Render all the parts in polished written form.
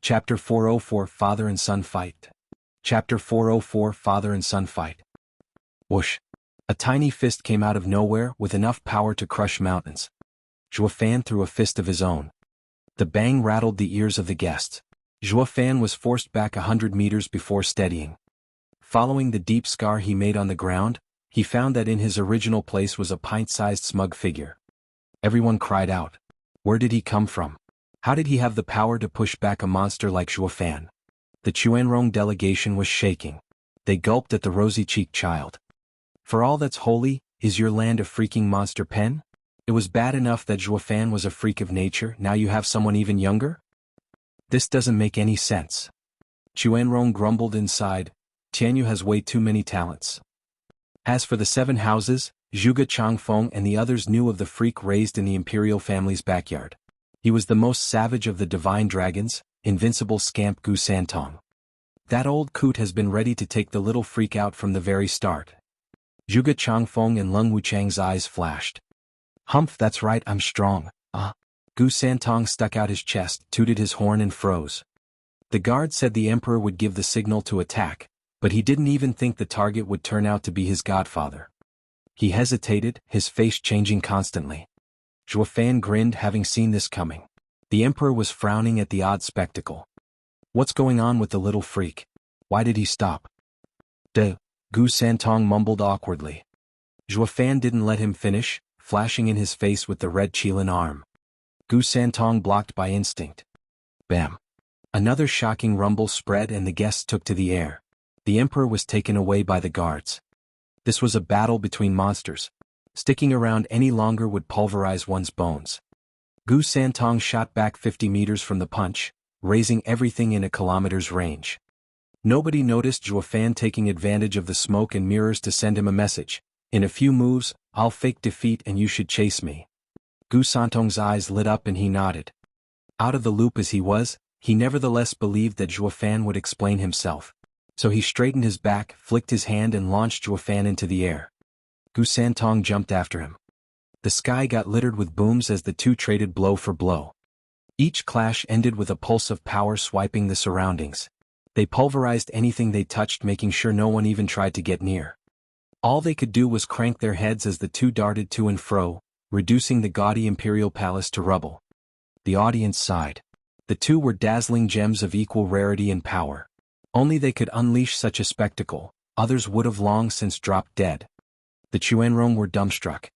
Chapter 404 Father and Son Fight. Chapter 404 Father and Son Fight. Whoosh. A tiny fist came out of nowhere with enough power to crush mountains. Zhuo Fan threw a fist of his own. The bang rattled the ears of the guests. Zhuo Fan was forced back 100 meters before steadying. Following the deep scar he made on the ground, he found that in his original place was a pint-sized smug figure. Everyone cried out. Where did he come from? How did he have the power to push back a monster like Zhuo Fan? The Chuanrong delegation was shaking. They gulped at the rosy-cheeked child. For all that's holy, is your land a freaking monster pen? It was bad enough that Zhuo Fan was a freak of nature, now you have someone even younger? This doesn't make any sense. Chuanrong grumbled inside. Tianyu has way too many talents. As for the 7 houses, Zhuge Changfeng and the others knew of the freak raised in the imperial family's backyard. He was the most savage of the divine dragons, invincible scamp Gu Santong. That old coot has been ready to take the little freak out from the very start. Zhuge Changfeng and Leng Wuchang's eyes flashed. Humph, that's right, I'm strong. Gu Santong stuck out his chest, tooted his horn and froze. The guard said the emperor would give the signal to attack, but he didn't even think the target would turn out to be his godfather. He hesitated, his face changing constantly. Zhuo Fan grinned, having seen this coming. The emperor was frowning at the odd spectacle. What's going on with the little freak? Why did he stop? Gu Santong mumbled awkwardly. Zhuo Fan didn't let him finish, flashing in his face with the red Qilin arm. Gu Santong blocked by instinct. Bam. Another shocking rumble spread and the guests took to the air. The emperor was taken away by the guards. This was a battle between monsters. Sticking around any longer would pulverize one's bones. Gu Santong shot back 50 meters from the punch, raising everything in a kilometer's range. Nobody noticed Zhuo Fan taking advantage of the smoke and mirrors to send him a message. In a few moves, I'll fake defeat and you should chase me. Gu Santong's eyes lit up and he nodded. Out of the loop as he was, he nevertheless believed that Zhuo Fan would explain himself. So he straightened his back, flicked his hand and launched Zhuo Fan into the air. Gu Santong jumped after him. The sky got littered with booms as the two traded blow for blow. Each clash ended with a pulse of power swiping the surroundings. They pulverized anything they touched, making sure no one even tried to get near. All they could do was crank their heads as the two darted to and fro, reducing the gaudy imperial palace to rubble. The audience sighed. The two were dazzling gems of equal rarity and power. Only they could unleash such a spectacle, others would have long since dropped dead. The Chuanrong were dumbstruck.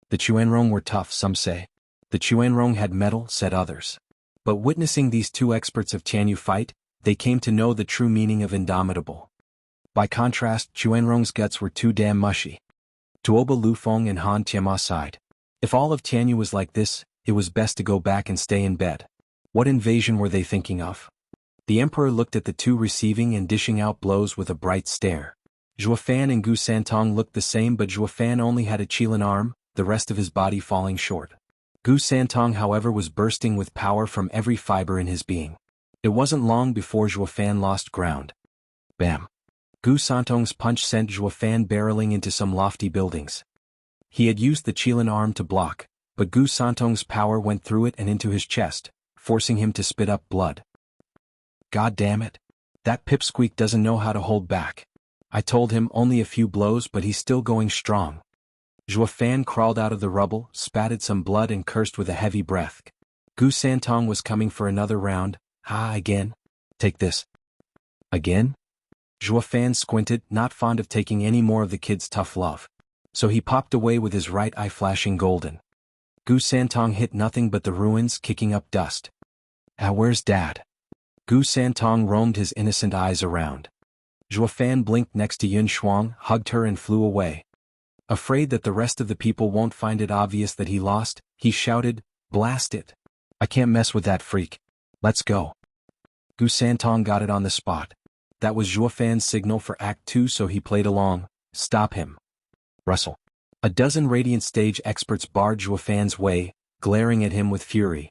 The Chuanrong were tough, some say. The Chuanrong had mettle, said others. But witnessing these two experts of Tianyu fight, they came to know the true meaning of indomitable. By contrast, Chuanrong's guts were too damn mushy. Tuoba Lufeng and Han Tianma sighed. If all of Tianyu was like this, it was best to go back and stay in bed. What invasion were they thinking of? The emperor looked at the two receiving and dishing out blows with a bright stare. Zhuo Fan and Gu Santong looked the same, but Zhuo Fan only had a Qilin arm, the rest of his body falling short. Gu Santong, however, was bursting with power from every fiber in his being. It wasn't long before Zhuo Fan lost ground. Bam. Gu Santong's punch sent Zhuo Fan barreling into some lofty buildings. He had used the Qilin arm to block, but Gu Santong's power went through it and into his chest, forcing him to spit up blood. God damn it. That pipsqueak doesn't know how to hold back. I told him only a few blows, but he's still going strong. Zhuo Fan crawled out of the rubble, spatted some blood and cursed with a heavy breath. Gu Santong was coming for another round. Again? Take this. Again? Zhuo Fan squinted, not fond of taking any more of the kid's tough love. So he popped away with his right eye flashing golden. Gu Santong hit nothing but the ruins, kicking up dust. Where's Dad? Gu Santong roamed his innocent eyes around. Zhuo Fan blinked next to Yun Shuang, hugged her and flew away. Afraid that the rest of the people won't find it obvious that he lost, he shouted, "Blast it! I can't mess with that freak. Let's go." Gu Santong got it on the spot. That was Zhuo Fan's signal for Act 2, so he played along. Stop him. Russell. A dozen radiant stage experts barred Zhuo Fan's way, glaring at him with fury.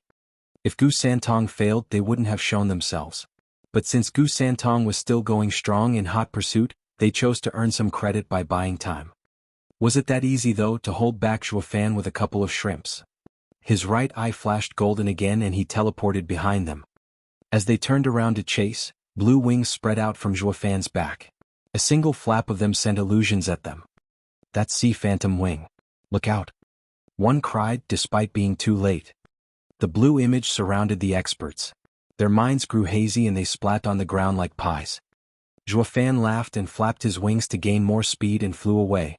If Gu Santong failed, they wouldn't have shown themselves. But since Gu Santong was still going strong in hot pursuit, they chose to earn some credit by buying time. Was it that easy, though, to hold back Zhuo Fan with a couple of shrimps? His right eye flashed golden again and he teleported behind them. As they turned around to chase, blue wings spread out from Zhuofan's back. A single flap of them sent illusions at them. "That's Sea Phantom Wing. Look out!" one cried, despite being too late. The blue image surrounded the experts. Their minds grew hazy and they splat on the ground like pies. Zhuofan laughed and flapped his wings to gain more speed and flew away.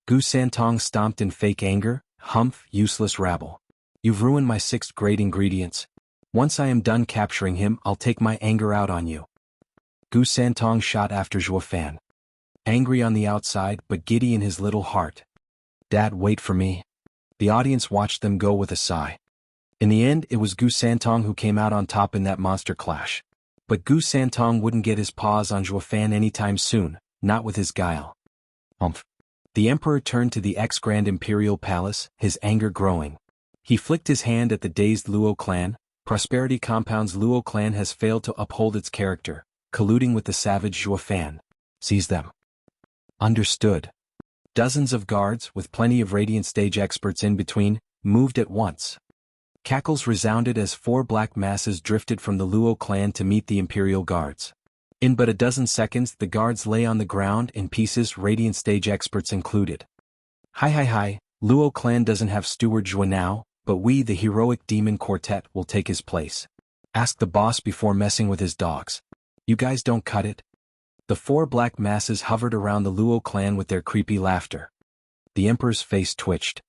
Gu Santong stomped in fake anger. "Humph, useless rabble. You've ruined my 6th grade ingredients. Once I am done capturing him, I'll take my anger out on you." Gu Santong shot after Zhuofan. Angry on the outside but giddy in his little heart. "Dad, wait for me." The audience watched them go with a sigh. In the end, it was Gu Santong who came out on top in that monster clash. But Gu Santong wouldn't get his paws on Zhuofan anytime soon, not with his guile. Humph. The emperor turned to the ex-Grand Imperial Palace, his anger growing. He flicked his hand at the dazed Luo clan. Prosperity Compound's Luo clan has failed to uphold its character, colluding with the savage Zhuofan. Seize them. Understood. Dozens of guards, with plenty of Radiant Stage experts in between, moved at once. Cackles resounded as 4 black masses drifted from the Luo clan to meet the Imperial Guards. In but a dozen seconds, the guards lay on the ground in pieces, Radiant Stage experts included. Hi, Luo clan doesn't have Steward Zhuo now, but we, the heroic demon quartet, will take his place. Ask the boss before messing with his dogs. You guys don't cut it. The 4 black masses hovered around the Luo clan with their creepy laughter. The emperor's face twitched.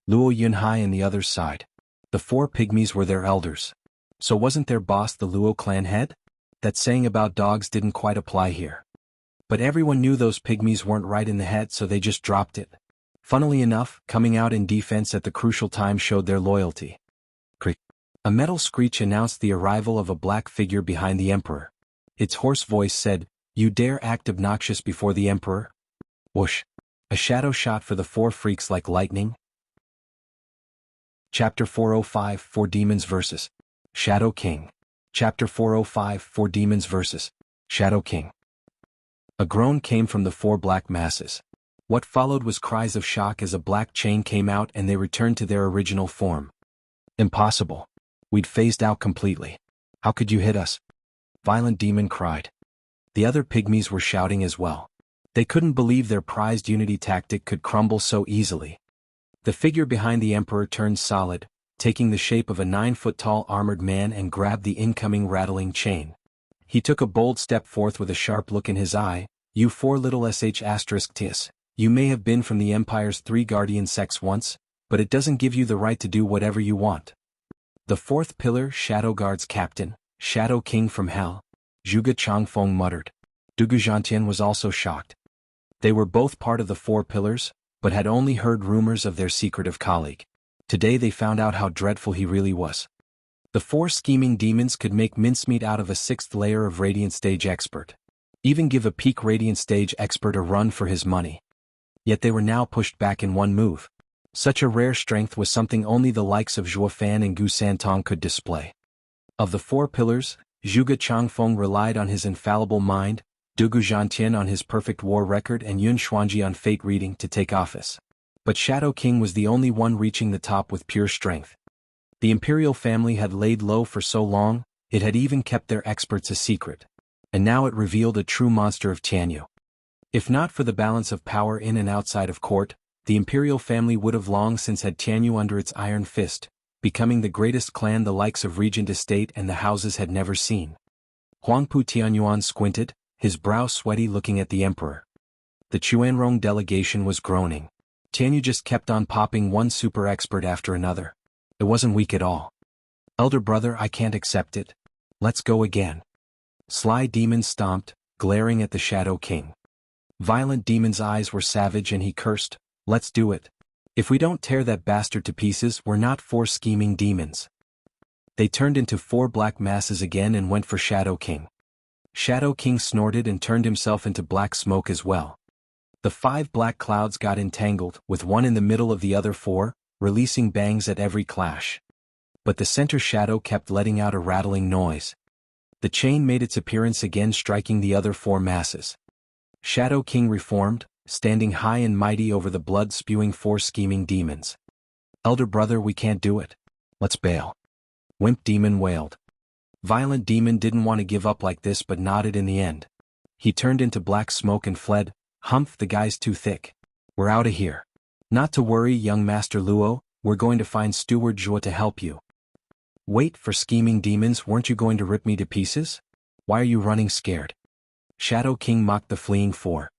Luo Yunhai and the others sighed. The 4 pygmies were their elders. So wasn't their boss the Luo clan head? That saying about dogs didn't quite apply here. But everyone knew those pygmies weren't right in the head, so they just dropped it. Funnily enough, coming out in defense at the crucial time showed their loyalty. Creak. A metal screech announced the arrival of a black figure behind the emperor. Its hoarse voice said, "You dare act obnoxious before the emperor?" Whoosh. A shadow shot for the 4 freaks like lightning. Chapter 405 4 Demons vs. Shadow King. Chapter 405 4 Demons vs. Shadow King. A groan came from the 4 black masses. What followed was cries of shock as a black chain came out and they returned to their original form. "Impossible. We'd phased out completely. How could you hit us?" Violent Demon cried. The other pygmies were shouting as well. They couldn't believe their prized unity tactic could crumble so easily. The figure behind the emperor turned solid, taking the shape of a 9-foot-tall armored man and grabbed the incoming rattling chain. He took a bold step forth with a sharp look in his eye. "You 4 little sh*ts. You may have been from the Empire's 3 guardian sects once, but it doesn't give you the right to do whatever you want." The 4th pillar, Shadow Guard's captain, Shadow King from Hell, Zhuge Changfeng muttered. Dugu Zhantian was also shocked. They were both part of the 4 pillars, but had only heard rumors of their secretive colleague. Today they found out how dreadful he really was. The 4 scheming demons could make mincemeat out of a 6th layer of Radiant Stage expert. Even give a peak Radiant Stage expert a run for his money. Yet they were now pushed back in one move. Such a rare strength was something only the likes of Zhuofan and Gu Santong could display. Of the 4 pillars, Zhuge Changfeng relied on his infallible mind, Dugu Zhantian on his perfect war record and Yun Xuanji on fate reading to take office. But Shadow King was the only one reaching the top with pure strength. The imperial family had laid low for so long, it had even kept their experts a secret. And now it revealed a true monster of Tianyu. If not for the balance of power in and outside of court, the imperial family would have long since had Tianyu under its iron fist, becoming the greatest clan the likes of Regent Estate and the houses had never seen. Huangpu Tianyuan squinted, his brow sweaty looking at the emperor. The Chuanrong delegation was groaning. Tianyu just kept on popping one super expert after another. It wasn't weak at all. "Elder brother, I can't accept it. Let's go again." Sly Demon stomped, glaring at the Shadow King. Violent Demon's eyes were savage and he cursed, "Let's do it. If we don't tear that bastard to pieces, we're not 4 scheming demons." They turned into 4 black masses again and went for Shadow King. Shadow King snorted and turned himself into black smoke as well. The 5 black clouds got entangled, with one in the middle of the other 4, releasing bangs at every clash. But the center shadow kept letting out a rattling noise. The chain made its appearance again, striking the other 4 masses. Shadow King reformed, standing high and mighty over the blood-spewing 4 scheming demons. "Elder brother, we can't do it. Let's bail." Wimp Demon wailed. Violent Demon didn't want to give up like this but nodded in the end. He turned into black smoke and fled. Humph, the guy's too thick. We're out of here. Not to worry, young Master Luo, we're going to find Steward Zhuo to help you. Wait, for scheming demons, weren't you going to rip me to pieces? Why are you running scared? Shadow King mocked the fleeing four.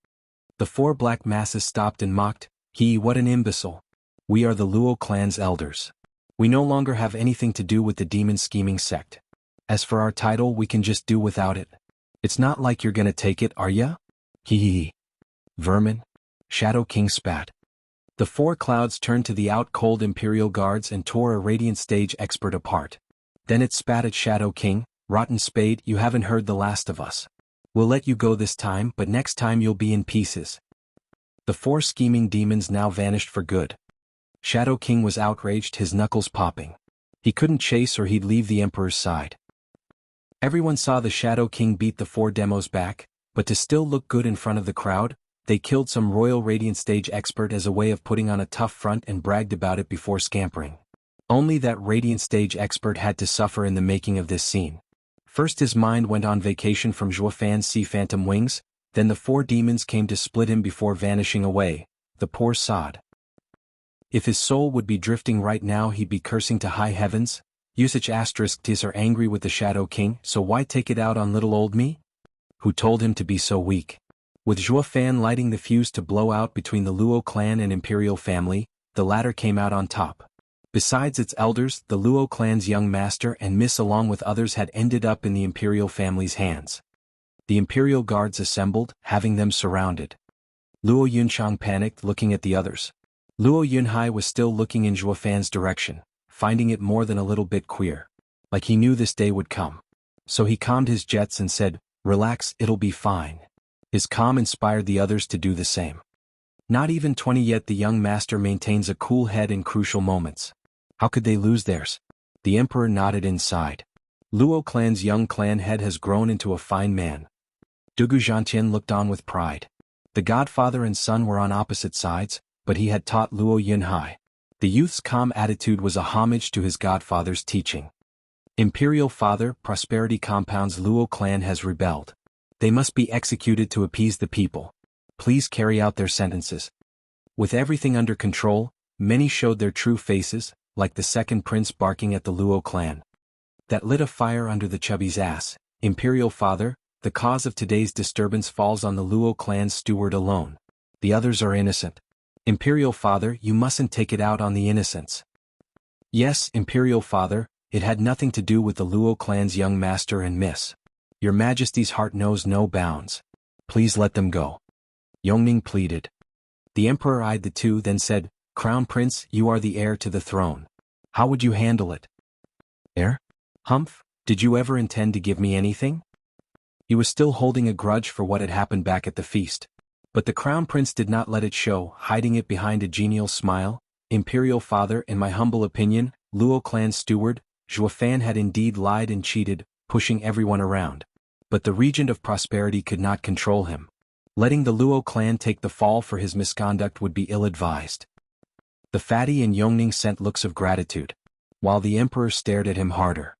The four black masses stopped and mocked. What an imbecile. We are the Luo clan's elders. We no longer have anything to do with the demon scheming sect. As for our title, we can just do without it. It's not like you're gonna take it, are ya? Vermin. Shadow King spat. The four clouds turned to the out-cold Imperial guards and tore a radiant stage expert apart. Then it spat at Shadow King. Rotten spade, you haven't heard the last of us. We'll let you go this time, but next time you'll be in pieces. The four scheming demons now vanished for good. Shadow King was outraged, his knuckles popping. He couldn't chase or he'd leave the Emperor's side. Everyone saw the Shadow King beat the four demos back, but to still look good in front of the crowd, they killed some Royal Radiant Stage expert as a way of putting on a tough front and bragged about it before scampering. Only that Radiant Stage expert had to suffer in the making of this scene. First his mind went on vacation from Zhuofan's sea phantom wings, then the four demons came to split him before vanishing away, the poor sod. If his soul would be drifting right now, he'd be cursing to high heavens. Usage asterisk tis are angry with the Shadow King, so why take it out on little old me? Who told him to be so weak? With Zhuofan lighting the fuse to blow out between the Luo clan and Imperial family, the latter came out on top. Besides its elders, the Luo clan's young master and miss along with others had ended up in the Imperial family's hands. The Imperial guards assembled, having them surrounded. Luo Yunchang panicked, looking at the others. Luo Yunhai was still looking in Zhuofan's direction, finding it more than a little bit queer. Like he knew this day would come. So he calmed his jets and said, "Relax, it'll be fine." His calm inspired the others to do the same. Not even 20 yet, the young master maintains a cool head in crucial moments. How could they lose theirs? The Emperor nodded inside. Luo clan's young clan head has grown into a fine man. Dugu Zhantian looked on with pride. The godfather and son were on opposite sides, but he had taught Luo Yunhai. The youth's calm attitude was a homage to his godfather's teaching. Imperial father, prosperity compounds Luo clan has rebelled. They must be executed to appease the people. Please carry out their sentences. With everything under control, many showed their true faces, like the second prince barking at the Luo clan. That lit a fire under the chubby's ass. Imperial father, the cause of today's disturbance falls on the Luo clan's steward alone. The others are innocent. Imperial father, you mustn't take it out on the innocents. Yes, Imperial father, it had nothing to do with the Luo clan's young master and miss. Your Majesty's heart knows no bounds. Please let them go. Yongning pleaded. The Emperor eyed the two, then said, "Crown Prince, you are the heir to the throne. How would you handle it?" "Heir? Humph, did you ever intend to give me anything?" He was still holding a grudge for what had happened back at the feast. But the Crown Prince did not let it show, hiding it behind a genial smile. "Imperial father, in my humble opinion, Luo clan steward, Zhuofan had indeed lied and cheated, pushing everyone around. But the Regent of Prosperity could not control him. Letting the Luo clan take the fall for his misconduct would be ill-advised." The fatty and Yongning sent looks of gratitude, while the Emperor stared at him harder.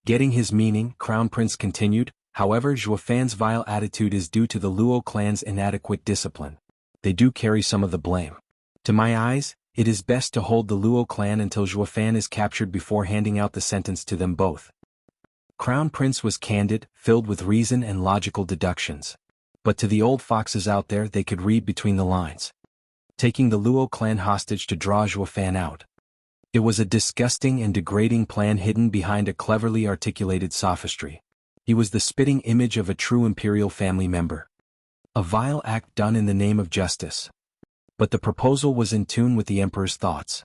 Getting his meaning, Crown Prince continued, "However, Zhuofan's vile attitude is due to the Luo clan's inadequate discipline. They do carry some of the blame. To my eyes, it is best to hold the Luo clan until Zhuofan is captured before handing out the sentence to them both." Crown Prince was candid, filled with reason and logical deductions. But to the old foxes out there, they could read between the lines. Taking the Luo clan hostage to draw Zhuofan out. It was a disgusting and degrading plan hidden behind a cleverly articulated sophistry. He was the spitting image of a true imperial family member. A vile act done in the name of justice. But the proposal was in tune with the Emperor's thoughts.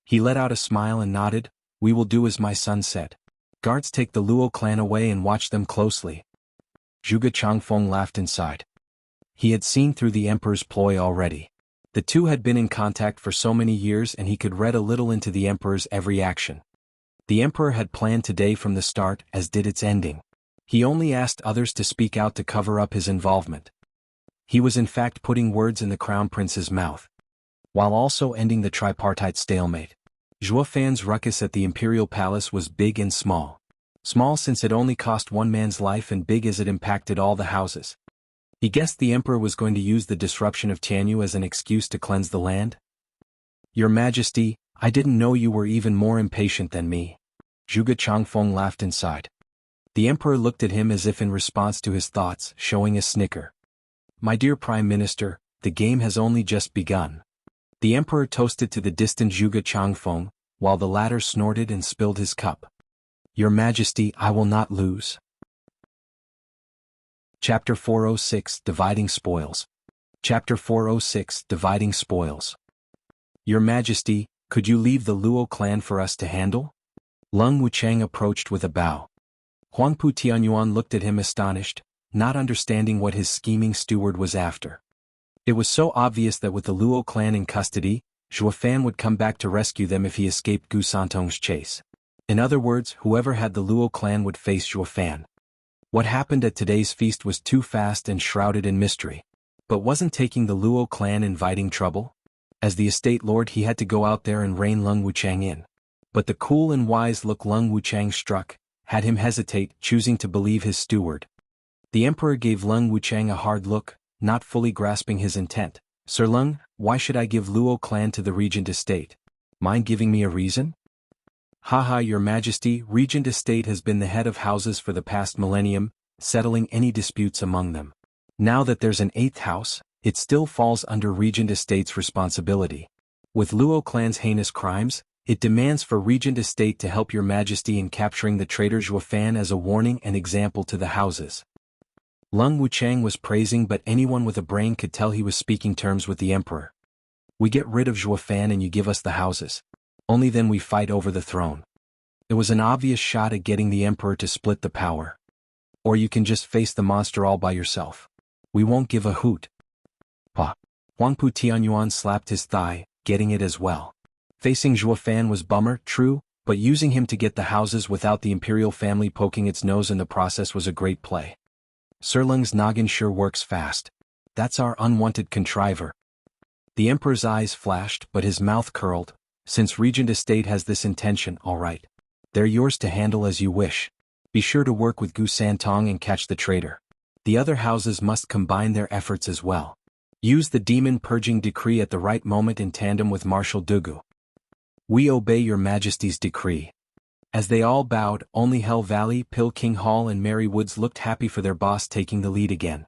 He let out a smile and nodded, "We will do as my son said. Guards, take the Luo clan away and watch them closely." Zhuge Changfeng laughed inside. He had seen through the Emperor's ploy already. The two had been in contact for so many years and he could read a little into the Emperor's every action. The Emperor had planned today from the start, as did its ending. He only asked others to speak out to cover up his involvement. He was in fact putting words in the Crown Prince's mouth, while also ending the tripartite stalemate. Zhuofan's ruckus at the Imperial Palace was big and small. Small since it only cost one man's life and big as it impacted all the houses. He guessed the emperor was going to use the disruption of Tianyu as an excuse to cleanse the land. Your Majesty, I didn't know you were even more impatient than me. Zhuge Changfeng laughed inside. The emperor looked at him as if in response to his thoughts, showing a snicker. My dear Prime Minister, the game has only just begun. The emperor toasted to the distant Zhuge Changfeng, while the latter snorted and spilled his cup. Your Majesty, I will not lose. Chapter 406 Dividing Spoils. Chapter 406 Dividing Spoils. Your Majesty, could you leave the Luo clan for us to handle? Leng Wuchang approached with a bow. Huangpu Tianyuan looked at him astonished, not understanding what his scheming steward was after. It was so obvious that with the Luo clan in custody, Zhuofan would come back to rescue them if he escaped Gu Santong's chase. In other words, whoever had the Luo clan would face Zhuofan. What happened at today's feast was too fast and shrouded in mystery. But wasn't taking the Luo clan inviting trouble? As the estate lord he had to go out there and rein Leng Wuchang in. But the cool and wise look Leng Wuchang struck had him hesitate, choosing to believe his steward. The emperor gave Leng Wuchang a hard look, not fully grasping his intent. Sir Leng, why should I give Luo clan to the regent estate? Mind giving me a reason? Haha, Your Majesty, regent estate has been the head of houses for the past millennium, settling any disputes among them. Now that there's an eighth house, it still falls under regent estate's responsibility. With Luo clan's heinous crimes, it demands for regent estate to help Your Majesty in capturing the traitor Zhuofan as a warning and example to the houses. Leng Wuchang was praising, but anyone with a brain could tell he was speaking terms with the emperor. We get rid of Zhuofan and you give us the houses. Only then we fight over the throne. It was an obvious shot at getting the emperor to split the power. Or you can just face the monster all by yourself. We won't give a hoot. Pa. Huangpu Tianyuan slapped his thigh, getting it as well. Facing Zhuofan was bummer, true, but using him to get the houses without the imperial family poking its nose in the process was a great play. Sir Leng's noggin sure works fast. That's our unwanted contriver. The emperor's eyes flashed, but his mouth curled. Since regent estate has this intention, all right. They're yours to handle as you wish. Be sure to work with Gu Santong and catch the traitor. The other houses must combine their efforts as well. Use the demon purging decree at the right moment in tandem with Marshal Dugu. We obey Your Majesty's decree. As they all bowed, only Hell Valley, Pill King Hall and Merry Woods looked happy for their boss taking the lead again.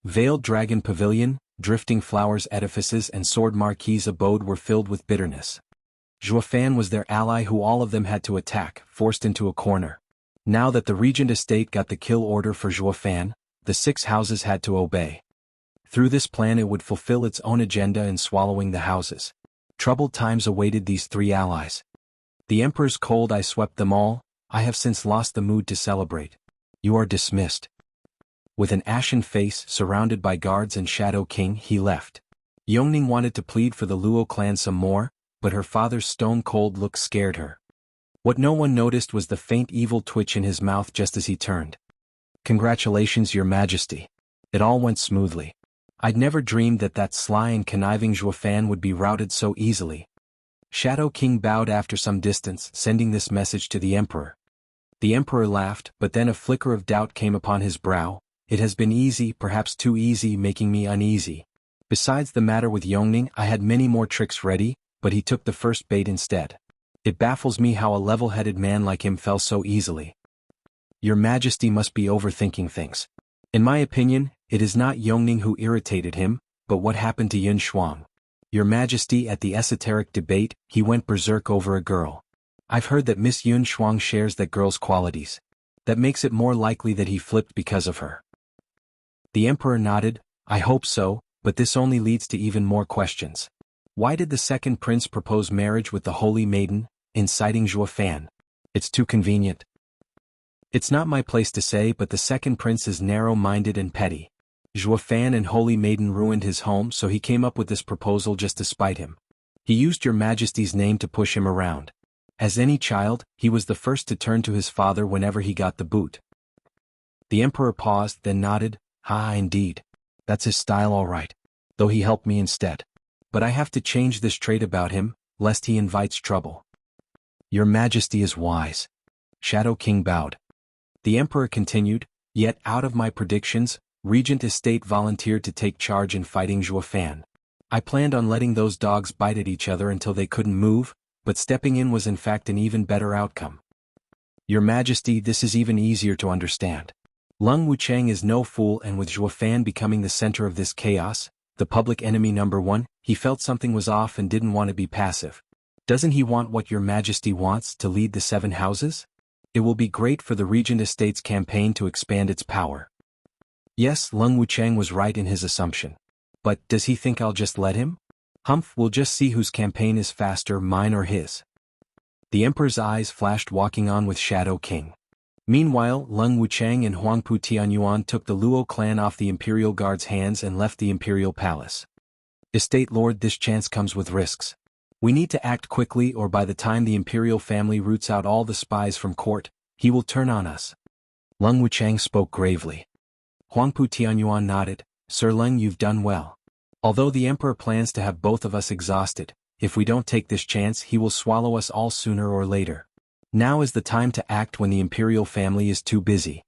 Veiled Dragon Pavilion, Drifting Flowers edifices and Sword Marquis abode were filled with bitterness. Zhuofan was their ally who all of them had to attack, forced into a corner. Now that the regent estate got the kill order for Zhuofan, the 6 houses had to obey. Through this plan it would fulfill its own agenda in swallowing the houses. Troubled times awaited these 3 allies. The emperor's cold eye swept them all. I have since lost the mood to celebrate. You are dismissed. With an ashen face, surrounded by guards and Shadow King, he left. Yongning wanted to plead for the Luo clan some more, but her father's stone-cold look scared her. What no one noticed was the faint evil twitch in his mouth just as he turned. Congratulations, Your Majesty. It all went smoothly. I'd never dreamed that sly and conniving Zhuofan would be routed so easily. Shadow King bowed after some distance, sending this message to the emperor. The emperor laughed, but then a flicker of doubt came upon his brow. It has been easy, perhaps too easy, making me uneasy. Besides the matter with Yongning, I had many more tricks ready, but he took the first bait instead. It baffles me how a level-headed man like him fell so easily. Your Majesty must be overthinking things. In my opinion, it is not Yongning who irritated him, but what happened to Yun Shuang. Your Majesty, at the esoteric debate, he went berserk over a girl. I've heard that Miss Yun Shuang shares that girl's qualities. That makes it more likely that he flipped because of her. The emperor nodded. I hope so, but this only leads to even more questions. Why did the second prince propose marriage with the holy maiden, inciting Zhuofan? It's too convenient. It's not my place to say, but the second prince is narrow-minded and petty. Zhuofan and holy maiden ruined his home, so he came up with this proposal just to spite him. He used Your Majesty's name to push him around. As any child, he was the first to turn to his father whenever he got the boot. The emperor paused, then nodded. Ah, indeed. That's his style all right. Though he helped me instead. But I have to change this trait about him, lest he invites trouble. Your Majesty is wise. Shadow King bowed. The emperor continued, "Yet out of my predictions, Regent Estate volunteered to take charge in fighting Zhuofan. I planned on letting those dogs bite at each other until they couldn't move, but stepping in was in fact an even better outcome. Your Majesty, this is even easier to understand. Lung Wuchang is no fool, and with Zhuofan becoming the center of this chaos, the public enemy number one, he felt something was off and didn't want to be passive. Doesn't he want what your Majesty wants, to lead the 7 houses? It will be great for the Regent Estate's campaign to expand its power." Yes, Lung Wuchang was right in his assumption. But does he think I'll just let him? Humph, we'll just see whose campaign is faster, mine or his. The emperor's eyes flashed, walking on with Shadow King. Meanwhile, Lung Wuchang and Huangpu Tianyuan took the Luo clan off the Imperial Guard's hands and left the Imperial Palace. "Estate Lord, this chance comes with risks. We need to act quickly, or by the time the Imperial family roots out all the spies from court, he will turn on us." Lung Wuchang spoke gravely. Huangpu Tianyuan nodded. "Sir Lung, you've done well. Although the Emperor plans to have both of us exhausted, if we don't take this chance he will swallow us all sooner or later. Now is the time to act when the Imperial family is too busy."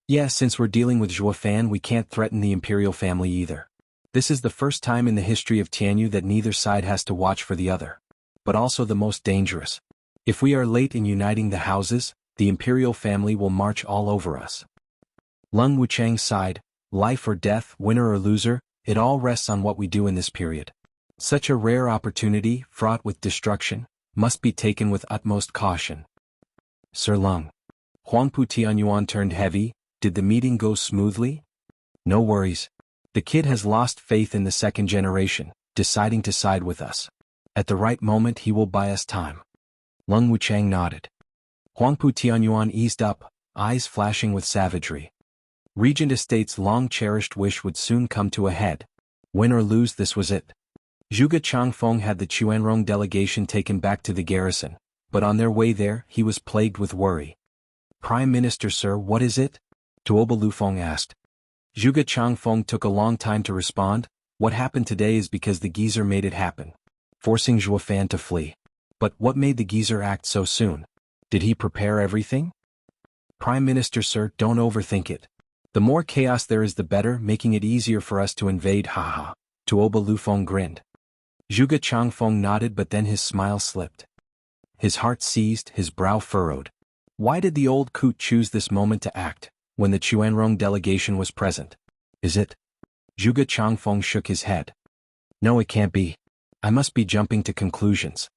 "Yeah, since we're dealing with Zhuofan we can't threaten the Imperial family either. This is the first time in the history of Tianyu that neither side has to watch for the other. But also the most dangerous. If we are late in uniting the houses, the Imperial family will march all over us." Lung Wuchang sighed. "Life or death, winner or loser, it all rests on what we do in this period. Such a rare opportunity, fraught with destruction, must be taken with utmost caution." "Sir Lung." Huangpu Tianyuan turned heavy. "Did the meeting go smoothly?" "No worries. The kid has lost faith in the second generation, deciding to side with us. At the right moment he will buy us time." Lung Wuchang nodded. Huangpu Tianyuan eased up, eyes flashing with savagery. Regent Estate's long-cherished wish would soon come to a head. Win or lose, this was it. Zhuge Changfeng had the Chuanrong delegation taken back to the garrison, but on their way there he was plagued with worry. "Prime Minister, sir, what is it?" Tuoba Lufeng asked. Zhuge Changfeng took a long time to respond. "What happened today is because the geezer made it happen, forcing Zhuofan to flee. But what made the geezer act so soon? Did he prepare everything?" "Prime Minister, sir, don't overthink it. The more chaos there is the better, making it easier for us to invade, haha." Tuoba Lufeng grinned. Zhuge Changfeng nodded, but then his smile slipped. His heart seized, his brow furrowed. Why did the old coot choose this moment to act, when the Chuanrong delegation was present? "Is it?" Zhuge Changfeng shook his head. "No, it can't be. I must be jumping to conclusions.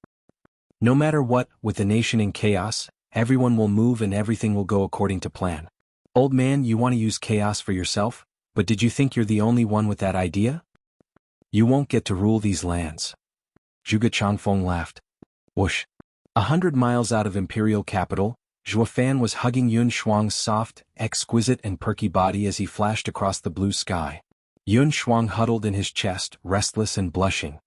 No matter what, with the nation in chaos, everyone will move and everything will go according to plan. Old man, you want to use chaos for yourself, but did you think you're the only one with that idea? You won't get to rule these lands." Zhuge Changfeng laughed. Whoosh. 100 miles out of Imperial capital, Zhuofan was hugging Yun Shuang's soft, exquisite and perky body as he flashed across the blue sky. Yun Shuang huddled in his chest, restless and blushing.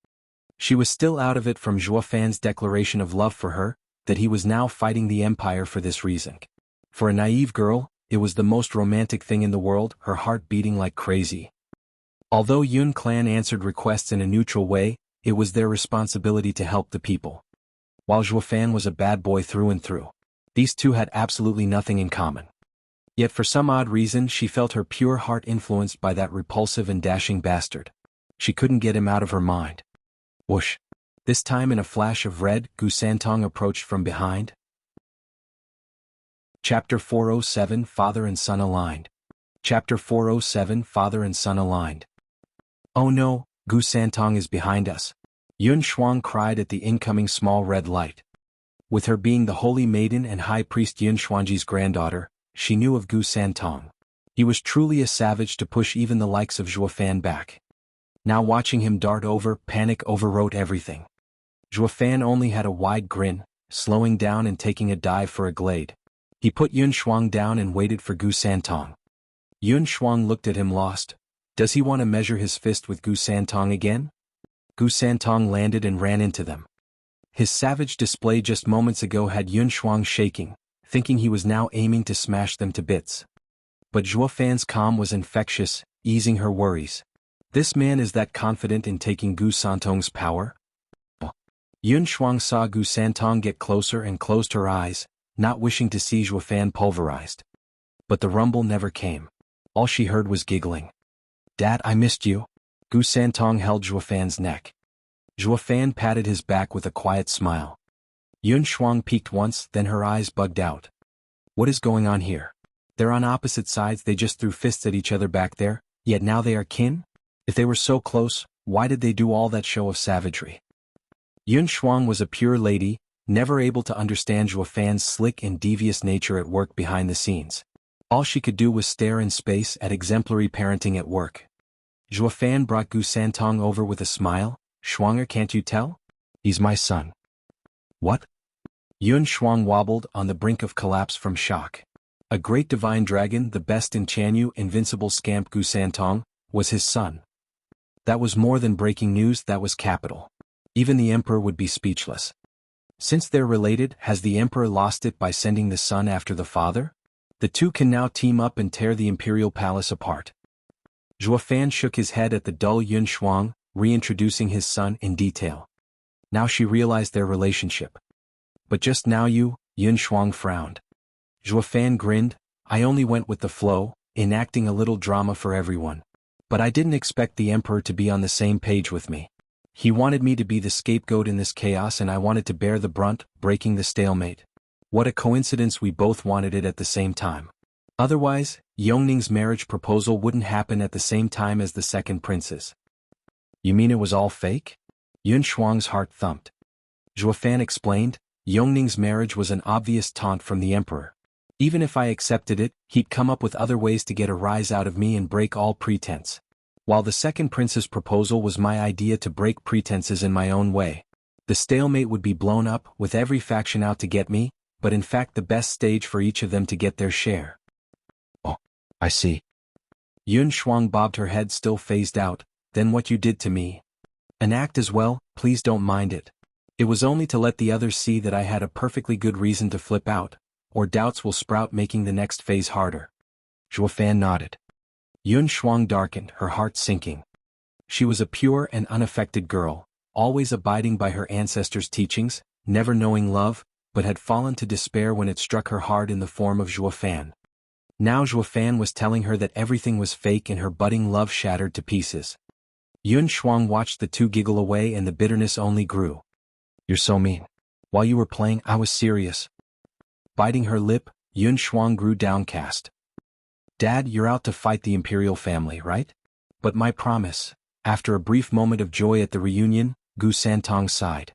She was still out of it from Zhuofan's declaration of love for her, that he was now fighting the empire for this reason. For a naive girl, it was the most romantic thing in the world, her heart beating like crazy. Although Yun clan answered requests in a neutral way, it was their responsibility to help the people. While Zhuofan was a bad boy through and through, these two had absolutely nothing in common. Yet for some odd reason she felt her pure heart influenced by that repulsive and dashing bastard. She couldn't get him out of her mind. Whoosh. This time in a flash of red, Gu Santong approached from behind. Chapter 407 Father and Son Aligned. Chapter 407 Father and Son Aligned. "Oh no, Gu Santong is behind us," Yun Shuang cried at the incoming small red light. With her being the holy maiden and high priest Yun Shuangji's granddaughter, she knew of Gu Santong. He was truly a savage to push even the likes of Zhuofan back. Now watching him dart over, panic overwrote everything. Zhuofan only had a wide grin, slowing down and taking a dive for a glade. He put Yun Shuang down and waited for Gu Santong. Yun Shuang looked at him lost. Does he want to measure his fist with Gu Santong again? Gu Santong landed and ran into them. His savage display just moments ago had Yun Shuang shaking, thinking he was now aiming to smash them to bits. But Zhuofan's calm was infectious, easing her worries. This man is that confident in taking Gu Santong's power? Yun Shuang saw Gu Santong get closer and closed her eyes, not wishing to see Zhuofan pulverized. but the rumble never came. All she heard was giggling. "Dad, I missed you." Gu Santong held Zhuofan's neck. Zhuofan patted his back with a quiet smile. Yun Shuang peeked once, then her eyes bugged out. "What is going on here? They're on opposite sides, they just threw fists at each other back there, yet now they are kin? If they were so close, why did they do all that show of savagery?" Yun Shuang was a pure lady, never able to understand Zhuofan's slick and devious nature at work behind the scenes. All she could do was stare in space at exemplary parenting at work. Zhuofan brought Gu Santong over with a smile. "Shuanger, can't you tell? He's my son." "What?" Yun Shuang wobbled on the brink of collapse from shock. A great divine dragon, the best in Chanyu, invincible scamp Gu Santong, was his son. That was more than breaking news, that was capital. Even the emperor would be speechless. Since they're related, has the emperor lost it by sending the son after the father? The two can now team up and tear the imperial palace apart. Zhuofan shook his head at the dull Yun Shuang, reintroducing his son in detail. Now she realized their relationship. "But just now Yun Shuang frowned. Zhuofan grinned. "I only went with the flow, enacting a little drama for everyone. But I didn't expect the emperor to be on the same page with me. He wanted me to be the scapegoat in this chaos and I wanted to bear the brunt, breaking the stalemate. What a coincidence, we both wanted it at the same time. Otherwise, Yongning's marriage proposal wouldn't happen at the same time as the second prince's." "You mean it was all fake?" Yun Shuang's heart thumped. Zhuofan explained, "Yongning's marriage was an obvious taunt from the emperor. Even if I accepted it, he'd come up with other ways to get a rise out of me and break all pretense. While the second prince's proposal was my idea to break pretenses in my own way. The stalemate would be blown up, with every faction out to get me, but in fact the best stage for each of them to get their share." "Oh, I see." Yun Shuang bobbed her head, still phased out. "Then what you did to me? An act as well, please don't mind it. It was only to let the others see that I had a perfectly good reason to flip out, or doubts will sprout, making the next phase harder." Zhuofan nodded. Yun Shuang darkened, her heart sinking. She was a pure and unaffected girl, always abiding by her ancestors' teachings, never knowing love, but had fallen to despair when it struck her hard in the form of Zhuofan. Now Zhuofan was telling her that everything was fake and her budding love shattered to pieces. Yun Shuang watched the two giggle away and the bitterness only grew. "You're so mean. While you were playing, I was serious." Biting her lip, Yun Shuang grew downcast. "Dad, you're out to fight the imperial family, right? But my promise." After a brief moment of joy at the reunion, Gu Santong sighed.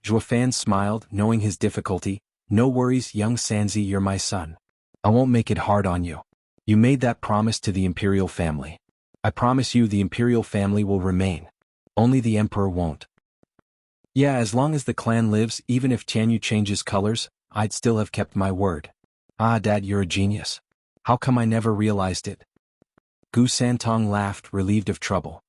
Zhuofan smiled, knowing his difficulty. "No worries, young Sanzi, you're my son. I won't make it hard on you. You made that promise to the imperial family. I promise you the imperial family will remain. Only the emperor won't." "Yeah, as long as the clan lives, even if Chanyu changes colors, I'd still have kept my word." "Ah, Dad, you're a genius. How come I never realized it?" Gu Santong laughed, relieved of trouble.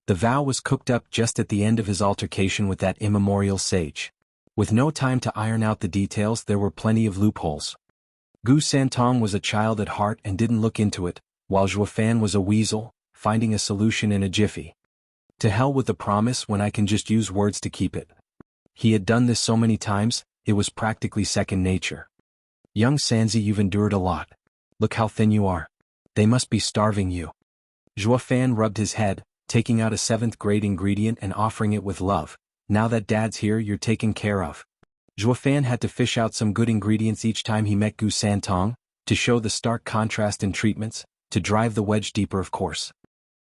The vow was cooked up just at the end of his altercation with that immemorial sage. With no time to iron out the details, there were plenty of loopholes. Gu Santong was a child at heart and didn't look into it, while Zhuofan was a weasel, finding a solution in a jiffy. To hell with the promise when I can just use words to keep it. He had done this so many times, it was practically second nature. "Young Sanzi, you've endured a lot. Look how thin you are. They must be starving you." Zhuofan rubbed his head, taking out a 7th grade ingredient and offering it with love. "Now that Dad's here, you're taken care of." Zhuofan had to fish out some good ingredients each time he met Gu Santong, to show the stark contrast in treatments, to drive the wedge deeper of course.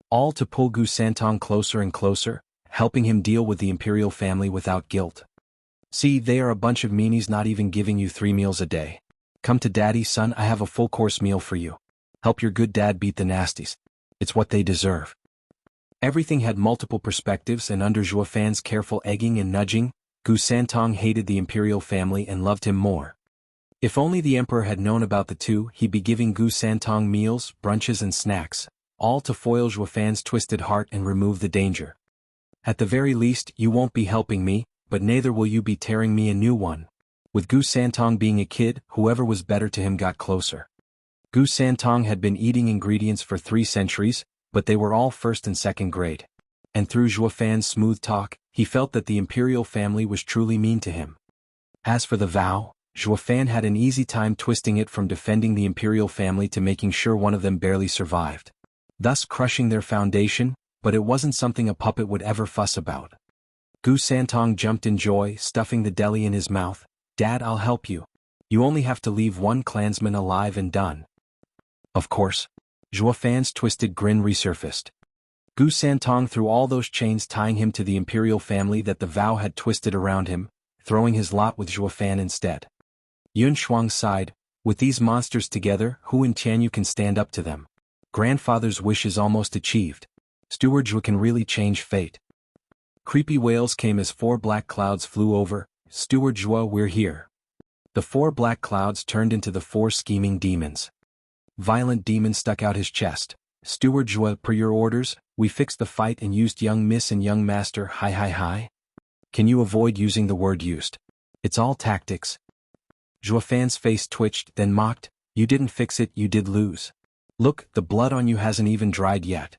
All to pull Gu Santong closer and closer, helping him deal with the imperial family without guilt. "See, they are a bunch of meanies, not even giving you 3 meals a day. Come to Daddy, son, I have a full-course meal for you. Help your good dad beat the nasties. It's what they deserve." Everything had multiple perspectives, and under Zhuofan's careful egging and nudging, Gu Santong hated the imperial family and loved him more. If only the emperor had known about the two, he'd be giving Gu Santong meals, brunches and snacks, all to foil Zhuofan's twisted heart and remove the danger. "At the very least, you won't be helping me, but neither will you be tearing me a new one." With Gu Santong being a kid, whoever was better to him got closer. Gu Santong had been eating ingredients for 3 centuries, but they were all 1st and 2nd grade. And through Zhuofan's smooth talk, he felt that the imperial family was truly mean to him. As for the vow, Zhuo Fan had an easy time twisting it from defending the imperial family to making sure one of them barely survived, thus crushing their foundation, but it wasn't something a puppet would ever fuss about. Gu Santong jumped in joy, stuffing the deli in his mouth. Dad, I'll help you. You only have to leave one clansman alive and done. Of course. Zhuo Fan's twisted grin resurfaced. Gu Santong threw all those chains tying him to the imperial family that the vow had twisted around him, throwing his lot with Zhuo Fan instead. Yun Shuang sighed, with these monsters together, who in Tianyu can stand up to them? Grandfather's wish is almost achieved. Steward Zhuo can really change fate. Creepy wails came as 4 black clouds flew over. Steward Zhuo, we're here. The 4 black clouds turned into the 4 scheming demons. Violent Demon stuck out his chest. Steward Zhuo, per your orders, we fixed the fight and used young miss and young master. Hi. Can you avoid using the word used? It's all tactics. Zhuo Fan's face twitched, then mocked, you didn't fix it, you did lose. Look, the blood on you hasn't even dried yet.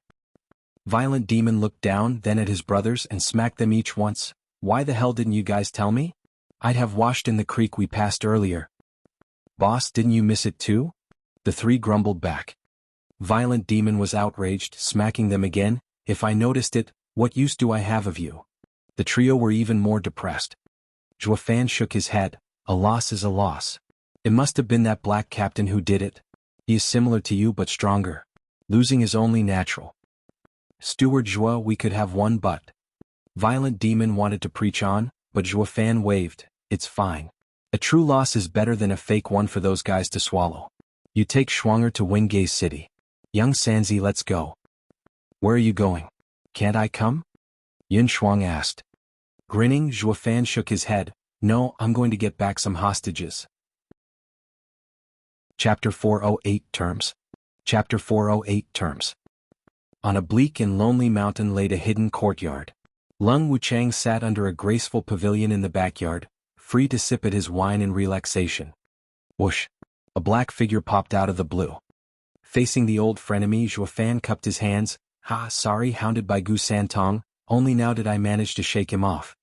Violent Demon looked down, then at his brothers and smacked them each once. Why the hell didn't you guys tell me? I'd have washed in the creek we passed earlier. Boss, didn't you miss it too? The 3 grumbled back. Violent Demon was outraged, smacking them again. If I noticed it, what use do I have of you? The trio were even more depressed. Zhuo Fan shook his head. A loss is a loss. It must have been that black captain who did it. He is similar to you but stronger. Losing is only natural. Steward Zhuo, we could have one but. Violent Demon wanted to preach on, but Zhuo Fan waved. It's fine. A true loss is better than a fake one for those guys to swallow. You take Schwanger to Wingay City. Young Sanzi, let's go. Where are you going? Can't I come? Yun Shuang asked. Grinning, Zhuo Fan shook his head. No, I'm going to get back some hostages. Chapter 408 Terms. Chapter 408 Terms. On a bleak and lonely mountain laid a hidden courtyard. Lung Wuchang sat under a graceful pavilion in the backyard, free to sip at his wine in relaxation. Whoosh! A black figure popped out of the blue. Facing the old frenemy, Zhuo Fan cupped his hands. Sorry, hounded by Gu Santong, only now did I manage to shake him off.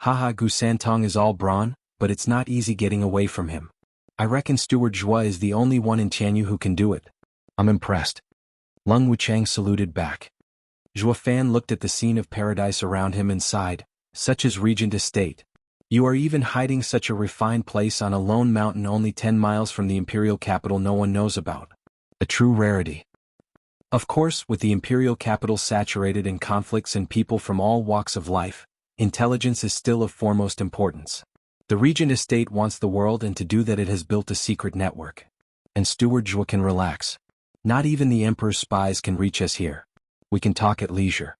Gu Santong is all brawn, but it's not easy getting away from him. I reckon Steward Zhuo is the only one in Tianyu who can do it. I'm impressed. Lung Wuchang saluted back. Zhuo Fan looked at the scene of paradise around him and sighed. Such is Regent Estate. You are even hiding such a refined place on a lone mountain only 10 miles from the imperial capital no one knows about. A true rarity. Of course, with the imperial capital saturated in conflicts and people from all walks of life, intelligence is still of foremost importance. The Regent Estate wants the world, and to do that it has built a secret network. And Steward Zhuo can relax. Not even the Emperor's spies can reach us here. We can talk at leisure.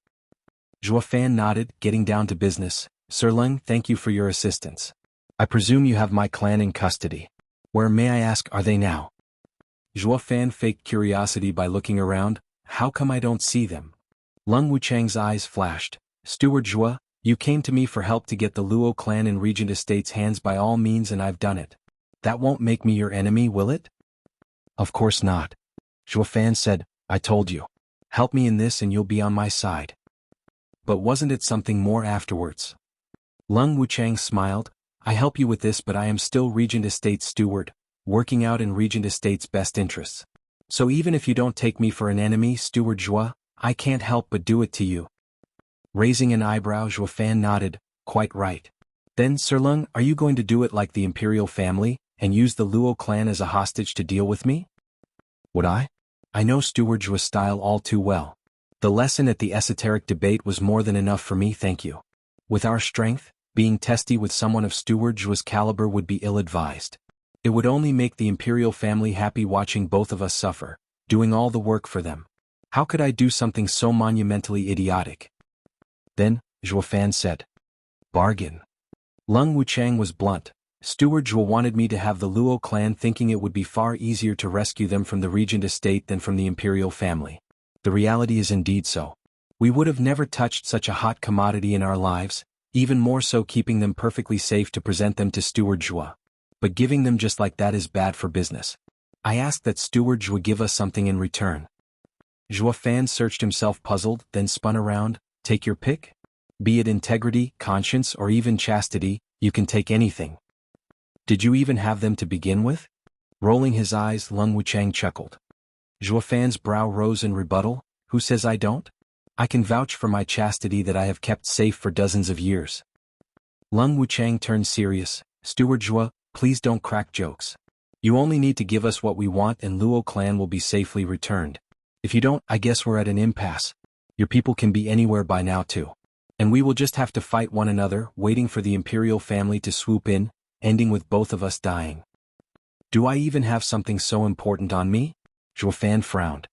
Zhuo Fan nodded, getting down to business. Sir Lung, thank you for your assistance. I presume you have my clan in custody. Where, may I ask, are they now? Zhuo Fan faked curiosity by looking around. How come I don't see them? Lung Wuchang's eyes flashed. Steward Zhuo, you came to me for help to get the Luo clan in Regent Estate's hands by all means, and I've done it. That won't make me your enemy, will it? Of course not. Zhuo Fan said, I told you. Help me in this and you'll be on my side. But wasn't it something more afterwards? Lung Wuchang smiled. I help you with this, but I am still Regent Estate's steward, working out in Regent Estate's best interests. So even if you don't take me for an enemy, Steward Zhuo, I can't help but do it to you. Raising an eyebrow, Zhuo Fan nodded. Quite right. Then, Sir Lung, are you going to do it like the imperial family, and use the Luo clan as a hostage to deal with me? Would I? I know Steward Zhuo's style all too well. The lesson at the esoteric debate was more than enough for me, thank you. With our strength, being testy with someone of Steward Zhuo's caliber would be ill-advised. It would only make the imperial family happy watching both of us suffer, doing all the work for them. How could I do something so monumentally idiotic? Then, Zhuo Fan said. Bargain. Lung Wuchang was blunt. Steward Zhuo wanted me to have the Luo clan, thinking it would be far easier to rescue them from the Regent Estate than from the imperial family. The reality is indeed so. We would have never touched such a hot commodity in our lives, even more so keeping them perfectly safe to present them to Steward Zhuo. But giving them just like that is bad for business. I ask that Steward Zhuo give us something in return. Zhuo Fan searched himself puzzled, then spun around. Take your pick? Be it integrity, conscience, or even chastity, you can take anything. Did you even have them to begin with? Rolling his eyes, Lung Wuchang chuckled. Zhuofan's brow rose in rebuttal. Who says I don't? I can vouch for my chastity that I have kept safe for dozens of years. Lung Wuchang turned serious. Steward Zhua, please don't crack jokes. You only need to give us what we want and Luo clan will be safely returned. If you don't, I guess we're at an impasse. Your people can be anywhere by now too. And we will just have to fight one another, waiting for the imperial family to swoop in, ending with both of us dying. Do I even have something so important on me? Zhuofan frowned.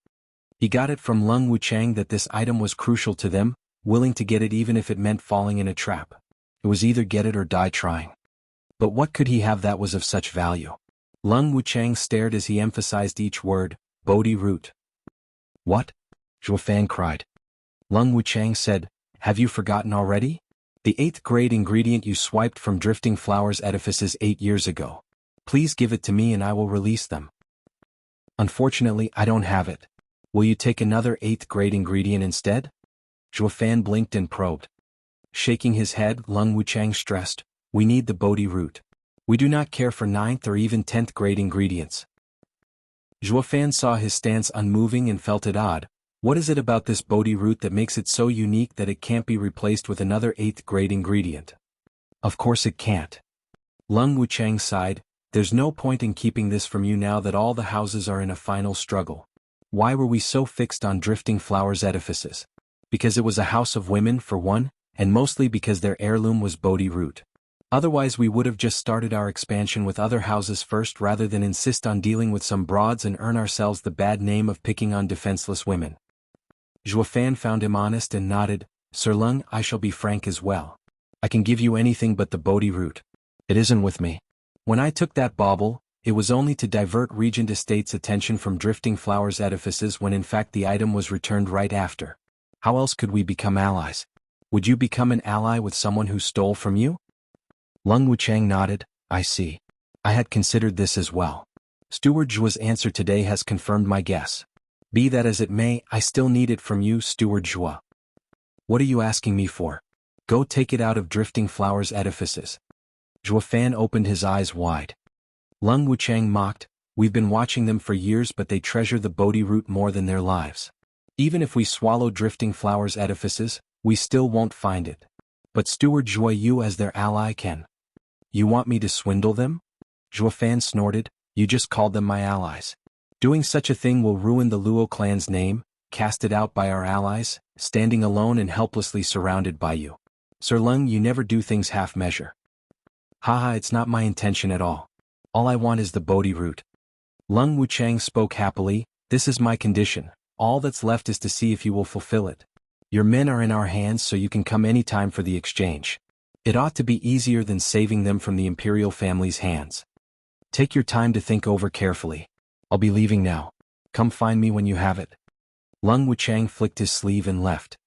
He got it from Lung Wuchang that this item was crucial to them, willing to get it even if it meant falling in a trap. It was either get it or die trying. But what could he have that was of such value? Lung Wuchang stared as he emphasized each word, Bodhi root. What? Zhuofan cried. Lung Wuchang said, have you forgotten already? The 8th grade ingredient you swiped from Drifting Flowers edifices 8 years ago. Please give it to me and I will release them. Unfortunately, I don't have it. Will you take another 8th grade ingredient instead? Zhuofan blinked and probed. Shaking his head, Lung Wuchang stressed, we need the Bodhi root. We do not care for 9th or even 10th grade ingredients. Zhuofan saw his stance unmoving and felt it odd. What is it about this Bodhi root that makes it so unique that it can't be replaced with another 8th grade ingredient? Of course it can't. Lung Wuchang sighed, there's no point in keeping this from you now that all the houses are in a final struggle. Why were we so fixed on Drifting Flowers edifices? Because it was a house of women, for one, and mostly because their heirloom was Bodhi root. Otherwise we would have just started our expansion with other houses first rather than insist on dealing with some broads and earn ourselves the bad name of picking on defenseless women. Zhuofan found him honest and nodded, Sir Lung, I shall be frank as well. I can give you anything but the Bodhi root. It isn't with me. When I took that bauble, it was only to divert Regent Estate's attention from Drifting Flowers edifices when in fact the item was returned right after. How else could we become allies? Would you become an ally with someone who stole from you? Lung Wuchang nodded, I see. I had considered this as well. Steward Zhua's answer today has confirmed my guess. Be that as it may, I still need it from you, Steward Zhua. What are you asking me for? Go take it out of Drifting Flowers edifices. Zhuofan opened his eyes wide. Lung Wuchang mocked, we've been watching them for years but they treasure the Bodhi root more than their lives. Even if we swallow Drifting Flowers edifices, we still won't find it. But Steward Zhua, you as their ally can. You want me to swindle them? Zhuofan snorted, you just called them my allies. Doing such a thing will ruin the Luo clan's name, cast it out by our allies, standing alone and helplessly surrounded by you. Sir Lung, you never do things half-measure. Haha, it's not my intention at all. All I want is the Bodhi root. Lung Wuchang spoke happily, this is my condition, all that's left is to see if you will fulfill it. Your men are in our hands so you can come anytime for the exchange. It ought to be easier than saving them from the imperial family's hands. Take your time to think over carefully. I'll be leaving now. Come find me when you have it. Lung Wuchang flicked his sleeve and left.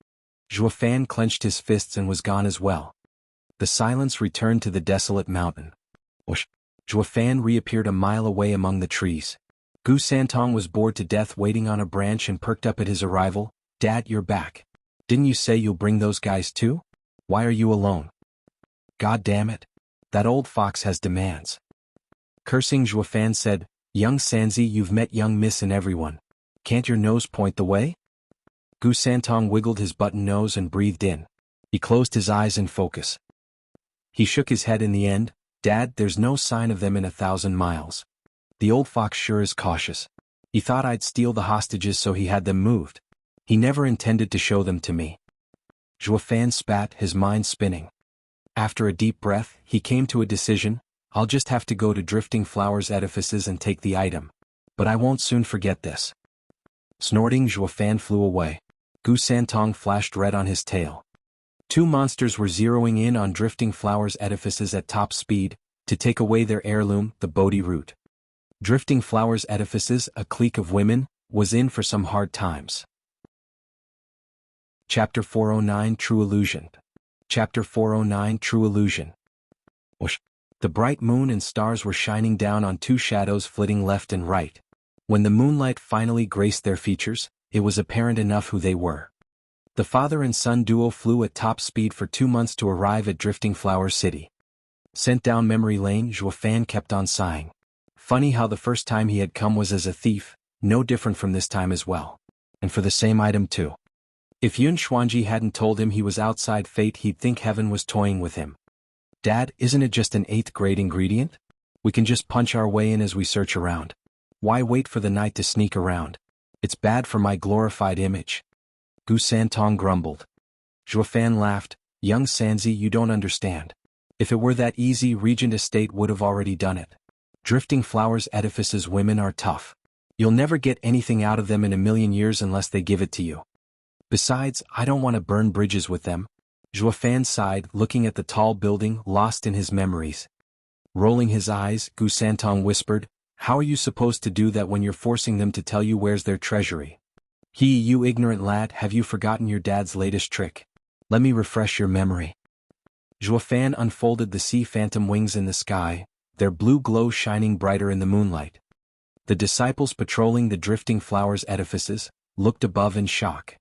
Zhuofan clenched his fists and was gone as well. The silence returned to the desolate mountain. Whoosh! Zhuofan reappeared a mile away among the trees. Gu Santong was bored to death waiting on a branch and perked up at his arrival. Dad, you're back. Didn't you say you'll bring those guys too? Why are you alone? God damn it. That old fox has demands. Cursing, Zhuofan said, Young Sanzi, you've met young Miss and everyone. Can't your nose point the way? Gu Santong wiggled his button nose and breathed in. He closed his eyes in focus. He shook his head in the end. Dad, there's no sign of them in 1,000 miles. The old fox sure is cautious. He thought I'd steal the hostages so he had them moved. He never intended to show them to me. Zhuofan spat, his mind spinning. After a deep breath, he came to a decision. I'll just have to go to Drifting Flowers edifices and take the item. But I won't soon forget this. Snorting, Zhuofan flew away. Gu Santong flashed red on his tail. Two monsters were zeroing in on Drifting Flowers edifices at top speed, to take away their heirloom, the Bodhi root. Drifting Flowers edifices, a clique of women, was in for some hard times. Chapter 409 True Illusion. Chapter 409 True Illusion. Whoosh! The bright moon and stars were shining down on two shadows flitting left and right. When the moonlight finally graced their features, it was apparent enough who they were. The father and son duo flew at top speed for 2 months to arrive at Drifting Flower City. Sent down memory lane, Zhuofan kept on sighing. Funny how the first time he had come was as a thief, no different from this time as well. And for the same item too. If Yun Xuanji hadn't told him he was outside fate, he'd think heaven was toying with him. Dad, isn't it just an 8th grade ingredient? We can just punch our way in as we search around. Why wait for the night to sneak around? It's bad for my glorified image. Gu Santong grumbled. Zhuofan laughed. Young Sanzi, you don't understand. If it were that easy, Regent Estate would have already done it. Drifting Flowers edifices women are tough. You'll never get anything out of them in a million years unless they give it to you. Besides, I don't want to burn bridges with them. Zhuofan sighed, looking at the tall building, lost in his memories. Rolling his eyes, Gu Santong whispered, how are you supposed to do that when you're forcing them to tell you where's their treasury? You ignorant lad, have you forgotten your dad's latest trick? Let me refresh your memory. Zhuofan unfolded the sea phantom wings in the sky, their blue glow shining brighter in the moonlight. The disciples patrolling the Drifting Flowers edifices looked above in shock.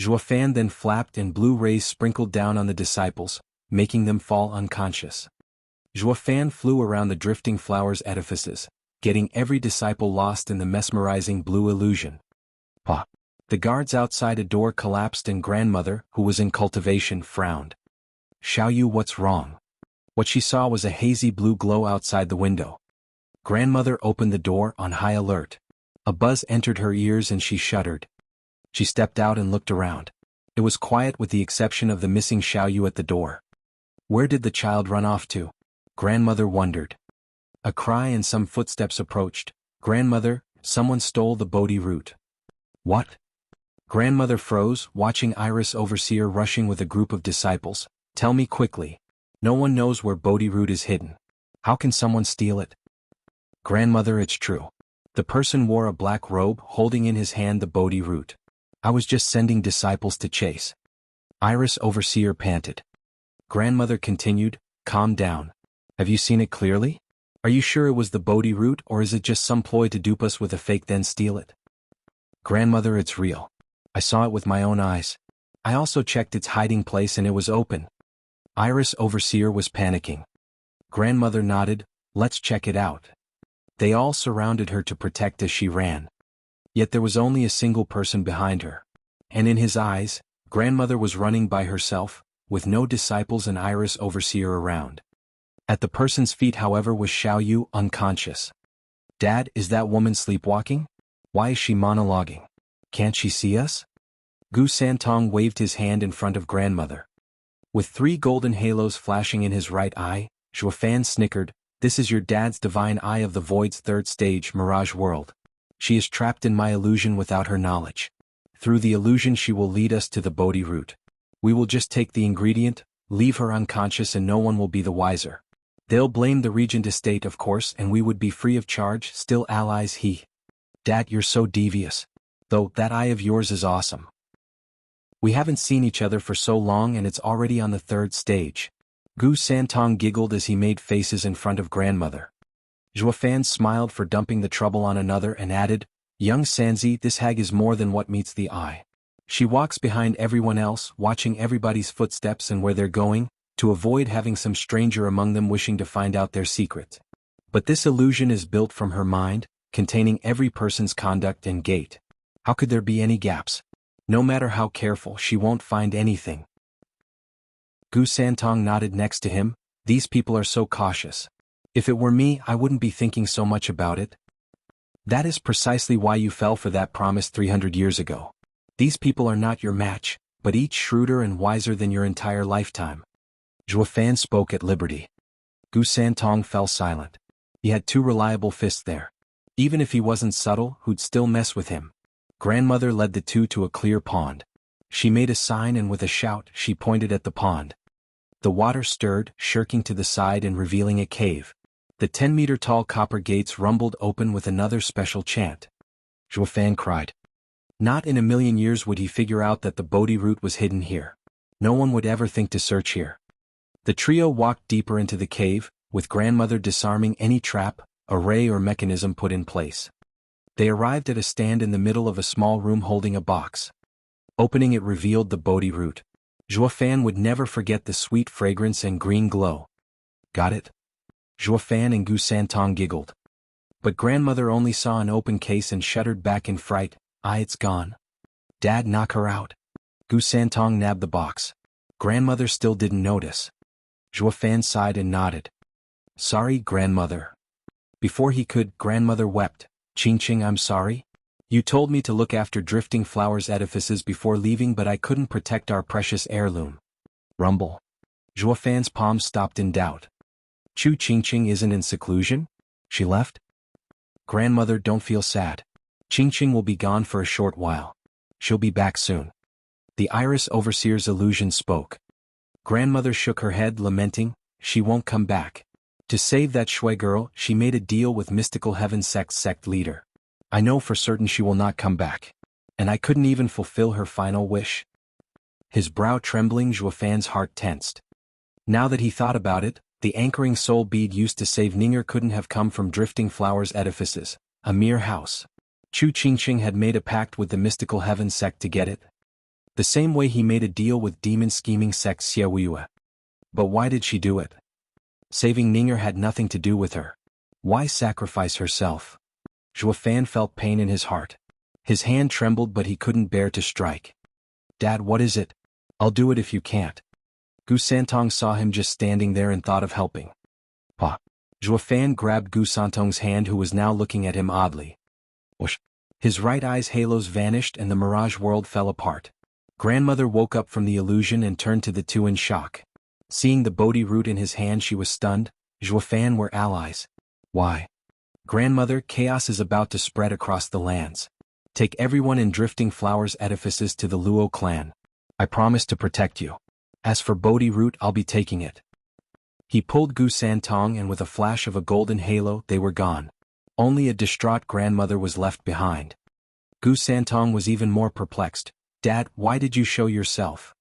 Zhuofan then flapped and blue rays sprinkled down on the disciples, making them fall unconscious. Zhuofan flew around the Drifting Flowers edifices, getting every disciple lost in the mesmerizing blue illusion. Pa! The guards outside a door collapsed and grandmother, who was in cultivation, frowned. Xiaoyu, what's wrong? What she saw was a hazy blue glow outside the window. Grandmother opened the door on high alert. A buzz entered her ears and she shuddered. She stepped out and looked around. It was quiet with the exception of the missing Xiaoyu at the door. Where did the child run off to? Grandmother wondered. A cry and some footsteps approached. Grandmother, someone stole the Bodhi root. What? Grandmother froze, watching Iris Overseer rushing with a group of disciples. Tell me quickly. No one knows where Bodhi root is hidden. How can someone steal it? Grandmother, it's true. The person wore a black robe, holding in his hand the Bodhi root. I was just sending disciples to chase. Iris Overseer panted. Grandmother continued, calm down. Have you seen it clearly? Are you sure it was the Bodhi root, or is it just some ploy to dupe us with a fake then steal it? Grandmother, it's real. I saw it with my own eyes. I also checked its hiding place and it was open. Iris Overseer was panicking. Grandmother nodded, let's check it out. They all surrounded her to protect as she ran. Yet there was only a single person behind her. And in his eyes, Grandmother was running by herself, with no disciples and Iris Overseer around. At the person's feet, however, was Xiaoyu, unconscious. Dad, is that woman sleepwalking? Why is she monologuing? Can't she see us? Gu Santong waved his hand in front of Grandmother. With 3 golden halos flashing in his right eye, Zhuofan snickered, this is your dad's divine eye of the void's 3rd stage, Mirage World. She is trapped in my illusion without her knowledge. Through the illusion she will lead us to the Bodhi root. We will just take the ingredient, leave her unconscious and no one will be the wiser. They'll blame the Regent Estate of course and we would be free of charge, still allies. Dad, you're so devious. Though, that eye of yours is awesome. We haven't seen each other for so long and it's already on the 3rd stage. Gu Santong giggled as he made faces in front of Grandmother. Zhuofan smiled for dumping the trouble on another and added, young Sanzi, this hag is more than what meets the eye. She walks behind everyone else, watching everybody's footsteps and where they're going, to avoid having some stranger among them wishing to find out their secret. But this illusion is built from her mind, containing every person's conduct and gait. How could there be any gaps? No matter how careful, she won't find anything. Gu Santong nodded next to him, these people are so cautious. If it were me, I wouldn't be thinking so much about it. That is precisely why you fell for that promise 300 years ago. These people are not your match, but each shrewder and wiser than your entire lifetime. Zhuofan spoke at liberty. Gu Santong fell silent. He had 2 reliable fists there. Even if he wasn't subtle, who'd still mess with him? Grandmother led the 2 to a clear pond. She made a sign and with a shout she pointed at the pond. The water stirred, shirking to the side and revealing a cave. The 10-meter-tall copper gates rumbled open with another special chant. Zhuofan cried. Not in a million years would he figure out that the Bodhi root was hidden here. No one would ever think to search here. The trio walked deeper into the cave, with Grandmother disarming any trap, array or mechanism put in place. They arrived at a stand in the middle of a small room holding a box. Opening it revealed the Bodhi root. Zhuofan would never forget the sweet fragrance and green glow. Got it? Zhuo Fan and Gu Santong giggled. But grandmother only saw an open case and shuddered back in fright. It's gone. Dad, knock her out. Gu Santong nabbed the box. Grandmother still didn't notice. Zhuo Fan sighed and nodded. Sorry, grandmother. Before he could, grandmother wept. Ching, I'm sorry. You told me to look after Drifting Flowers edifices before leaving, but I couldn't protect our precious heirloom. Rumble. Zhuo Fan's palms stopped in doubt. Chu Ching isn't in seclusion? She left? Grandmother, don't feel sad. Ching will be gone for a short while. She'll be back soon. The Iris Overseer's illusion spoke. Grandmother shook her head, lamenting, she won't come back. To save that Shui girl, she made a deal with Mystical Heaven sect leader. I know for certain she will not come back. And I couldn't even fulfill her final wish. His brow trembling, Zhuo Fan's heart tensed. Now that he thought about it, the anchoring soul bead used to save Ninger couldn't have come from Drifting Flowers edifices, a mere house. Chu Ching had made a pact with the Mystical Heaven sect to get it. The same way he made a deal with demon scheming sect Xiaoyue. But why did she do it? Saving Ninger had nothing to do with her. Why sacrifice herself? Zhuo Fan felt pain in his heart. His hand trembled, but he couldn't bear to strike. Dad, what is it? I'll do it if you can't. Gu Santong saw him just standing there and thought of helping. Pa. Zhuo Fan grabbed Gu Santong's hand, who was now looking at him oddly. Whoosh. His right eye's halos vanished and the mirage world fell apart. Grandmother woke up from the illusion and turned to the two in shock. Seeing the Bodhi root in his hand, she was stunned. Zhuo Fan were allies. Why? Grandmother, chaos is about to spread across the lands. Take everyone in Drifting Flowers edifices to the Luo clan. I promise to protect you. As for Bodhi root, I'll be taking it. He pulled Gu Santong, and with a flash of a golden halo, they were gone. Only a distraught grandmother was left behind. Gu Santong was even more perplexed. Dad, why did you show yourself?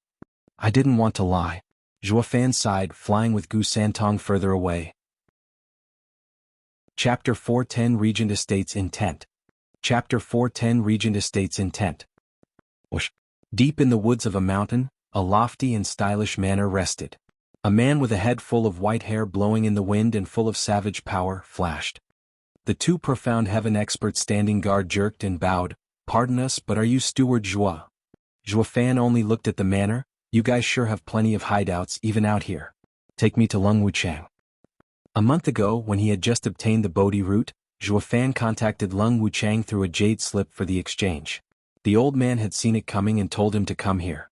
I didn't want to lie. Zhuo Fan sighed, flying with Gu Santong further away. Chapter 410 Regent Estates Intent. Chapter 410 Regent Estates Intent. Whoosh. Deep in the woods of a mountain, a lofty and stylish manor rested. A man with a head full of white hair blowing in the wind and full of savage power flashed. The two profound heaven experts standing guard jerked and bowed. Pardon us, but are you Steward Zhuo? Zhuo Fan only looked at the manor. You guys sure have plenty of hideouts even out here. Take me to Lung Wuchang. A month ago, when he had just obtained the Bodhi root, Zhuo Fan contacted Lung Wuchang through a jade slip for the exchange. The old man had seen it coming and told him to come here.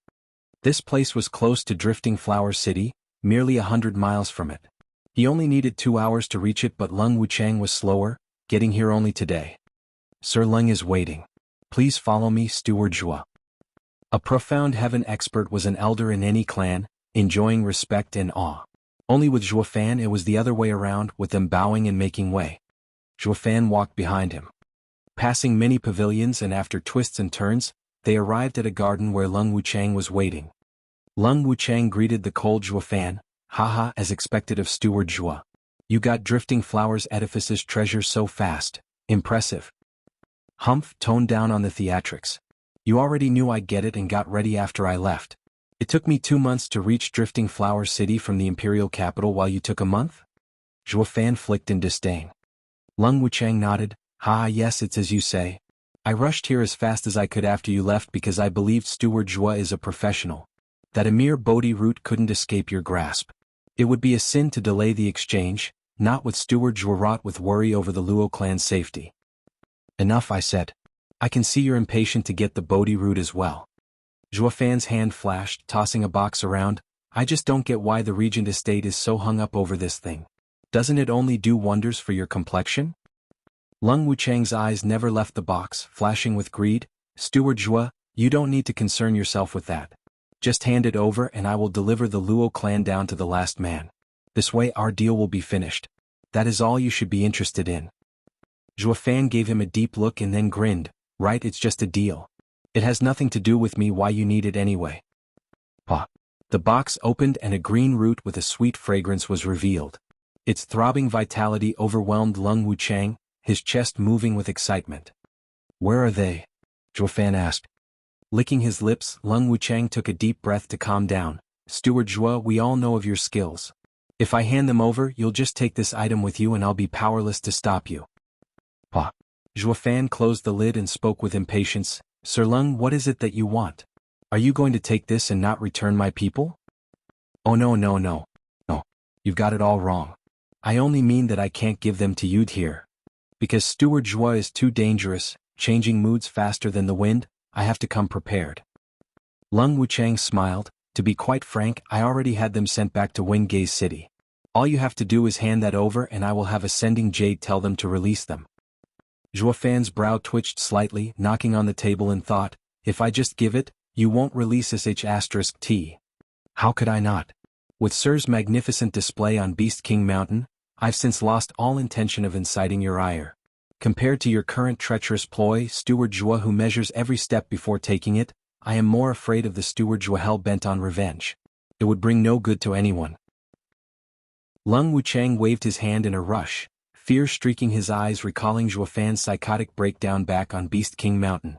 This place was close to Drifting Flower City, merely 100 miles from it. He only needed 2 hours to reach it, but Lung Wuchang was slower, getting here only today. Sir Lung is waiting. Please follow me, Steward Zhuo. A profound heaven expert was an elder in any clan, enjoying respect and awe. Only with Zhuo Fan it was the other way around, with them bowing and making way. Zhuo Fan walked behind him. Passing many pavilions and after twists and turns, they arrived at a garden where Lung Wuchang was waiting. Lung Wuchang greeted the cold Zhuo Fan. Haha, as expected of Steward Zhuo. You got Drifting Flowers edifices treasure so fast. Impressive. Humph toned down on the theatrics. You already knew I'd get it and got ready after I left. It took me 2 months to reach Drifting Flower City from the imperial capital, while you took a month? Zhuo Fan flicked in disdain. Lung Wuchang nodded. Yes, it's as you say. I rushed here as fast as I could after you left because I believed Steward Zhuo is a professional. That a mere Bodhi root couldn't escape your grasp. It would be a sin to delay the exchange, not with Steward Zhuo wrought with worry over the Luo clan's safety. Enough, I said. I can see you're impatient to get the Bodhi root as well. Zhuo Fan's hand flashed, tossing a box around. I just don't get why the Regent Estate is so hung up over this thing. Doesn't it only do wonders for your complexion? Lung Wuchang's eyes never left the box, flashing with greed. Steward Zhuo, you don't need to concern yourself with that. Just hand it over and I will deliver the Luo clan down to the last man. This way our deal will be finished. That is all you should be interested in. Zhuo Fan gave him a deep look and then grinned. Right, it's just a deal. It has nothing to do with me. Why you need it anyway? Pa. The box opened and a green root with a sweet fragrance was revealed. Its throbbing vitality overwhelmed Lung Wuchang, his chest moving with excitement. Where are they? Zhuo Fan asked. Licking his lips, Lung Wuchang took a deep breath to calm down. Steward Zhuo, we all know of your skills. If I hand them over, you'll just take this item with you and I'll be powerless to stop you. Pa. Zhuofan closed the lid and spoke with impatience. Sir Lung, what is it that you want? Are you going to take this and not return my people? Oh no. No, you've got it all wrong. I only mean that I can't give them to you here. Because Steward Zhua is too dangerous, changing moods faster than the wind, I have to come prepared. Lung Wuchang smiled. To be quite frank, I already had them sent back to Winggaze City. All you have to do is hand that over and I will have Ascending Jade tell them to release them. Zhuofan's brow twitched slightly, knocking on the table in thought, if I just give it, you won't release sh*t. How could I not? With Sir's magnificent display on Beast King Mountain, I've since lost all intention of inciting your ire. Compared to your current treacherous ploy, Steward Zhua who measures every step before taking it, I am more afraid of the Steward Zhua hell-bent on revenge. It would bring no good to anyone. Lung Wuchang waved his hand in a rush, fear streaking his eyes, recalling Zhuofan's psychotic breakdown back on Beast King Mountain.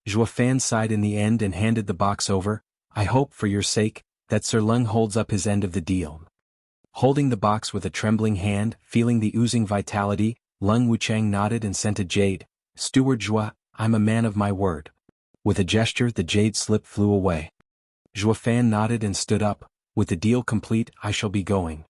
Zhuofan sighed in the end and handed the box over. I hope, for your sake, that Sir Lung holds up his end of the deal. Holding the box with a trembling hand, feeling the oozing vitality, Lung Wuchang nodded and sent a jade. Steward Zhua, I'm a man of my word. With a gesture, the jade slip flew away. Zhuofan nodded and stood up. With the deal complete, I shall be going.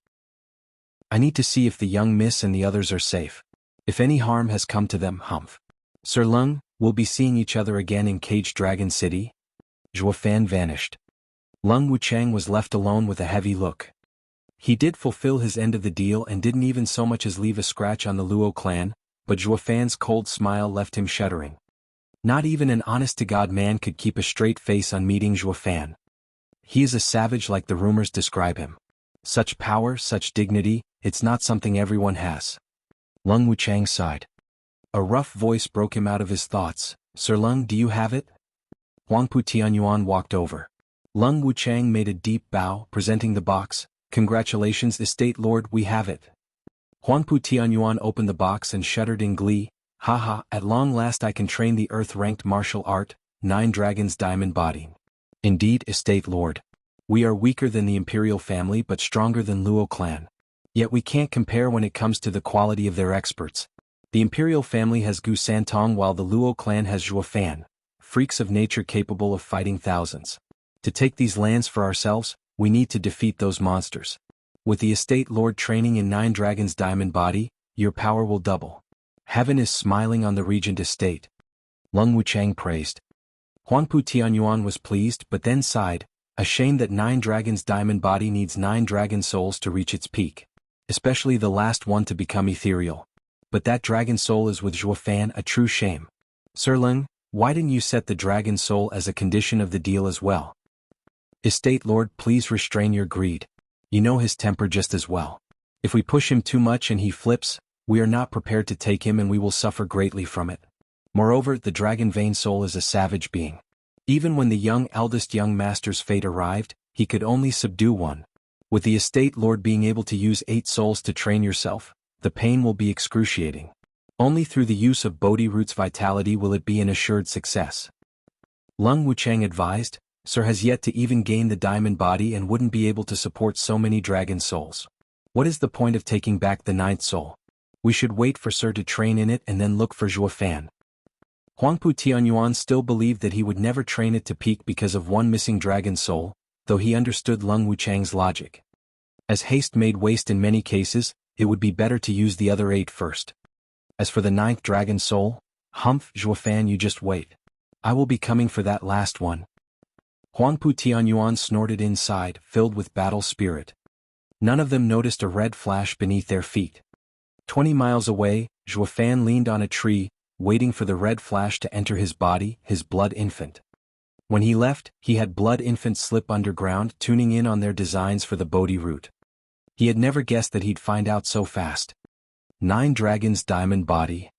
I need to see if the young miss and the others are safe. If any harm has come to them, humph. Sir Lung, we'll be seeing each other again in Caged Dragon City? Zhuofan vanished. Lung Wuchang was left alone with a heavy look. He did fulfill his end of the deal and didn't even so much as leave a scratch on the Luo clan, but Zhuofan's cold smile left him shuddering. Not even an honest-to-God man could keep a straight face on meeting Zhuofan. He is a savage like the rumors describe him. Such power, such dignity, it's not something everyone has. Lung Wuchang sighed. A rough voice broke him out of his thoughts. Sir Lung, do you have it? Huangpu Tianyuan walked over. Lung Wuchang made a deep bow, presenting the box. Congratulations, Estate Lord, we have it. Huangpu Tianyuan opened the box and shuddered in glee. Haha, at long last I can train the earth-ranked martial art, 9 Dragons Diamond Body. Indeed, Estate Lord. We are weaker than the Imperial family but stronger than Luo clan. Yet we can't compare when it comes to the quality of their experts. The Imperial family has Gu Santong while the Luo clan has Zhuofan, freaks of nature capable of fighting thousands. To take these lands for ourselves, we need to defeat those monsters. With the Estate Lord training in 9 Dragons Diamond Body, your power will double. Heaven is smiling on the Regent Estate. Lung Wuchang praised. Huangpu Tianyuan was pleased but then sighed, a shame that 9 Dragons Diamond Body needs 9 dragon souls to reach its peak. Especially the last one to become ethereal. But that dragon soul is with Zhuofan, a true shame. Sir Lung, why didn't you set the dragon soul as a condition of the deal as well? Estate Lord, please restrain your greed. You know his temper just as well. If we push him too much and he flips, we are not prepared to take him and we will suffer greatly from it. Moreover, the dragon vein soul is a savage being. Even when the eldest young master's fate arrived, he could only subdue one. With the Estate Lord being able to use 8 souls to train yourself, the pain will be excruciating. Only through the use of Bodhi Root's vitality will it be an assured success. Lung Wuchang advised, Sir has yet to even gain the diamond body and wouldn't be able to support so many dragon souls. What is the point of taking back the 9th soul? We should wait for Sir to train in it and then look for Zhuofan. Huangpu Tianyuan still believed that he would never train it to peak because of one missing dragon soul, though he understood Lung Wuchang's logic. As haste made waste in many cases, it would be better to use the other 8 first. As for the 9th dragon soul, humph, Zhuofan, you just wait. I will be coming for that last one. Huangpu Tianyuan snorted inside, filled with battle spirit. None of them noticed a red flash beneath their feet. 20 miles away, Zhuofan leaned on a tree, waiting for the red flash to enter his body, his blood infant. When he left, he had blood infants slip underground, tuning in on their designs for the Bodhi root. He had never guessed that he'd find out so fast. 9 Dragons Diamond Body.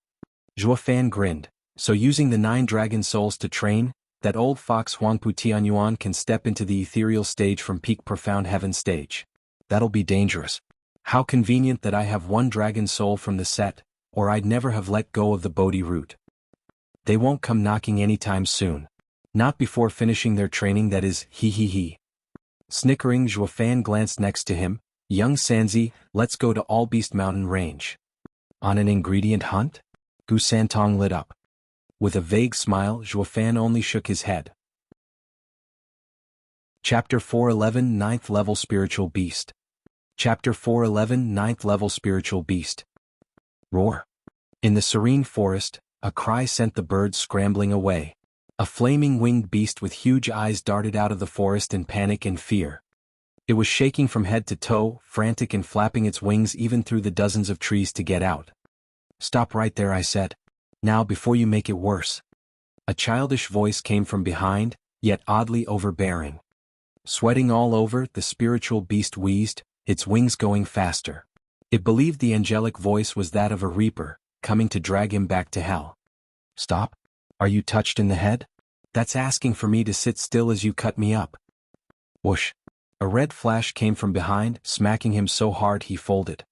Zhuofan grinned. So using the 9 dragon souls to train, that old fox Huangpu Tianyuan can step into the ethereal stage from peak profound heaven stage. That'll be dangerous. How convenient that I have 1 dragon soul from the set, or I'd never have let go of the Bodhi root. They won't come knocking anytime soon. Not before finishing their training, that is, he. Snickering, Zhuofan glanced next to him. Young Sanzi, let's go to Allbeast Mountain Range. On an ingredient hunt? Gu Santong lit up. With a vague smile, Zhuofan only shook his head. Chapter 411 9th Level Spiritual Beast. Chapter 411 9th Level Spiritual Beast. Roar. In the serene forest, a cry sent the birds scrambling away. A flaming winged beast with huge eyes darted out of the forest in panic and fear. It was shaking from head to toe, frantic and flapping its wings even through the dozens of trees to get out. Stop right there, I said. Now before you make it worse. A childish voice came from behind, yet oddly overbearing. Sweating all over, the spiritual beast wheezed, its wings going faster. It believed the angelic voice was that of a reaper, coming to drag him back to hell. Stop? Are you touched in the head? That's asking for me to sit still as you cut me up. Whoosh. A red flash came from behind, smacking him so hard he folded.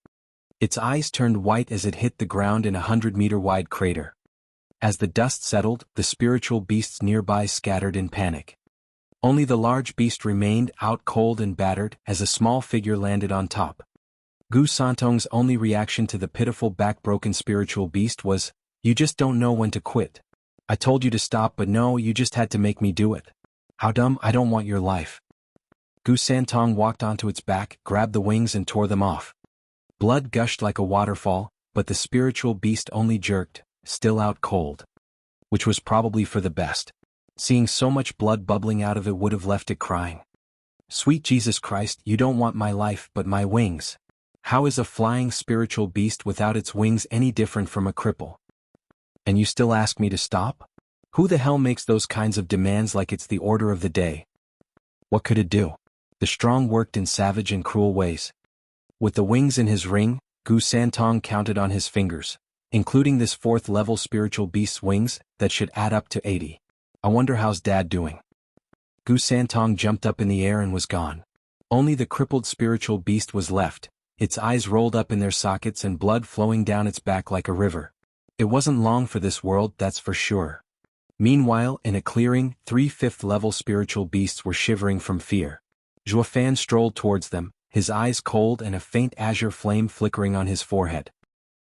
Its eyes turned white as it hit the ground in a 100-meter-wide crater. As the dust settled, the spiritual beasts nearby scattered in panic. Only the large beast remained, out cold and battered, as a small figure landed on top. Gu Santong's only reaction to the pitiful back-broken spiritual beast was, "You just don't know when to quit. I told you to stop, but no, you just had to make me do it. How dumb, I don't want your life." Gu Santong walked onto its back, grabbed the wings and tore them off. Blood gushed like a waterfall, but the spiritual beast only jerked, still out cold. Which was probably for the best. Seeing so much blood bubbling out of it would have left it crying. Sweet Jesus Christ, you don't want my life but my wings. How is a flying spiritual beast without its wings any different from a cripple? And you still ask me to stop? Who the hell makes those kinds of demands like it's the order of the day? What could it do? The strong worked in savage and cruel ways. With the wings in his ring, Gu Santong counted on his fingers, including this 4th level spiritual beast's wings, that should add up to 80. I wonder how's Dad doing? Gu Santong jumped up in the air and was gone. Only the crippled spiritual beast was left, its eyes rolled up in their sockets and blood flowing down its back like a river. It wasn't long for this world, that's for sure. Meanwhile, in a clearing, 3 5th level spiritual beasts were shivering from fear. Zhuofan strolled towards them, his eyes cold and a faint azure flame flickering on his forehead.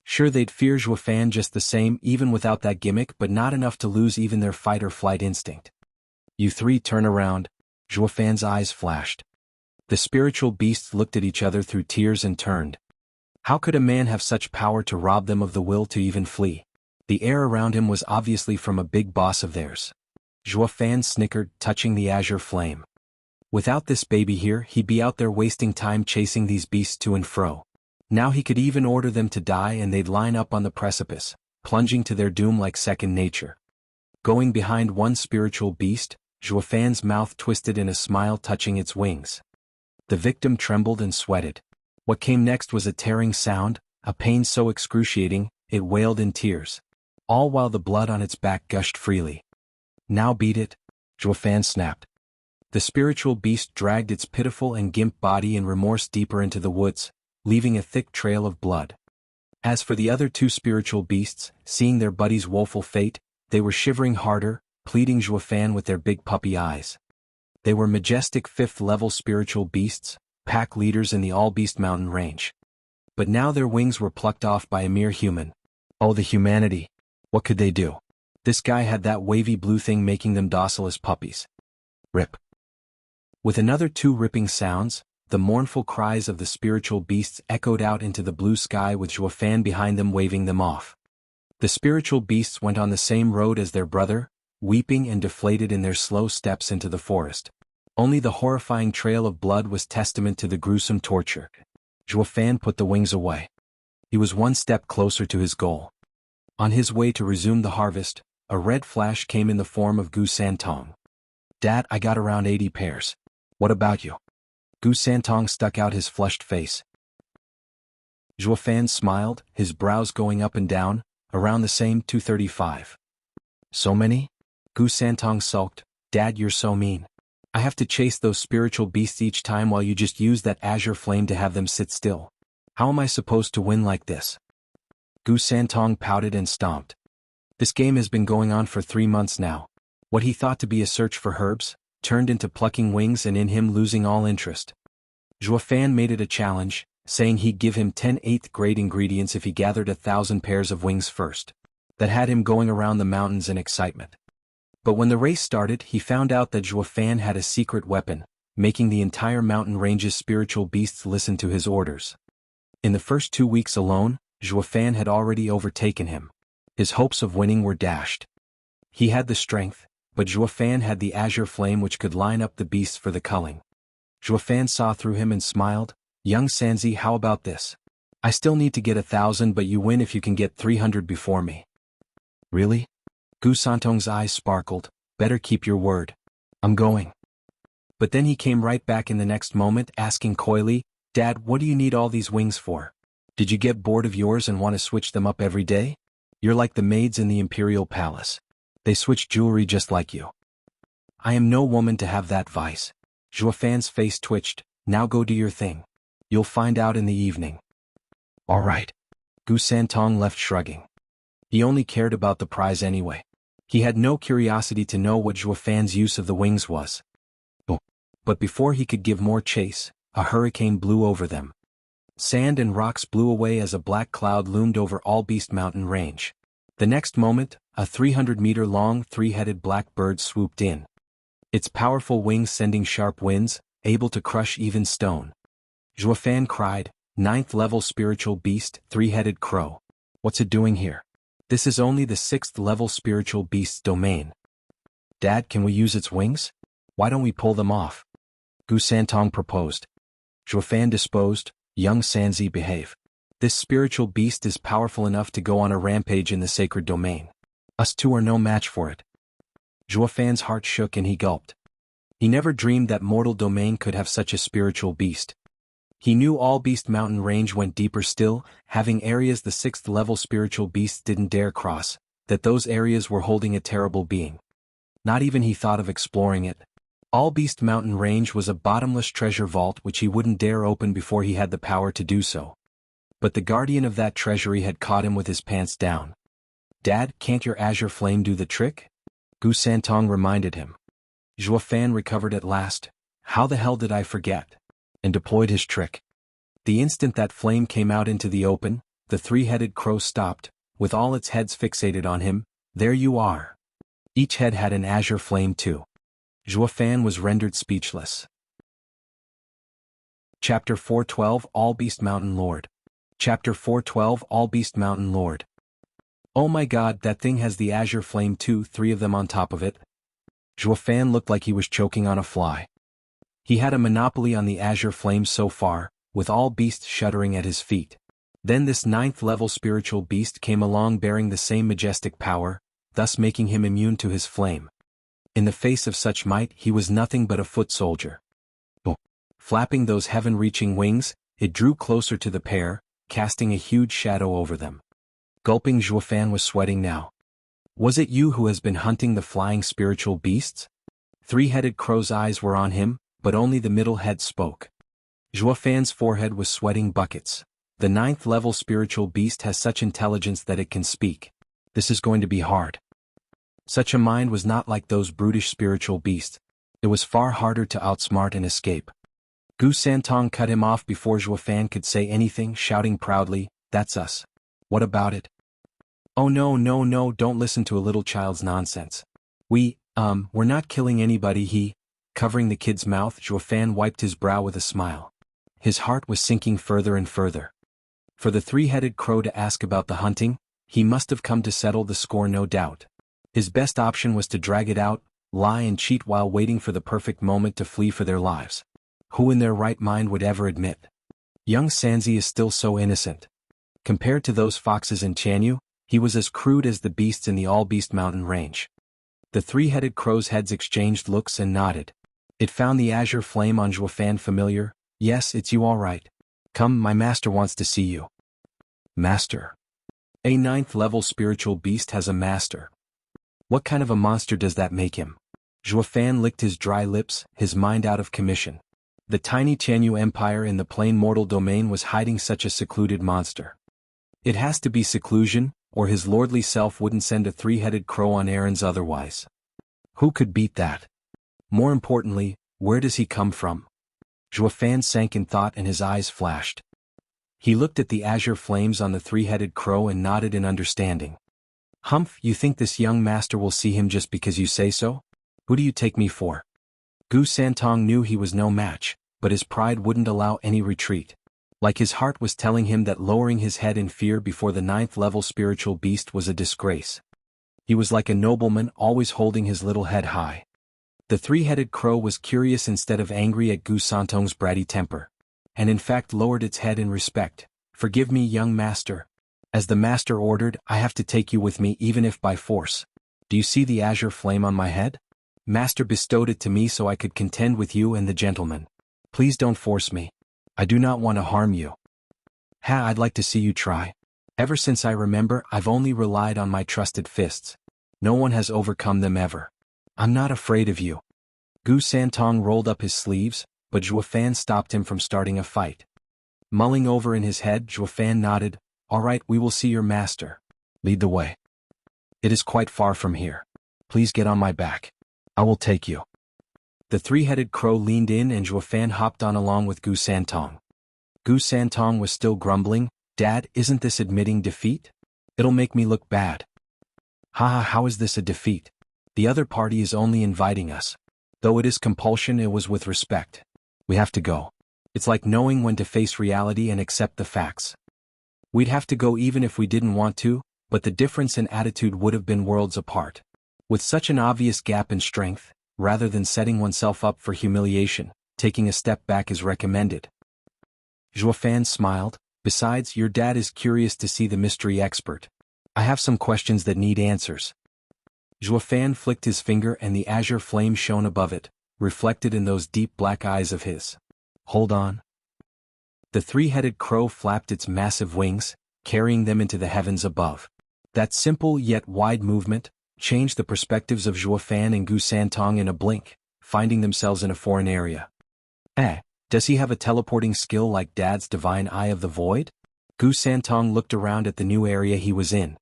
Sure, they'd fear Zhuofan just the same even without that gimmick, but not enough to lose even their fight-or-flight instinct. You three, turn around. Zhuofan's eyes flashed. The spiritual beasts looked at each other through tears and turned. How could a man have such power to rob them of the will to even flee? The air around him was obviously from a big boss of theirs. Zhuofan snickered, touching the azure flame. Without this baby here, he'd be out there wasting time chasing these beasts to and fro. Now he could even order them to die and they'd line up on the precipice, plunging to their doom like second nature. Going behind one spiritual beast, Zhuofan's mouth twisted in a smile, touching its wings. The victim trembled and sweated. What came next was a tearing sound, a pain so excruciating, it wailed in tears. All while the blood on its back gushed freely. Now beat it, Zhuofan snapped. The spiritual beast dragged its pitiful and gimp body in remorse deeper into the woods, leaving a thick trail of blood. As for the other 2 spiritual beasts, seeing their buddy's woeful fate, they were shivering harder, pleading Zhuofan with their big puppy eyes. They were majestic 5th level spiritual beasts, pack leaders in the Allbeast Mountain Range. But now their wings were plucked off by a mere human. Oh, the humanity! What could they do? This guy had that wavy blue thing making them docile as puppies. Rip. With another 2 ripping sounds, the mournful cries of the spiritual beasts echoed out into the blue sky with Zhuofan behind them waving them off. The spiritual beasts went on the same road as their brother, weeping and deflated in their slow steps into the forest. Only the horrifying trail of blood was testament to the gruesome torture. Zhuofan put the wings away. He was one step closer to his goal. On his way to resume the harvest, a red flash came in the form of Gu Santong. Dad, I got around 80 pairs. What about you? Gu Santong stuck out his flushed face. Zhuofan smiled, his brows going up and down, around the same 235. So many? Gu Santong sulked. Dad, you're so mean. I have to chase those spiritual beasts each time while you just use that azure flame to have them sit still. How am I supposed to win like this? Gu Santong pouted and stomped. This game has been going on for 3 months now. What he thought to be a search for herbs, turned into plucking wings and in him losing all interest. Zhuofan made it a challenge, saying he'd give him 10 8th-grade ingredients if he gathered 1,000 pairs of wings first. That had him going around the mountains in excitement. But when the race started, he found out that Zhuofan had a secret weapon, making the entire mountain range's spiritual beasts listen to his orders. In the first 2 weeks alone, Zhuofan had already overtaken him. His hopes of winning were dashed. He had the strength, but Zhuofan had the azure flame which could line up the beasts for the culling. Zhuofan saw through him and smiled. Young Sanzi, how about this? I still need to get 1,000, but you win if you can get 300 before me. Really? Gu Santong's eyes sparkled. Better keep your word. I'm going. But then he came right back in the next moment, asking coyly, Dad, what do you need all these wings for? Did you get bored of yours and want to switch them up every day? You're like the maids in the imperial palace. They switch jewelry just like you. I am no woman to have that vice. Zhuofan's face twitched. Now go do your thing. You'll find out in the evening. All right. Gu Santong left shrugging. He only cared about the prize anyway. He had no curiosity to know what Zhuofan's use of the wings was. But before he could give more chase, a hurricane blew over them. Sand and rocks blew away as a black cloud loomed over All Beast Mountain Range. The next moment, a 300-meter-long three-headed black bird swooped in. Its powerful wings sending sharp winds, able to crush even stone. Zhuofan cried, 9th-level spiritual beast, three-headed crow. What's it doing here? This is only the 6th-level spiritual beast's domain. Dad, can we use its wings? Why don't we pull them off? Gu Santong proposed. Zhuofan disposed, young Sanzi, behave. This spiritual beast is powerful enough to go on a rampage in the sacred domain. Us two are no match for it. Zhuofan's heart shook and he gulped. He never dreamed that mortal domain could have such a spiritual beast. He knew All Beast Mountain Range went deeper still, having areas the 6th-level spiritual beasts didn't dare cross, that those areas were holding a terrible being. Not even he thought of exploring it. All Beast Mountain Range was a bottomless treasure vault which he wouldn't dare open before he had the power to do so. But the guardian of that treasury had caught him with his pants down. Dad, can't your azure flame do the trick? Gu Santong reminded him. Zhuofan recovered at last. How the hell did I forget? And deployed his trick. The instant that flame came out into the open, the three-headed crow stopped, with all its heads fixated on him. There you are. Each head had an azure flame too. Zhuofan was rendered speechless. Chapter 412 All Beast Mountain Lord. Chapter 412 All Beast Mountain Lord. Oh my god, that thing has the azure flame too, 3 of them on top of it. Zhuofan looked like he was choking on a fly. He had a monopoly on the azure flame so far, with all beasts shuddering at his feet. Then this 9th-level spiritual beast came along bearing the same majestic power, thus making him immune to his flame. In the face of such might, he was nothing but a foot soldier. Flapping those heaven-reaching wings, it drew closer to the pair, casting a huge shadow over them. Gulping, Zhuofan was sweating now. Was it you who has been hunting the flying spiritual beasts? Three-headed crow's eyes were on him, but only the middle head spoke. Zhuofan's forehead was sweating buckets. The 9th-level spiritual beast has such intelligence that it can speak. This is going to be hard. Such a mind was not like those brutish spiritual beasts. It was far harder to outsmart and escape. Gu Santong cut him off before Zhuofan could say anything, shouting proudly, "That's us. What about it?" "Oh no, don't listen to a little child's nonsense. We're not killing anybody." Covering the kid's mouth, Zhuofan wiped his brow with a smile. His heart was sinking further and further. For the three-headed crow to ask about the hunting, he must have come to settle the score, no doubt. His best option was to drag it out, lie and cheat while waiting for the perfect moment to flee for their lives. Who in their right mind would ever admit? Young Sanzi is still so innocent. Compared to those foxes in Chanyu, he was as crude as the beasts in the All Beast Mountain Range. The three-headed crow's heads exchanged looks and nodded. It found the azure flame on Zhuofan familiar. "Yes, it's you all right. Come, my master wants to see you." Master? A 9th-level spiritual beast has a master. What kind of a monster does that make him? Zhuofan licked his dry lips, his mind out of commission. The tiny Chanyu Empire in the plain mortal domain was hiding such a secluded monster. It has to be seclusion, or his lordly self wouldn't send a three-headed crow on errands otherwise. Who could beat that? More importantly, where does he come from? Zhuo Fan sank in thought and his eyes flashed. He looked at the azure flames on the three-headed crow and nodded in understanding. Humph, you think this young master will see him just because you say so? Who do you take me for? Gu Santong knew he was no match, but his pride wouldn't allow any retreat. Like his heart was telling him that lowering his head in fear before the 9th-level spiritual beast was a disgrace. He was like a nobleman always holding his little head high. The three-headed crow was curious instead of angry at Gu Santong's bratty temper, and in fact lowered its head in respect. Forgive me, young master. As the master ordered, I have to take you with me even if by force. Do you see the azure flame on my head? Master bestowed it to me so I could contend with you and the gentleman. Please don't force me. I do not want to harm you. I'd like to see you try. Ever since I remember, I've only relied on my trusted fists. No one has overcome them ever. I'm not afraid of you. Gu Santong rolled up his sleeves, but Zhuo Fan stopped him from starting a fight. Mulling over in his head, Zhuo Fan nodded. All right, we will see your master. Lead the way. It is quite far from here. Please get on my back. I will take you. The three-headed crow leaned in and Zhuo Fan hopped on along with Gu Santong. Gu Santong was still grumbling. Dad, isn't this admitting defeat? It'll make me look bad. How is this a defeat? The other party is only inviting us. Though it is compulsion, it was with respect. We have to go. It's like knowing when to face reality and accept the facts. We'd have to go even if we didn't want to, but the difference in attitude would have been worlds apart. With such an obvious gap in strength, rather than setting oneself up for humiliation, taking a step back is recommended. Zhuo Fan smiled. Besides, your dad is curious to see the mystery expert. I have some questions that need answers. Zhuo Fan flicked his finger and the azure flame shone above it, reflected in those deep black eyes of his. Hold on. The three-headed crow flapped its massive wings, carrying them into the heavens above. That simple yet wide movement changed the perspectives of Zhuo Fan and Gu Santong in a blink, finding themselves in a foreign area. Does he have a teleporting skill like Dad's divine eye of the void? Gu Santong looked around at the new area he was in.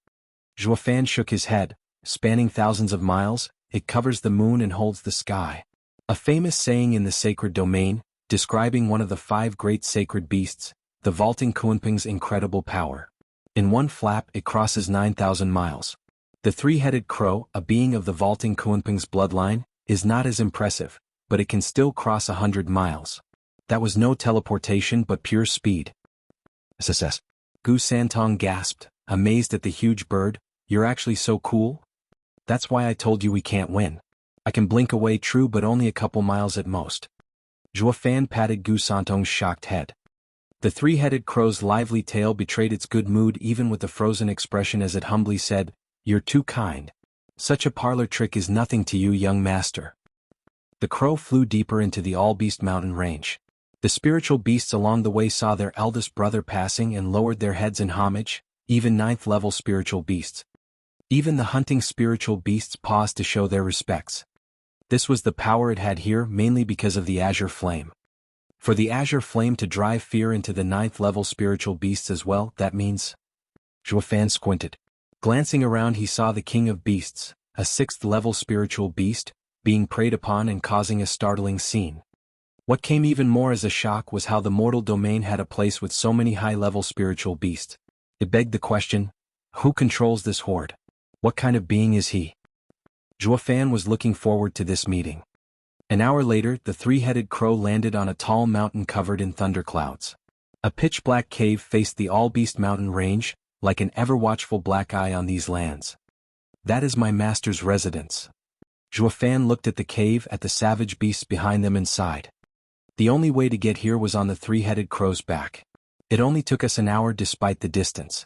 Zhuo Fan shook his head. Spanning thousands of miles, it covers the moon and holds the sky. A famous saying in the sacred domain, describing one of the 5 great sacred beasts, the vaulting Kunping's incredible power. In one flap it crosses 9,000 miles. The three-headed crow, a being of the vaulting Kunping's bloodline, is not as impressive, but it can still cross 100 miles. That was no teleportation but pure speed. SSS. Gu Santong gasped, amazed at the huge bird. You're actually so cool? That's why I told you we can't win. I can blink away, true, but only a couple miles at most. Zhuo Fan patted Gu Santong's shocked head. The three-headed crow's lively tail betrayed its good mood even with the frozen expression as it humbly said, You're too kind. Such a parlor trick is nothing to you, young master. The crow flew deeper into the all-beast mountain range. The spiritual beasts along the way saw their eldest brother passing and lowered their heads in homage, even 9th-level spiritual beasts. Even the hunting spiritual beasts paused to show their respects. This was the power it had here mainly because of the azure flame. For the azure flame to drive fear into the 9th-level spiritual beasts as well, that means... Zhuo Fan squinted. Glancing around he saw the king of beasts, a 6th-level spiritual beast, being preyed upon and causing a startling scene. What came even more as a shock was how the mortal domain had a place with so many high-level spiritual beasts. It begged the question, who controls this horde? What kind of being is he? Zhuo Fan was looking forward to this meeting. An hour later, the three-headed crow landed on a tall mountain covered in thunderclouds. A pitch-black cave faced the all-beast mountain range, like an ever-watchful black eye on these lands. That is my master's residence. Zhuo Fan looked at the cave, at the savage beasts behind them and sighed. The only way to get here was on the three-headed crow's back. It only took us an hour despite the distance.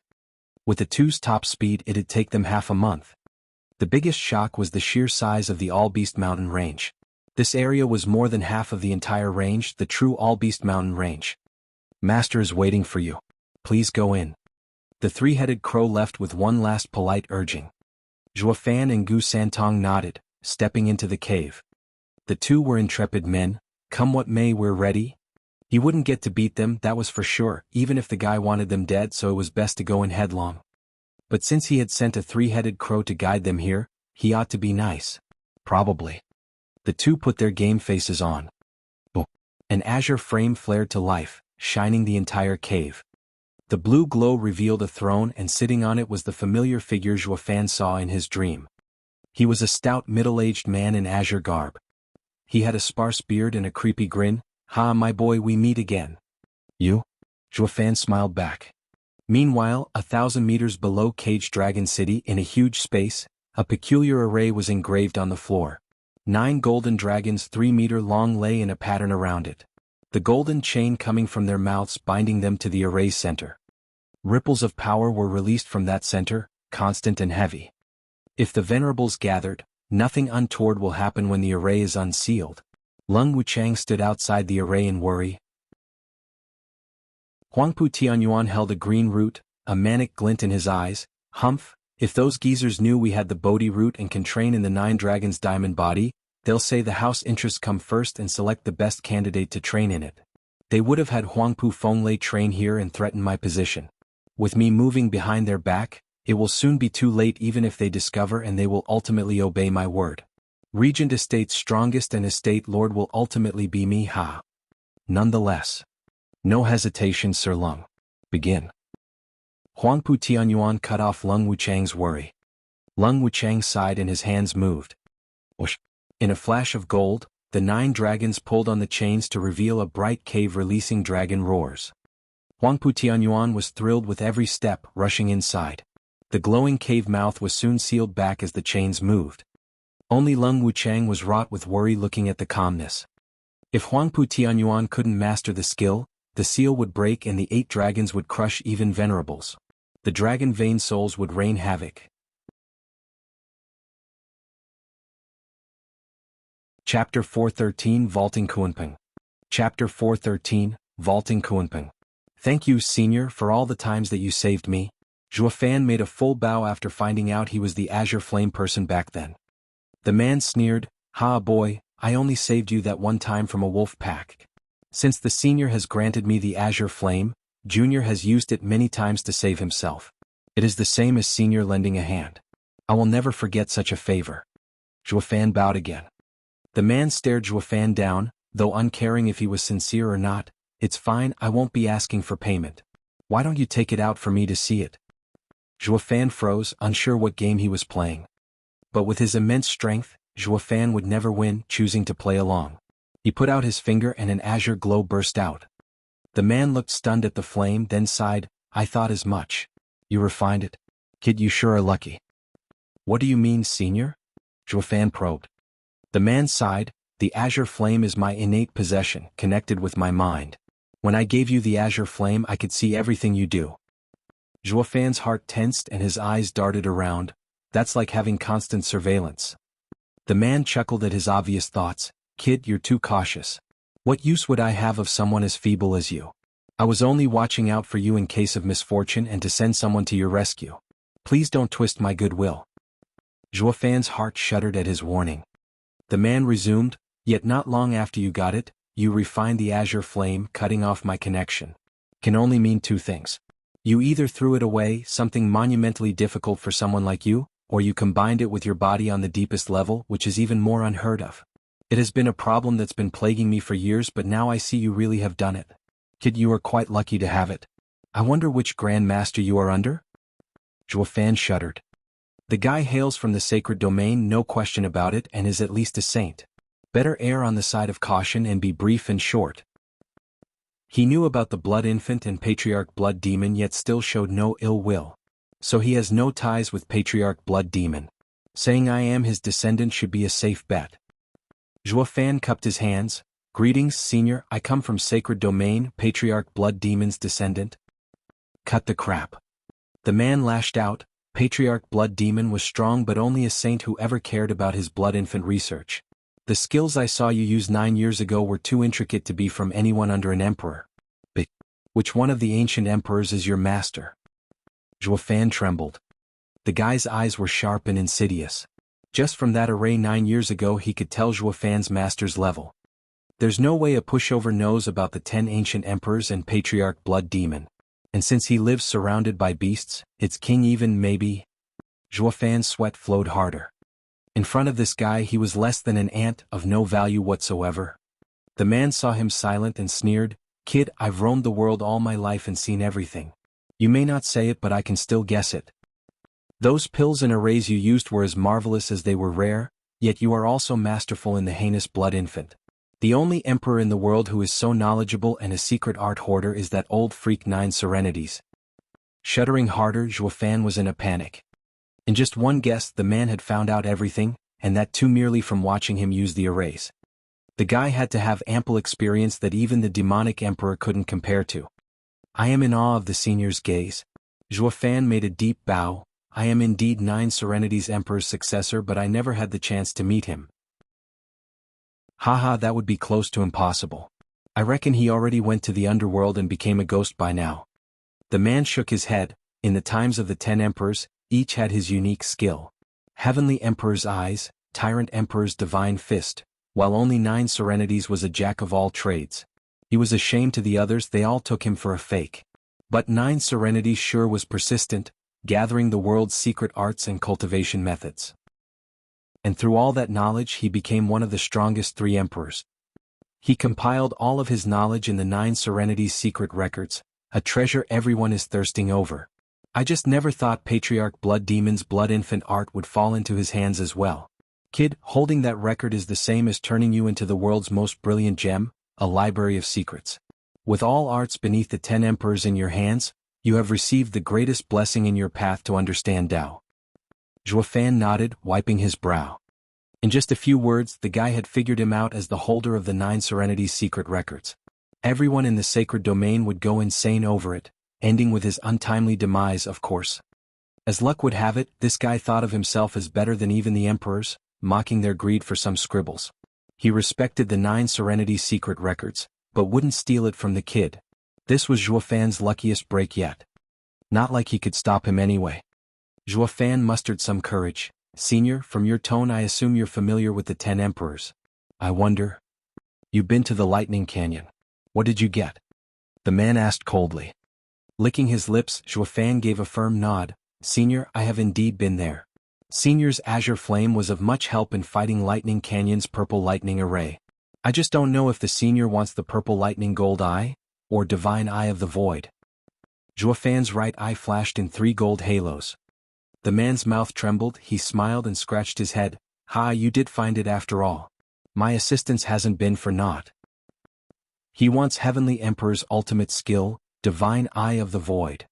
With the two's top speed it'd take them half a month. The biggest shock was the sheer size of the all-beast mountain range. This area was more than half of the entire range, the true all-beast mountain range. Master is waiting for you. Please go in. The three-headed crow left with one last polite urging. Zhuo Fan and Gu Santong nodded, stepping into the cave. The two were intrepid men. Come what may, we're ready. He wouldn't get to beat them, that was for sure, even if the guy wanted them dead, so it was best to go in headlong. But since he had sent a three-headed crow to guide them here, he ought to be nice. Probably. The two put their game faces on. An azure frame flared to life, shining the entire cave. The blue glow revealed a throne, and sitting on it was the familiar figure Zhuofan saw in his dream. He was a stout middle-aged man in azure garb. He had a sparse beard and a creepy grin. "Ha, my boy, we meet again." "You?" Zhuofan smiled back. Meanwhile, 1,000 meters below Cage Dragon City, in a huge space, a peculiar array was engraved on the floor. 9 golden dragons 3-meter long lay in a pattern around it. The golden chain coming from their mouths binding them to the array's center. Ripples of power were released from that center, constant and heavy. If the venerables gathered, nothing untoward will happen when the array is unsealed. Lung Wuchang stood outside the array in worry. Huangpu Tianyuan held a green root, a manic glint in his eyes. "Humph, if those geezers knew we had the Bodhi root and can train in the 9 dragons' diamond body, they'll say the house interests come first and select the best candidate to train in it. They would have had Huangpu Fenglei train here and threaten my position. With me moving behind their back, it will soon be too late even if they discover, and they will ultimately obey my word. Regent Estate's strongest and estate lord will ultimately be me." "Ha. Nonetheless. No hesitation, Sir Lung. Begin." Huangpu Tianyuan cut off Lung Wuchang's worry. Lung Wuchang sighed and his hands moved. Whoosh. In a flash of gold, the 9 dragons pulled on the chains to reveal a bright cave releasing dragon roars. Huangpu Tianyuan was thrilled with every step, rushing inside. The glowing cave mouth was soon sealed back as the chains moved. Only Lung Wuchang was wrought with worry looking at the calmness. If Huangpu Tianyuan couldn't master the skill, the seal would break and the 8 dragons would crush even venerables. The dragon vein souls would rain havoc. Chapter 413 Vaulting Kunpeng. Chapter 413, Vaulting Kunpeng. "Thank you, Senior, for all the times that you saved me." Zhuofan made a full bow after finding out he was the Azure Flame person back then. The man sneered, "Ha, boy, I only saved you that one time from a wolf pack. Since the Senior has granted me the Azure Flame, Junior has used it many times to save himself. It is the same as Senior lending a hand. I will never forget such a favor." Zhuofan bowed again. The man stared Zhuofan down, though uncaring if he was sincere or not. "It's fine, I won't be asking for payment. Why don't you take it out for me to see it?" Zhuofan froze, unsure what game he was playing. But with his immense strength, Zhuofan would never win, choosing to play along. He put out his finger and an azure glow burst out. The man looked stunned at the flame, then sighed, "I thought as much. You refined it? Kid, you sure are lucky." "What do you mean, Senior?" Zhuofan probed. The man sighed, "The azure flame is my innate possession, connected with my mind. When I gave you the azure flame, I could see everything you do." Zhuofan's heart tensed and his eyes darted around. "That's like having constant surveillance." The man chuckled at his obvious thoughts. "Kid, you're too cautious. What use would I have of someone as feeble as you? I was only watching out for you in case of misfortune and to send someone to your rescue. Please don't twist my goodwill." Zhuofan's heart shuddered at his warning. The man resumed, "Yet not long after you got it, you refined the azure flame, cutting off my connection. Can only mean 2 things. You either threw it away, something monumentally difficult for someone like you, or you combined it with your body on the deepest level, which is even more unheard of. It has been a problem that's been plaguing me for years, but now I see you really have done it. Kid, you are quite lucky to have it. I wonder which Grand Master you are under?" Zhuofan shuddered. The guy hails from the sacred domain, no question about it, and is at least a saint. Better err on the side of caution and be brief and short. He knew about the Blood Infant and Patriarch Blood Demon, yet still showed no ill will. So he has no ties with Patriarch Blood Demon. Saying I am his descendant should be a safe bet. Zhuofan cupped his hands. "Greetings, Senior, I come from Sacred Domain, Patriarch Blood Demon's descendant." "Cut the crap." The man lashed out. Patriarch Blood Demon was strong, but only a saint who ever cared about his Blood Infant research. The skills I saw you use 9 years ago were too intricate to be from anyone under an emperor. But which one of the ancient emperors is your master? Zhuofan trembled. The guy's eyes were sharp and insidious. Just from that array 9 years ago he could tell Zhuofan's master's level. There's no way a pushover knows about the 10 ancient emperors and Patriarch Blood Demon. And since he lives surrounded by beasts, it's king even, maybe. Zhuofan's sweat flowed harder. In front of this guy he was less than an ant, of no value whatsoever. The man saw him silent and sneered, "Kid, I've roamed the world all my life and seen everything. You may not say it but I can still guess it. Those pills and arrays you used were as marvelous as they were rare, yet you are also masterful in the heinous blood infant. The only emperor in the world who is so knowledgeable and a secret art hoarder is that old freak Nine Serenities." Shuddering harder, Zhuofan was in a panic. In just one guess the man had found out everything, and that too merely from watching him use the arrays. The guy had to have ample experience that even the demonic emperor couldn't compare to. "I am in awe of the senior's gaze." Zhuofan made a deep bow. "I am indeed Nine Serenities Emperor's successor, but I never had the chance to meet him." "Haha, that would be close to impossible. I reckon he already went to the underworld and became a ghost by now." The man shook his head. In the times of the 10 emperors, each had his unique skill. Heavenly Emperor's eyes, Tyrant Emperor's divine fist, while only 9 Serenities was a jack of all trades. He was a shame to the others, they all took him for a fake. But 9 Serenities sure was persistent, gathering the world's secret arts and cultivation methods. And through all that knowledge he became one of the strongest 3 emperors. He compiled all of his knowledge in the 9 Serenities secret records, a treasure everyone is thirsting over. I just never thought Patriarch Blood Demon's blood infant art would fall into his hands as well. Kid, holding that record is the same as turning you into the world's most brilliant gem, a library of secrets. With all arts beneath the 10 emperors in your hands, you have received the greatest blessing in your path to understand Tao. Zhuofan nodded, wiping his brow. In just a few words, the guy had figured him out as the holder of the 9 Serenities secret records. Everyone in the sacred domain would go insane over it, ending with his untimely demise, of course. As luck would have it, this guy thought of himself as better than even the emperors, mocking their greed for some scribbles. He respected the 9 Serenities secret records, but wouldn't steal it from the kid. This was Zhuofan's luckiest break yet. Not like he could stop him anyway. Zhuofan mustered some courage. "Senior, from your tone I assume you're familiar with the 10 emperors. I wonder. You've been to the Lightning Canyon. What did you get?" The man asked coldly. Licking his lips, Zhuofan gave a firm nod. "Senior, I have indeed been there. Senior's azure flame was of much help in fighting Lightning Canyon's purple lightning array. I just don't know if the senior wants the purple lightning gold eye, or divine eye of the void." Zhuofan's right eye flashed in 3 gold halos. The man's mouth trembled, he smiled and scratched his head. "Ha, you did find it after all. My assistance hasn't been for naught." He wants Heavenly Emperor's ultimate skill, divine eye of the void.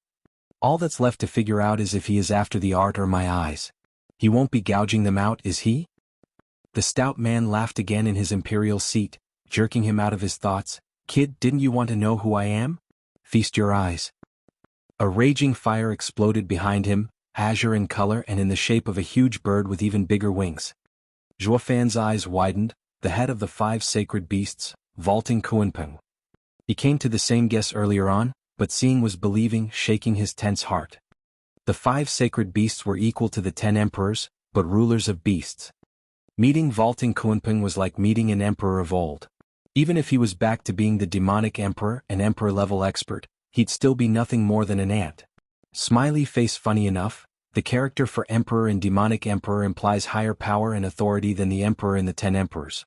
All that's left to figure out is if he is after the art or my eyes. He won't be gouging them out, is he? The stout man laughed again in his imperial seat, jerking him out of his thoughts. "Kid, didn't you want to know who I am? Feast your eyes." A raging fire exploded behind him, azure in color and in the shape of a huge bird with even bigger wings. Zhuofan's eyes widened, the head of the 5 sacred beasts, vaulting Kuanpeng. He came to the same guess earlier on, but seeing was believing, shaking his tense heart. The 5 sacred beasts were equal to the 10 emperors, but rulers of beasts. Meeting vaulting Kuanpeng was like meeting an emperor of old. Even if he was back to being the demonic emperor, an emperor-level expert, he'd still be nothing more than an ant. Smiley face funny enough, the character for emperor and demonic emperor implies higher power and authority than the emperor in the 10 emperors.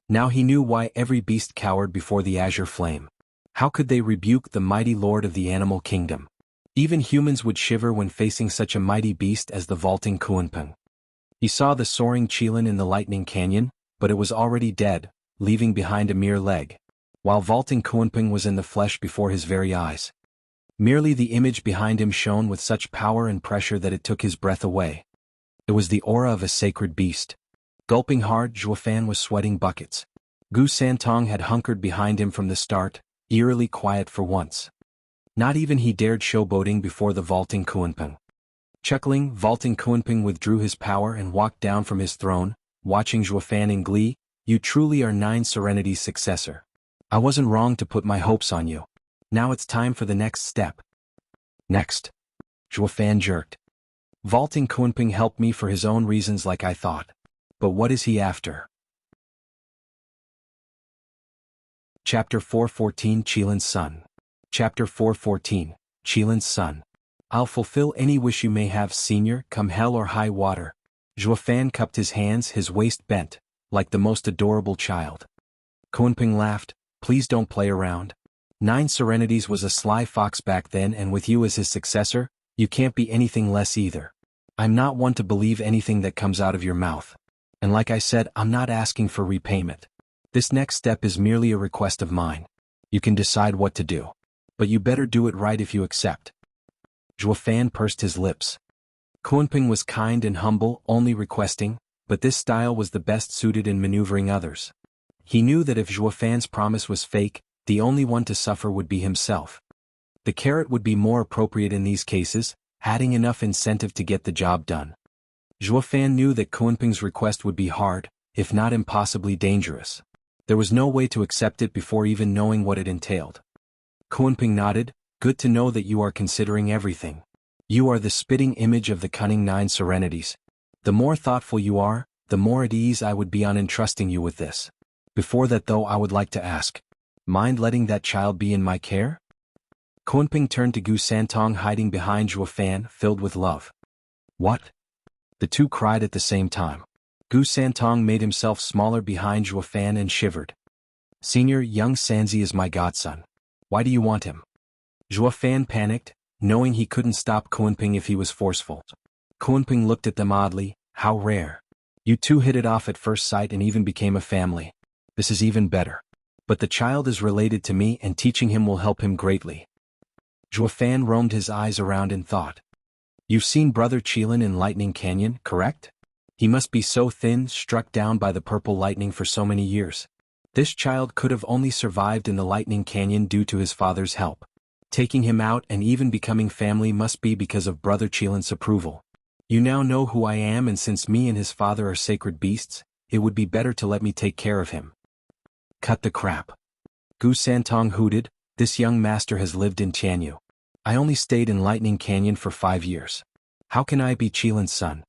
Now he knew why every beast cowered before the azure flame. How could they rebuke the mighty lord of the animal kingdom? Even humans would shiver when facing such a mighty beast as the vaulting Kuanpeng. He saw the soaring Qilin in the Lightning Canyon, but it was already dead, leaving behind a mere leg. While vaulting Kuanpeng was in the flesh before his very eyes. Merely the image behind him shone with such power and pressure that it took his breath away. It was the aura of a sacred beast. Gulping hard, Zhuofan was sweating buckets. Gu Santong had hunkered behind him from the start, eerily quiet for once. Not even he dared showboating before the vaulting Kuanpeng. Chuckling, vaulting Kuanpeng withdrew his power and walked down from his throne, watching Zhuofan in glee. "You truly are 9 Serenities' successor. I wasn't wrong to put my hopes on you. Now it's time for the next step." "Next?" Zhuofan jerked. "Vaulting Kuanpeng helped me for his own reasons like I thought. But what is he after?" Chapter 414 Qilin's Son. Chapter 414, Qilin's Son. "I'll fulfill any wish you may have, senior, come hell or high water." Zhuofan cupped his hands, his waist bent, like the most adorable child. Kunping laughed. Please don't play around. 9 Serenities was a sly fox back then, and with you as his successor, you can't be anything less either. I'm not one to believe anything that comes out of your mouth. And like I said, I'm not asking for repayment. This next step is merely a request of mine. You can decide what to do. But you better do it right if you accept. Zhuofan pursed his lips. Kunping was kind and humble, only requesting, but this style was the best suited in maneuvering others. He knew that if Zhuofan's promise was fake, the only one to suffer would be himself. The carrot would be more appropriate in these cases, adding enough incentive to get the job done. Zhuofan knew that Kunping's request would be hard, if not impossibly dangerous. There was no way to accept it before even knowing what it entailed. Kunping nodded. Good to know that you are considering everything. You are the spitting image of the cunning 9 Serenities. The more thoughtful you are, the more at ease I would be on entrusting you with this. Before that though, I would like to ask, mind letting that child be in my care? Kunping turned to Gu Santong hiding behind Zhuofan, filled with love. What? The two cried at the same time. Gu Santong made himself smaller behind Zhuofan and shivered. Senior, young Sanzi is my godson. Why do you want him? Zhuofan panicked, knowing he couldn't stop Kunping if he was forceful. Kunping looked at them oddly. How rare. You two hit it off at first sight and even became a family. This is even better. But the child is related to me, and teaching him will help him greatly. Zhuofan roamed his eyes around in thought. You've seen Brother Qilin in Lightning Canyon, correct? He must be so thin, struck down by the purple lightning for so many years. This child could have only survived in the Lightning Canyon due to his father's help. Taking him out and even becoming family must be because of Brother Qilin's approval. You now know who I am, and since me and his father are sacred beasts, it would be better to let me take care of him. Cut the crap. Gu Santong hooted. This young master has lived in Tianyu. I only stayed in Lightning Canyon for 5 years. How can I be Qilin's son?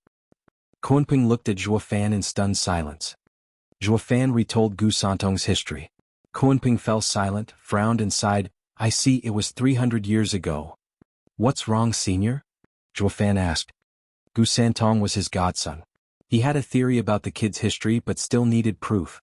Kunping looked at Zhuofan in stunned silence. Zhuofan retold Gu Santong's history. Kunping fell silent, frowned and sighed. I see, it was 300 years ago. What's wrong, senior? Zhuofan asked. Gu Santong was his godson. He had a theory about the kid's history but still needed proof.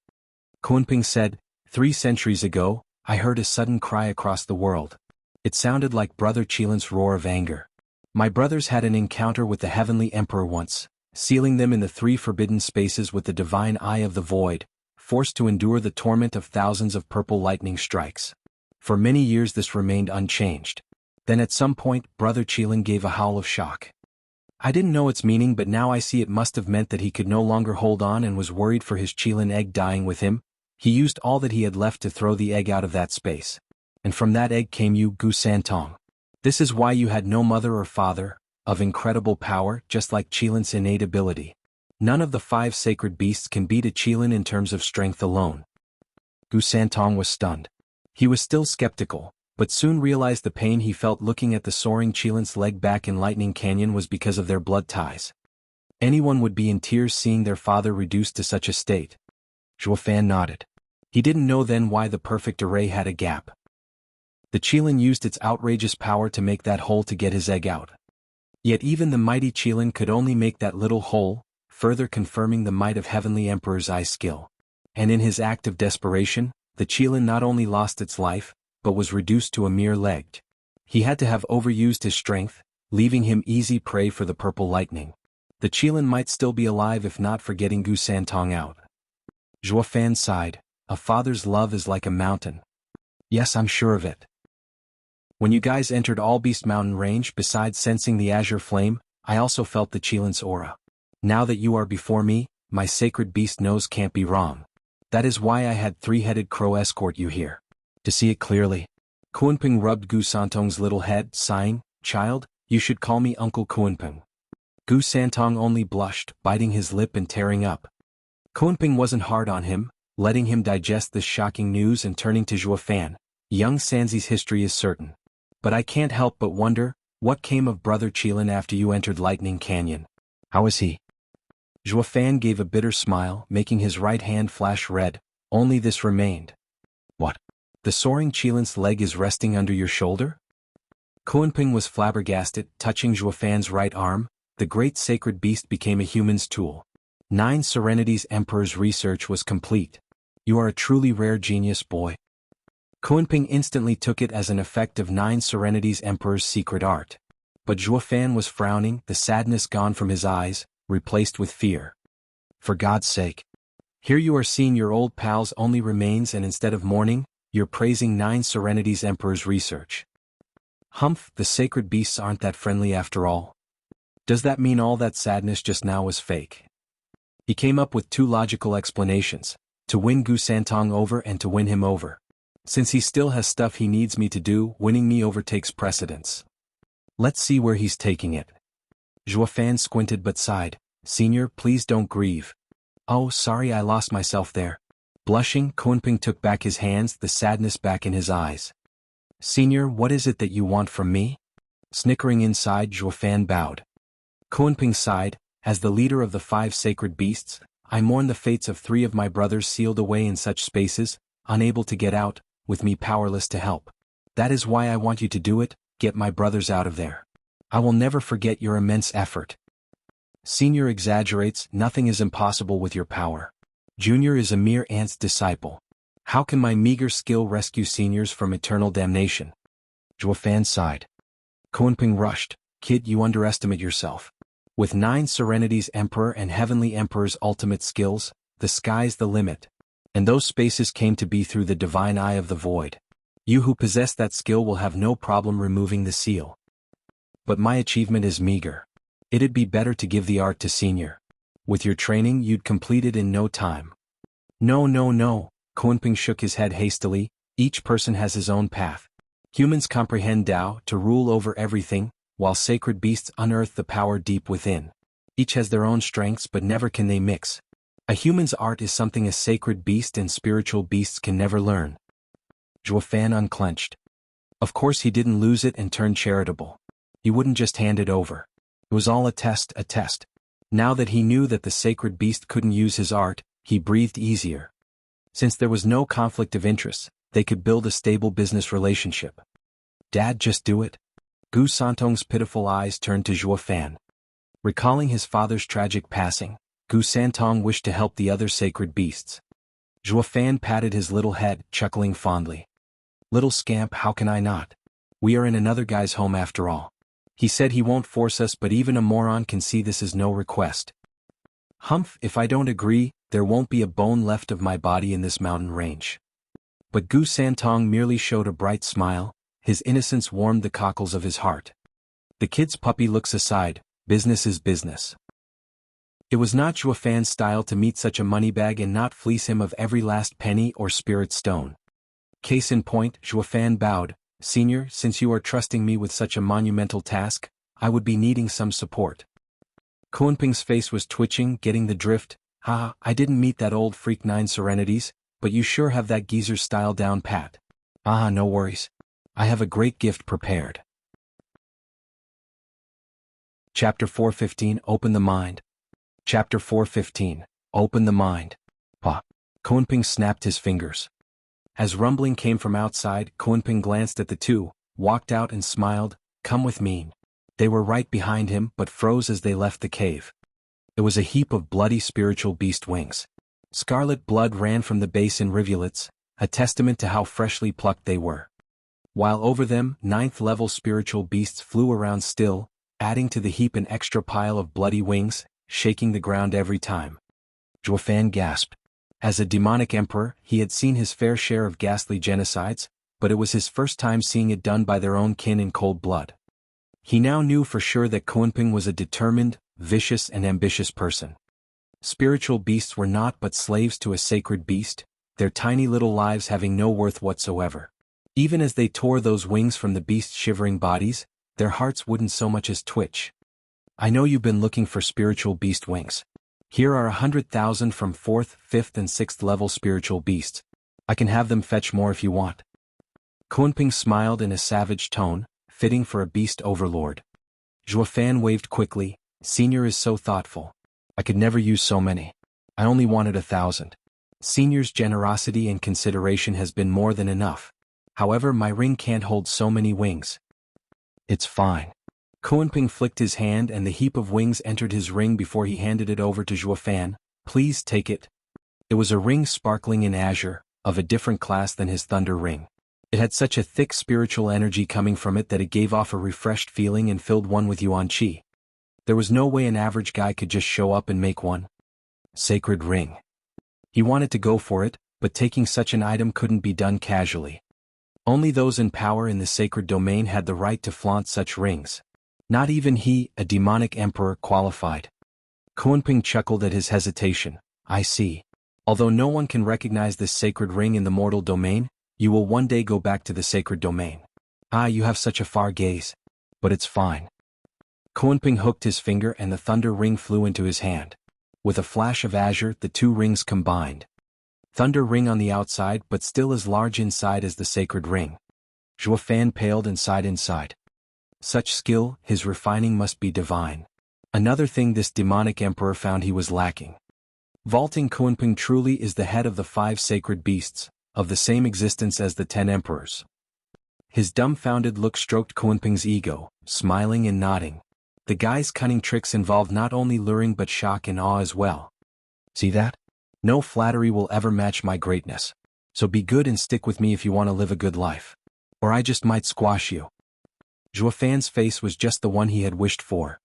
Kunping said, 3 centuries ago, I heard a sudden cry across the world. It sounded like Brother Qilin's roar of anger. My brothers had an encounter with the Heavenly Emperor once, sealing them in the 3 forbidden spaces with the divine eye of the void, forced to endure the torment of thousands of purple lightning strikes. For many years this remained unchanged. Then at some point, Brother Qilin gave a howl of shock. I didn't know its meaning, but now I see it must have meant that he could no longer hold on and was worried for his Qilin egg dying with him. He used all that he had left to throw the egg out of that space. And from that egg came you, Gu Santong. This is why you had no mother or father, of incredible power, just like Qilin's innate ability. None of the 5 sacred beasts can beat a Qilin in terms of strength alone. Gu Santong was stunned. He was still skeptical, but soon realized the pain he felt looking at the soaring Qilin's leg back in Lightning Canyon was because of their blood ties. Anyone would be in tears seeing their father reduced to such a state. Zhuofan nodded. He didn't know then why the perfect array had a gap. The Qilin used its outrageous power to make that hole to get his egg out. Yet even the mighty Qilin could only make that little hole, further confirming the might of Heavenly Emperor's eye skill. And in his act of desperation, the Qilin not only lost its life, but was reduced to a mere leg. He had to have overused his strength, leaving him easy prey for the purple lightning. The Qilin might still be alive if not for getting Gu Santong out. Zhuofan sighed. A father's love is like a mountain. Yes, I'm sure of it. When you guys entered All Beast Mountain Range, besides sensing the azure flame, I also felt the Qilin's aura. Now that you are before me, my sacred beast nose can't be wrong. That is why I had 3-headed crow escort you here. To see it clearly. Kunping rubbed Gu Santong's little head, sighing, Child, you should call me Uncle Kunping. Gu Santong only blushed, biting his lip and tearing up. Kunping wasn't hard on him, letting him digest this shocking news and turning to Zhuofan. Young Sanzi's history is certain. But I can't help but wonder, what came of Brother Qilin after you entered Lightning Canyon? How is he? Zhuofan gave a bitter smile, making his right hand flash red. Only this remained. What? The soaring Qilin's leg is resting under your shoulder? Kunping was flabbergasted, touching Zhuofan's right arm. The great sacred beast became a human's tool. 9 Serenities Emperor's research was complete. You are a truly rare genius, boy. Kunping instantly took it as an effect of 9 Serenities Emperor's secret art. But Zhuofan was frowning, the sadness gone from his eyes, replaced with fear. For God's sake. Here you are seeing your old pal's only remains, and instead of mourning, you're praising 9 Serenities Emperor's research. Humph, the sacred beasts aren't that friendly after all. Does that mean all that sadness just now was fake? He came up with 2 logical explanations, to win Gu Santong over and to win him over. Since he still has stuff he needs me to do, winning me over takes precedence. Let's see where he's taking it. Zhuofan squinted but sighed. Senior, please don't grieve. Oh, sorry, I lost myself there. Blushing, Kunping took back his hands, the sadness back in his eyes. Senior, what is it that you want from me? Snickering inside, Zhuofan bowed. Kunping sighed. As the leader of the 5 sacred beasts, I mourn the fates of 3 of my brothers sealed away in such spaces, unable to get out, with me powerless to help. That is why I want you to do it, get my brothers out of there. I will never forget your immense effort. Senior exaggerates, nothing is impossible with your power. Junior is a mere ant's disciple. How can my meager skill rescue seniors from eternal damnation? Zhuofan sighed. Kunping rushed. Kid, you underestimate yourself. With 9 Serenities Emperor and Heavenly Emperor's ultimate skills, the sky's the limit. And those spaces came to be through the divine eye of the void. You who possess that skill will have no problem removing the seal. But my achievement is meager. It'd be better to give the art to Senior. With your training you'd complete it in no time. No, Kunping shook his head hastily. Each person has his own path. Humans comprehend Tao to rule over everything, while sacred beasts unearth the power deep within. Each has their own strengths, but never can they mix. A human's art is something a sacred beast and spiritual beasts can never learn. Zhuofan unclenched. Of course he didn't lose it and turn charitable. He wouldn't just hand it over. It was all a test. Now that he knew that the sacred beast couldn't use his art, he breathed easier. Since there was no conflict of interest, they could build a stable business relationship. Dad, just do it. Gu Santong's pitiful eyes turned to Zhuofan. Recalling his father's tragic passing, Gu Santong wished to help the other sacred beasts. Zhuofan patted his little head, chuckling fondly. Little scamp, how can I not? We are in another guy's home after all. He said he won't force us, but even a moron can see this is no request. Humph, if I don't agree, there won't be a bone left of my body in this mountain range. But Gu Santong merely showed a bright smile. His innocence warmed the cockles of his heart. The kid's puppy looks aside. Business is business. It was not Zhuofan's style to meet such a moneybag and not fleece him of every last penny or spirit stone. Case in point, Zhuofan bowed. Senior, since you are trusting me with such a monumental task, I would be needing some support. Kunping's face was twitching, getting the drift. I didn't meet that old freak 9 Serenities, but you sure have that geezer's style down pat. No worries. I have a great gift prepared. Chapter 415, Open the Mind. Chapter 415, Open the Mind. Kunping snapped his fingers. As rumbling came from outside, Kunping glanced at the 2, walked out and smiled. Come with me. They were right behind him but froze as they left the cave. It was a heap of bloody spiritual beast wings. Scarlet blood ran from the base in rivulets, a testament to how freshly plucked they were. While over them, 9th-level spiritual beasts flew around still, adding to the heap an extra pile of bloody wings, shaking the ground every time. Zhuofan gasped. As a demonic emperor, he had seen his fair share of ghastly genocides, but it was his first time seeing it done by their own kin in cold blood. He now knew for sure that Kunping was a determined, vicious and ambitious person. Spiritual beasts were not but slaves to a sacred beast, their tiny little lives having no worth whatsoever. Even as they tore those wings from the beast's shivering bodies, their hearts wouldn't so much as twitch. I know you've been looking for spiritual beast wings. Here are 100,000 from 4th, 5th and 6th level spiritual beasts. I can have them fetch more if you want. Kunping smiled in a savage tone, fitting for a beast overlord. Zhuofan waved quickly. Senior is so thoughtful. I could never use so many. I only wanted 1,000. Senior's generosity and consideration has been more than enough. However, my ring can't hold so many wings. It's fine. Kunping flicked his hand and the heap of wings entered his ring before he handed it over to Zhuofan. Please take it. It was a ring sparkling in azure, of a different class than his thunder ring. It had such a thick spiritual energy coming from it that it gave off a refreshed feeling and filled one with yuan qi. There was no way an average guy could just show up and make one. Sacred ring. He wanted to go for it, but taking such an item couldn't be done casually. Only those in power in the sacred domain had the right to flaunt such rings. Not even he, a demonic emperor, qualified. Kunping chuckled at his hesitation. I see. Although no one can recognize this sacred ring in the mortal domain, you will one day go back to the sacred domain. Ah, you have such a far gaze. But it's fine. Kunping hooked his finger and the thunder ring flew into his hand. With a flash of azure, the two rings combined. Thunder ring on the outside but still as large inside as the sacred ring. Zhuo Fan paled and sighed inside. Such skill, his refining must be divine. Another thing this demonic emperor found he was lacking. Vaulting Kunping truly is the head of the 5 sacred beasts, of the same existence as the 10 emperors. His dumbfounded look stroked Kunping's ego, smiling and nodding. The guy's cunning tricks involved not only luring but shock and awe as well. See that? No flattery will ever match my greatness. So be good and stick with me if you want to live a good life. Or I just might squash you. Zhuo Fan's face was just the one he had wished for.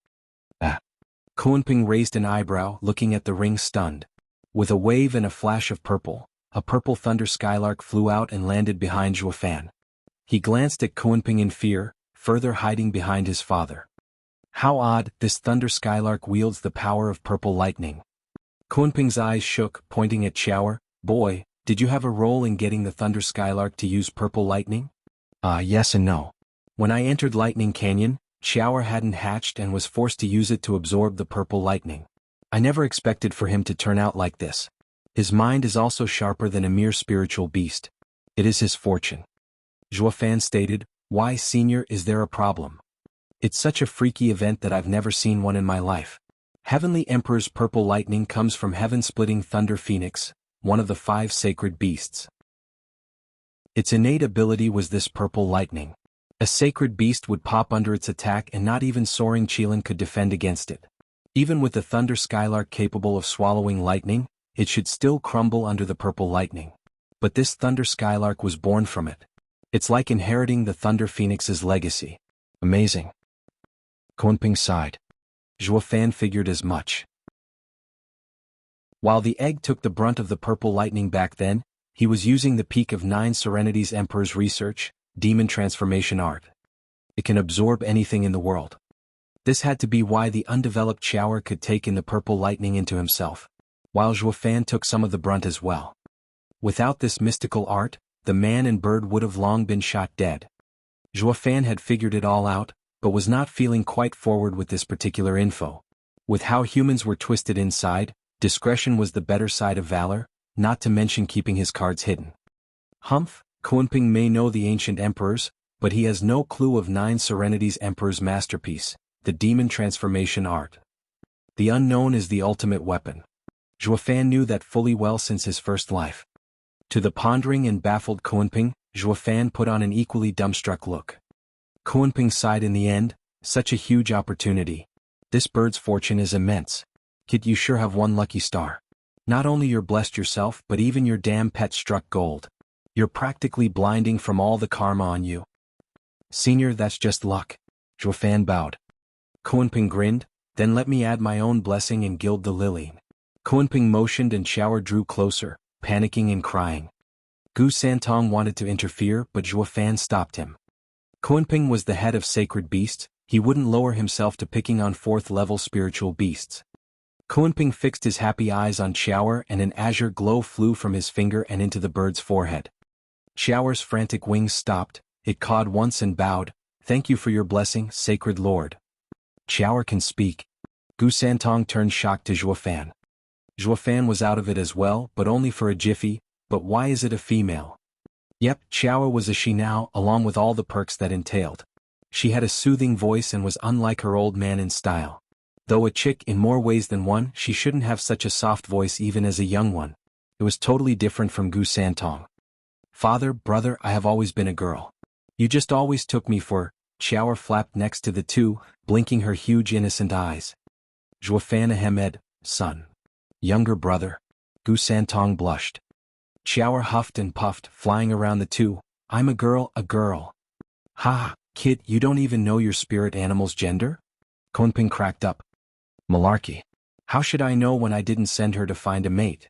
Ah. Kunping raised an eyebrow, looking at the ring stunned. With a wave and a flash of purple, a purple thunder skylark flew out and landed behind Zhuo Fan. He glanced at Kunping in fear, further hiding behind his father. How odd, this thunder skylark wields the power of purple lightning. Kunping's eyes shook, pointing at Xiaoer. Boy, did you have a role in getting the thunder skylark to use purple lightning? Yes and no. When I entered Lightning Canyon, Xiaoer hadn't hatched and was forced to use it to absorb the purple lightning. I never expected for him to turn out like this. His mind is also sharper than a mere spiritual beast. It is his fortune. Zhuo Fan stated, Why, senior, is there a problem? It's such a freaky event that I've never seen one in my life. Heavenly Emperor's purple lightning comes from heaven-splitting thunder phoenix, one of the 5 sacred beasts. Its innate ability was this purple lightning. A sacred beast would pop under its attack and not even soaring Qilin could defend against it. Even with the thunder skylark capable of swallowing lightning, it should still crumble under the purple lightning. But this thunder skylark was born from it. It's like inheriting the thunder phoenix's legacy. Amazing. Kunping sighed. Zhuo Fan figured as much. While the egg took the brunt of the purple lightning back then, he was using the peak of 9 Serenities Emperor's research, demon transformation art. It can absorb anything in the world. This had to be why the undeveloped Xiaoer could take in the purple lightning into himself, while Zhuo Fan took some of the brunt as well. Without this mystical art, the man and bird would have long been shot dead. Zhuo Fan had figured it all out, but was not feeling quite forward with this particular info. With how humans were twisted inside, discretion was the better side of valor, not to mention keeping his cards hidden. Humph, Kunping may know the ancient emperors, but he has no clue of 9 Serenities Emperor's masterpiece, the demon transformation art. The unknown is the ultimate weapon. Zhuo Fan knew that fully well since his first life. To the pondering and baffled Kunping, Zhuo Fan put on an equally dumbstruck look. Kunping sighed in the end, such a huge opportunity. This bird's fortune is immense. Kid, you sure have one lucky star. Not only you're blessed yourself but even your damn pet struck gold. You're practically blinding from all the karma on you. Senior, that's just luck. Zhuo Fan bowed. Kunping grinned, then let me add my own blessing and gild the lily. Kunping motioned and Xiaoer drew closer, panicking and crying. Gu Santong wanted to interfere but Zhuo Fan stopped him. Kunping was the head of sacred beasts, he wouldn't lower himself to picking on 4th-level spiritual beasts. Kunping fixed his happy eyes on Xiaoer and an azure glow flew from his finger and into the bird's forehead. Xiaoer's frantic wings stopped, it cawed once and bowed, Thank you for your blessing, sacred lord. Xiaoer can speak. Gu Santong turned shocked to Zhuo Fan. Zhuo Fan was out of it as well, but only for a jiffy, but why is it a female? Yep, Xiaoer was a she now, along with all the perks that entailed. She had a soothing voice and was unlike her old man in style. Though a chick in more ways than one, she shouldn't have such a soft voice even as a young one. It was totally different from Gu Santong. Father, brother, I have always been a girl. You just always took me for, Xiaoer flapped next to the two, blinking her huge innocent eyes. Zhuo Fan Ahmed, son. Younger brother. Gu Santong blushed. Xiaoer huffed and puffed, flying around the two. I'm a girl, a girl. Ha, kid, you don't even know your spirit animal's gender? Kunping cracked up. Malarkey. How should I know when I didn't send her to find a mate?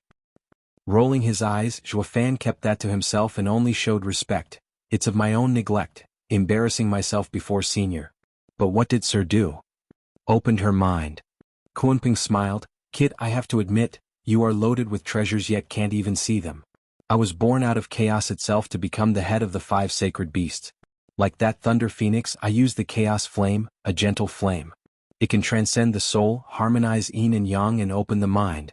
Rolling his eyes, Zhuofan kept that to himself and only showed respect. It's of my own neglect, embarrassing myself before senior. But what did Sir do? Opened her mind. Kunping smiled. Kid, I have to admit, you are loaded with treasures yet can't even see them. I was born out of chaos itself to become the head of the 5 sacred beasts. Like that thunder phoenix, I use the chaos flame, a gentle flame. It can transcend the soul, harmonize yin and yang and open the mind.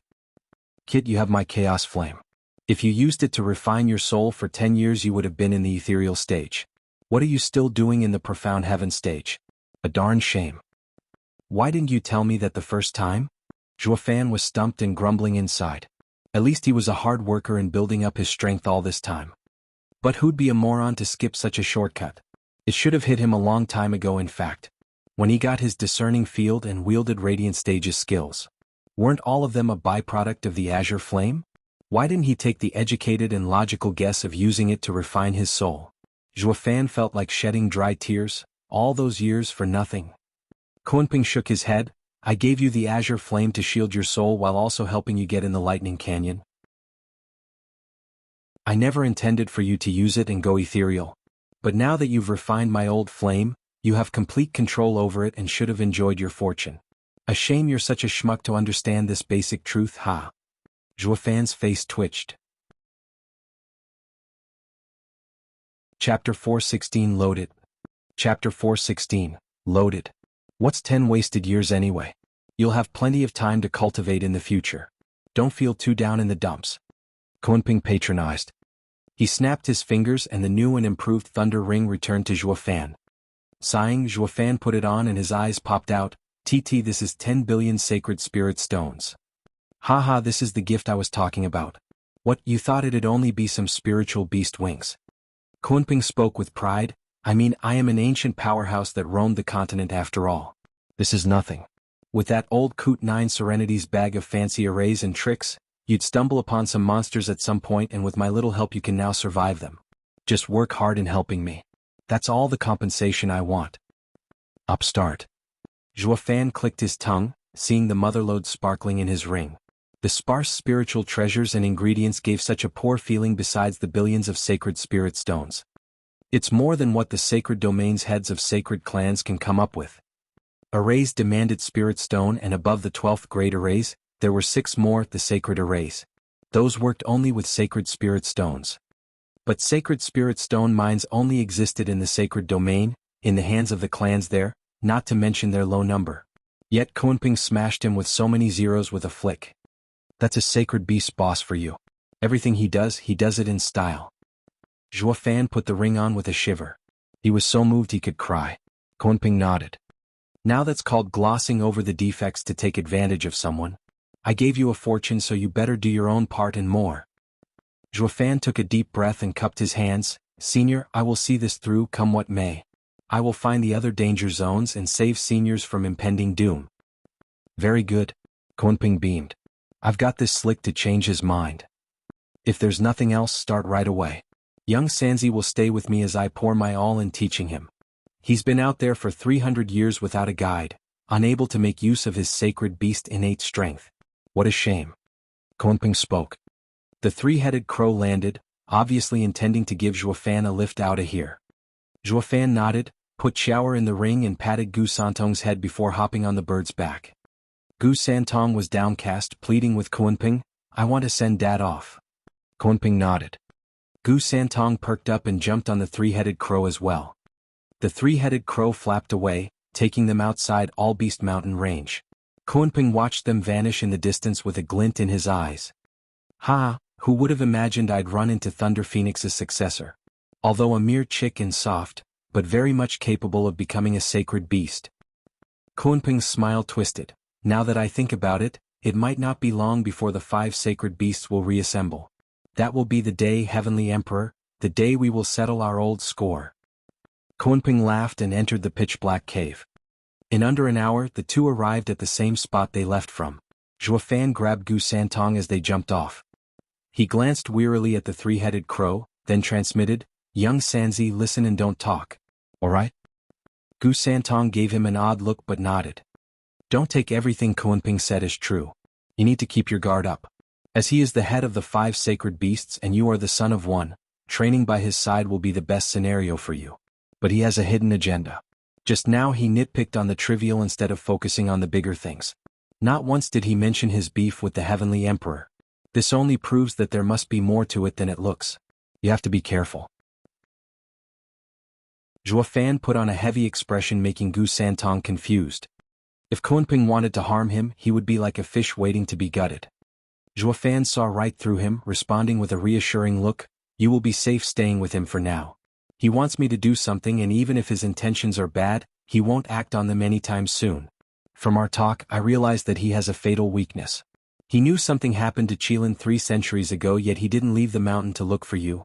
Kid, you have my chaos flame. If you used it to refine your soul for 10 years you would have been in the ethereal stage. What are you still doing in the profound heaven stage? A darn shame. Why didn't you tell me that the first time? Zhuofan was stumped and grumbling inside. At least he was a hard worker in building up his strength all this time. But who'd be a moron to skip such a shortcut? It should have hit him a long time ago in fact. When he got his discerning field and wielded radiant stages skills. Weren't all of them a byproduct of the azure flame? Why didn't he take the educated and logical guess of using it to refine his soul? Zhuofan felt like shedding dry tears, all those years for nothing. Kunping shook his head. I gave you the azure flame to shield your soul while also helping you get in the lightning canyon. I never intended for you to use it and go ethereal. But now that you've refined my old flame, you have complete control over it and should have enjoyed your fortune. A shame you're such a schmuck to understand this basic truth, ha. Zhuofan's face twitched. Chapter 416 Loaded. Chapter 416, Loaded. What's 10 wasted years anyway? You'll have plenty of time to cultivate in the future. Don't feel too down in the dumps. Kunping patronized. He snapped his fingers and the new and improved thunder ring returned to Zhuofan. Sighing, Zhuofan put it on and his eyes popped out. TT, this is 10 billion sacred spirit stones. Haha, this is the gift I was talking about. What, you thought it'd only be some spiritual beast wings? Kunping spoke with pride. I mean, I am an ancient powerhouse that roamed the continent after all. This is nothing. With that old Coot 9 Serenity's bag of fancy arrays and tricks, you'd stumble upon some monsters at some point and with my little help you can now survive them. Just work hard in helping me. That's all the compensation I want. Upstart. Zhuofan clicked his tongue, seeing the motherlode sparkling in his ring. The sparse spiritual treasures and ingredients gave such a poor feeling besides the billions of sacred spirit stones. It's more than what the sacred domain's heads of sacred clans can come up with. Arrays demanded spirit stone and above the 12th grade arrays, there were 6 more, the sacred arrays. Those worked only with sacred spirit stones. But sacred spirit stone mines only existed in the sacred domain, in the hands of the clans there, not to mention their low number. Yet Kunping smashed him with so many zeros with a flick. That's a sacred beast boss for you. Everything he does it in style. Zhuofan put the ring on with a shiver. He was so moved he could cry. Kunping nodded. Now that's called glossing over the defects to take advantage of someone. I gave you a fortune so you better do your own part and more. Zhuofan took a deep breath and cupped his hands. Senior, I will see this through come what may. I will find the other danger zones and save seniors from impending doom. Very good. Kunping beamed. I've got this slick to change his mind. If there's nothing else, start right away. Young Sanzi will stay with me as I pour my all in teaching him. He's been out there for 300 years without a guide, unable to make use of his sacred beast innate strength. What a shame. Kunping spoke. The 3-headed crow landed, obviously intending to give Zhuofan a lift out of here. Zhuofan nodded, put Xiaoer in the ring and patted Gu Santong's head before hopping on the bird's back. Gu Santong was downcast, pleading with Kunping, I want to send Dad off. Kunping nodded. Gu Santong perked up and jumped on the 3-headed crow as well. The 3-headed crow flapped away, taking them outside All Beast Mountain range. Kunping watched them vanish in the distance with a glint in his eyes. Ha, who would have imagined I'd run into Thunder Phoenix's successor? Although a mere chick and soft, but very much capable of becoming a sacred beast. Kunping's smile twisted. Now that I think about it, it might not be long before the 5 sacred beasts will reassemble. That will be the day, Heavenly Emperor, the day we will settle our old score. Kunping laughed and entered the pitch-black cave. In under an hour, the two arrived at the same spot they left from. Zhuofan grabbed Gu Santong as they jumped off. He glanced wearily at the three-headed crow, then transmitted, "Young Sanzi, listen and don't talk. All right?" Gu Santong gave him an odd look but nodded. "Don't take everything Kunping said as true. You need to keep your guard up. As he is the head of the 5 sacred beasts and you are the son of one, training by his side will be the best scenario for you. But he has a hidden agenda. Just now he nitpicked on the trivial instead of focusing on the bigger things. Not once did he mention his beef with the Heavenly Emperor. This only proves that there must be more to it than it looks. You have to be careful." Zhuo Fan put on a heavy expression, making Gu Santong confused. If Kunping wanted to harm him, he would be like a fish waiting to be gutted. Zhuo Fan saw right through him, responding with a reassuring look, "You will be safe staying with him for now. He wants me to do something, and even if his intentions are bad, he won't act on them anytime soon. From our talk, I realized that he has a fatal weakness. He knew something happened to Qilin 3 centuries ago, yet he didn't leave the mountain to look for you.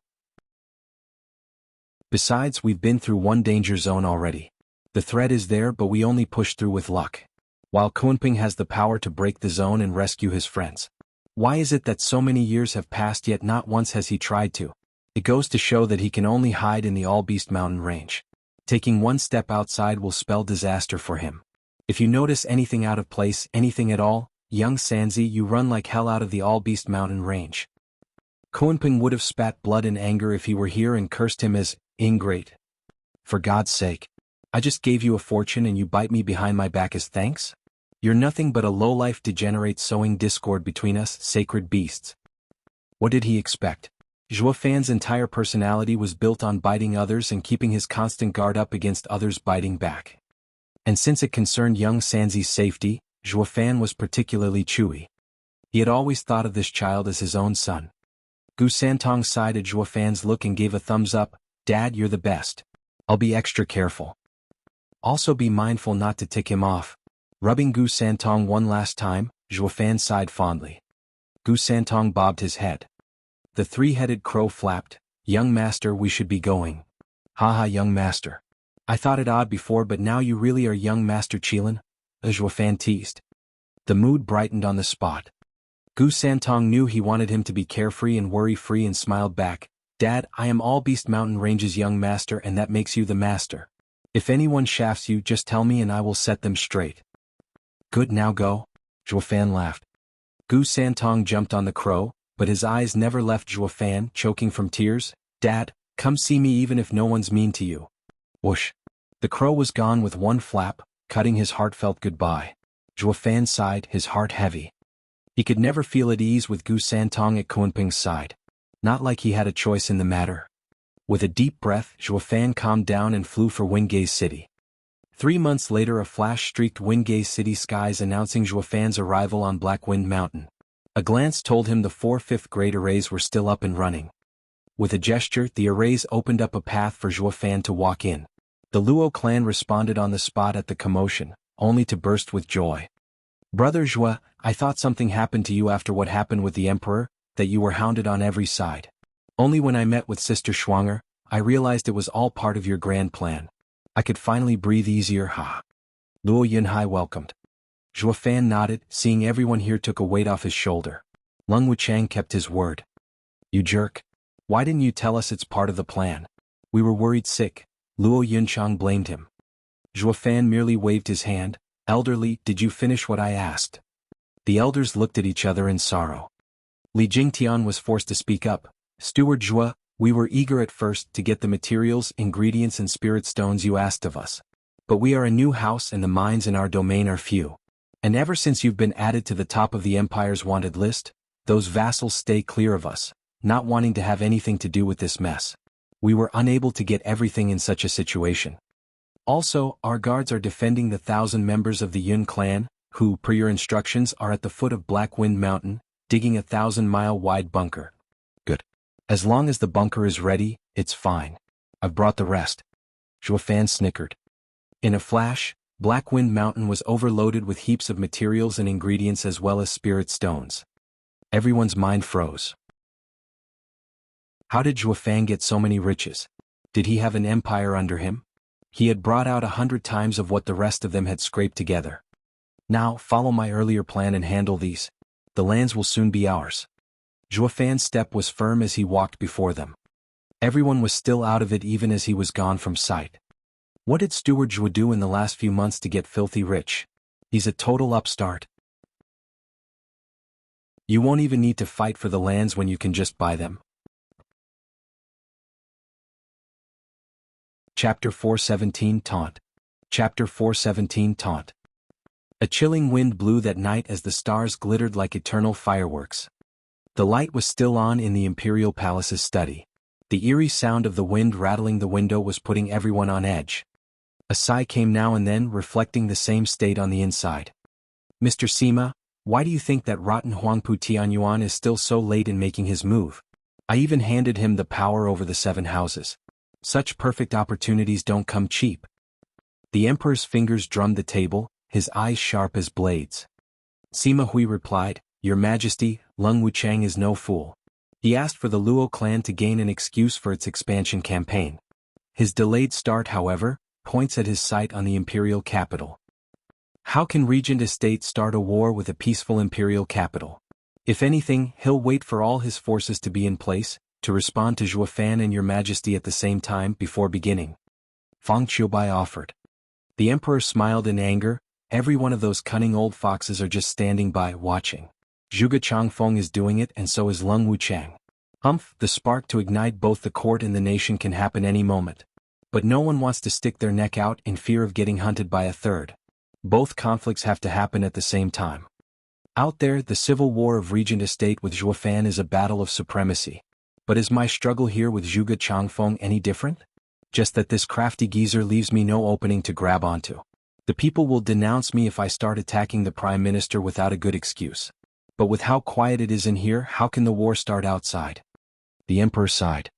Besides, we've been through one danger zone already. The threat is there, but we only push through with luck. While Kunping has the power to break the zone and rescue his friends. Why is it that so many years have passed yet not once has he tried to? It goes to show that he can only hide in the All-Beast mountain range. Taking one step outside will spell disaster for him. If you notice anything out of place, anything at all, young Sanzi, you run like hell out of the All-Beast mountain range." Kunping would have spat blood in anger if he were here and cursed him as ingrate. "For God's sake. I just gave you a fortune and you bite me behind my back as thanks? You're nothing but a low-life degenerate sowing discord between us, sacred beasts." What did he expect? Zhuo Fan's entire personality was built on biting others and keeping his constant guard up against others biting back. And since it concerned young Sanzi's safety, Zhuo Fan was particularly chewy. He had always thought of this child as his own son. Gu Santong sighed at Zhuo Fan's look and gave a thumbs up, "Dad, you're the best. I'll be extra careful. Also be mindful not to tick him off." Rubbing Gu Santong one last time, Zhuo Fan sighed fondly. Gu Santong bobbed his head. The three-headed crow flapped, "Young master, we should be going." "Haha, young master. I thought it odd before, but now you really are young Master Qilin?" Zhuo Fan teased. The mood brightened on the spot. Gu Santong knew he wanted him to be carefree and worry-free and smiled back, "Dad, I am All Beast Mountain Range's young master, and that makes you the master. If anyone shafts you, just tell me and I will set them straight." "Good, now go." Zhuo Fan laughed. Gu Santong jumped on the crow, but his eyes never left Zhuo Fan, choking from tears. "Dad, come see me even if no one's mean to you." Whoosh. The crow was gone with one flap, cutting his heartfelt goodbye. Zhuo Fan sighed, his heart heavy. He could never feel at ease with Gu Santong at Kunping's side. Not like he had a choice in the matter. With a deep breath, Zhuo Fan calmed down and flew for Wingay City. 3 months later, a flash streaked Wingay City skies announcing Zhuo Fan's arrival on Blackwind Mountain. A glance told him the 4 fifth-grade arrays were still up and running. With a gesture, the arrays opened up a path for Zhuo Fan to walk in. The Luo clan responded on the spot at the commotion, only to burst with joy. "Brother Zhuo, I thought something happened to you after what happened with the Emperor, that you were hounded on every side. Only when I met with Sister Schwanger, I realized it was all part of your grand plan. I could finally breathe easier, ha." Luo Yunhai welcomed. Zhuo Fan nodded, seeing everyone here took a weight off his shoulder. Lung Wuchang kept his word. "You jerk. Why didn't you tell us it's part of the plan? We were worried sick." Luo Yunchang blamed him. Zhuo Fan merely waved his hand. "Elderly, did you finish what I asked?" The elders looked at each other in sorrow. Li Jingtian was forced to speak up. "Steward Zhuo, we were eager at first to get the materials, ingredients and spirit stones you asked of us. But we are a new house and the mines in our domain are few. And ever since you've been added to the top of the Empire's wanted list, those vassals stay clear of us, not wanting to have anything to do with this mess. We were unable to get everything in such a situation. Also, our guards are defending the 1,000 members of the Yun clan, who, per your instructions, are at the foot of Blackwind Mountain, digging a 1,000-mile-wide bunker." "Good. As long as the bunker is ready, it's fine. I've brought the rest." Zhuo Fan snickered. In a flash, Blackwind Mountain was overloaded with heaps of materials and ingredients as well as spirit stones. Everyone's mind froze. How did Zhuo Fan get so many riches? Did he have an empire under him? He had brought out 100 times of what the rest of them had scraped together. Now, follow my earlier plan and handle these. The lands will soon be ours. Zhuofan's step was firm as he walked before them. Everyone was still out of it even as he was gone from sight. What did Steward Zhua do in the last few months to get filthy rich? He's a total upstart. You won't even need to fight for the lands when you can just buy them. Chapter 417 Taunt. Chapter 417 Taunt. A chilling wind blew that night as the stars glittered like eternal fireworks. The light was still on in the Imperial Palace's study. The eerie sound of the wind rattling the window was putting everyone on edge. A sigh came now and then, reflecting the same state on the inside. Mr. Sima, why do you think that rotten Huangpu Tianyuan is still so late in making his move? I even handed him the power over the 7 houses. Such perfect opportunities don't come cheap. The emperor's fingers drummed the table, his eyes sharp as blades. Sima Hui replied, Your Majesty, Lung Wuchang is no fool. He asked for the Luo clan to gain an excuse for its expansion campaign. His delayed start, however, points at his sight on the imperial capital. How can Regent Estate start a war with a peaceful imperial capital? If anything, he'll wait for all his forces to be in place, to respond to Zhuofan and Your Majesty at the same time before beginning. Fang Qiubai offered. The emperor smiled in anger. Every one of those cunning old foxes are just standing by, watching. Zhuge Changfeng is doing it and so is Lung Wuchang. Humph, the spark to ignite both the court and the nation can happen any moment. But no one wants to stick their neck out in fear of getting hunted by a third. Both conflicts have to happen at the same time. Out there, the civil war of Regent Estate with Zhuofan is a battle of supremacy. But is my struggle here with Zhuge Changfeng any different? Just that this crafty geezer leaves me no opening to grab onto. The people will denounce me if I start attacking the Prime Minister without a good excuse. But with how quiet it is in here, how can the war start outside? The emperor sighed.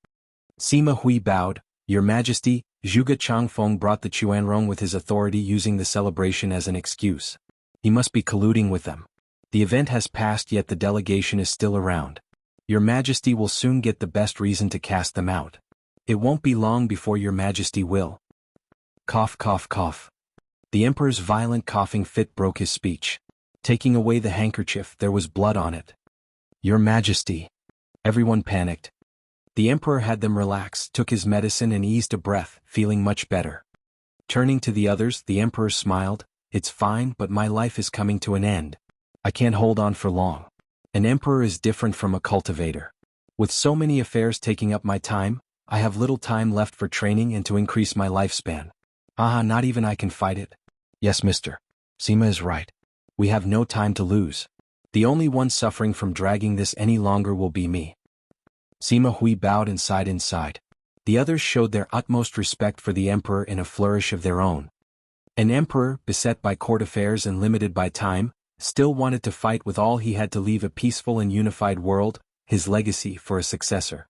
Sima Hui bowed. Your Majesty, Zhuge Changfeng brought the Chuanrong with his authority using the celebration as an excuse. He must be colluding with them. The event has passed yet the delegation is still around. Your Majesty will soon get the best reason to cast them out. It won't be long before Your Majesty will. Cough, cough, cough. The emperor's violent coughing fit broke his speech. Taking away the handkerchief, there was blood on it. Your Majesty. Everyone panicked. The emperor had them relax, took his medicine and eased a breath, feeling much better. Turning to the others, the emperor smiled. It's fine, but my life is coming to an end. I can't hold on for long. An emperor is different from a cultivator. With so many affairs taking up my time, I have little time left for training and to increase my lifespan. Not even I can fight it. Yes, mister. Sima is right. We have no time to lose. The only one suffering from dragging this any longer will be me. Sima Hui bowed and sighed inside. The others showed their utmost respect for the emperor in a flourish of their own. An emperor, beset by court affairs and limited by time, still wanted to fight with all he had to leave a peaceful and unified world, his legacy for a successor.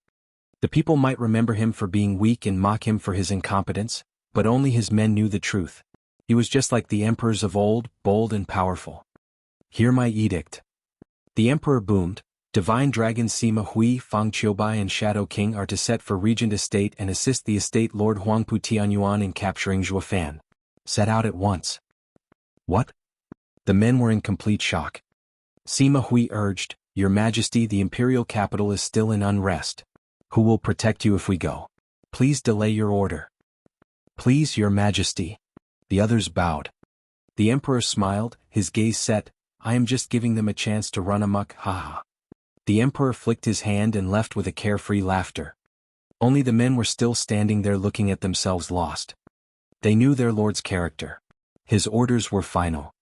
The people might remember him for being weak and mock him for his incompetence, but only his men knew the truth. He was just like the emperors of old, bold and powerful. Hear my edict. The emperor boomed. Divine Dragons Sima Hui, Fang Qiubai and Shadow King are to set for Regent Estate and assist the Estate Lord Huangpu Tianyuan in capturing Zhuofan. Set out at once. What? The men were in complete shock. Sima Hui urged, Your Majesty, the imperial capital is still in unrest. Who will protect you if we go? Please delay your order. Please, Your Majesty. The others bowed. The emperor smiled, his gaze set. I am just giving them a chance to run amok, ha. The emperor flicked his hand and left with a carefree laughter. Only the men were still standing there looking at themselves lost. They knew their lord's character. His orders were final.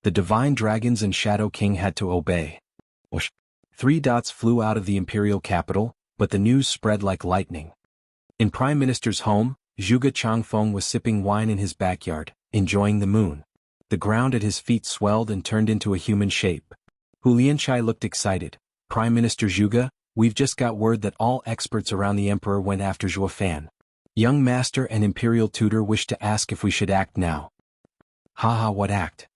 The Divine Dragons and Shadow King had to obey. Whoosh! 3 dots flew out of the imperial capital, but the news spread like lightning. In Prime Minister's home, Zhuge Changfeng was sipping wine in his backyard, enjoying the moon. The ground at his feet swelled and turned into a human shape. Hu Lianchai looked excited. Prime Minister Zhuge, we've just got word that all experts around the emperor went after Zhuofan. Young master and imperial tutor wish to ask if we should act now. Haha, what act?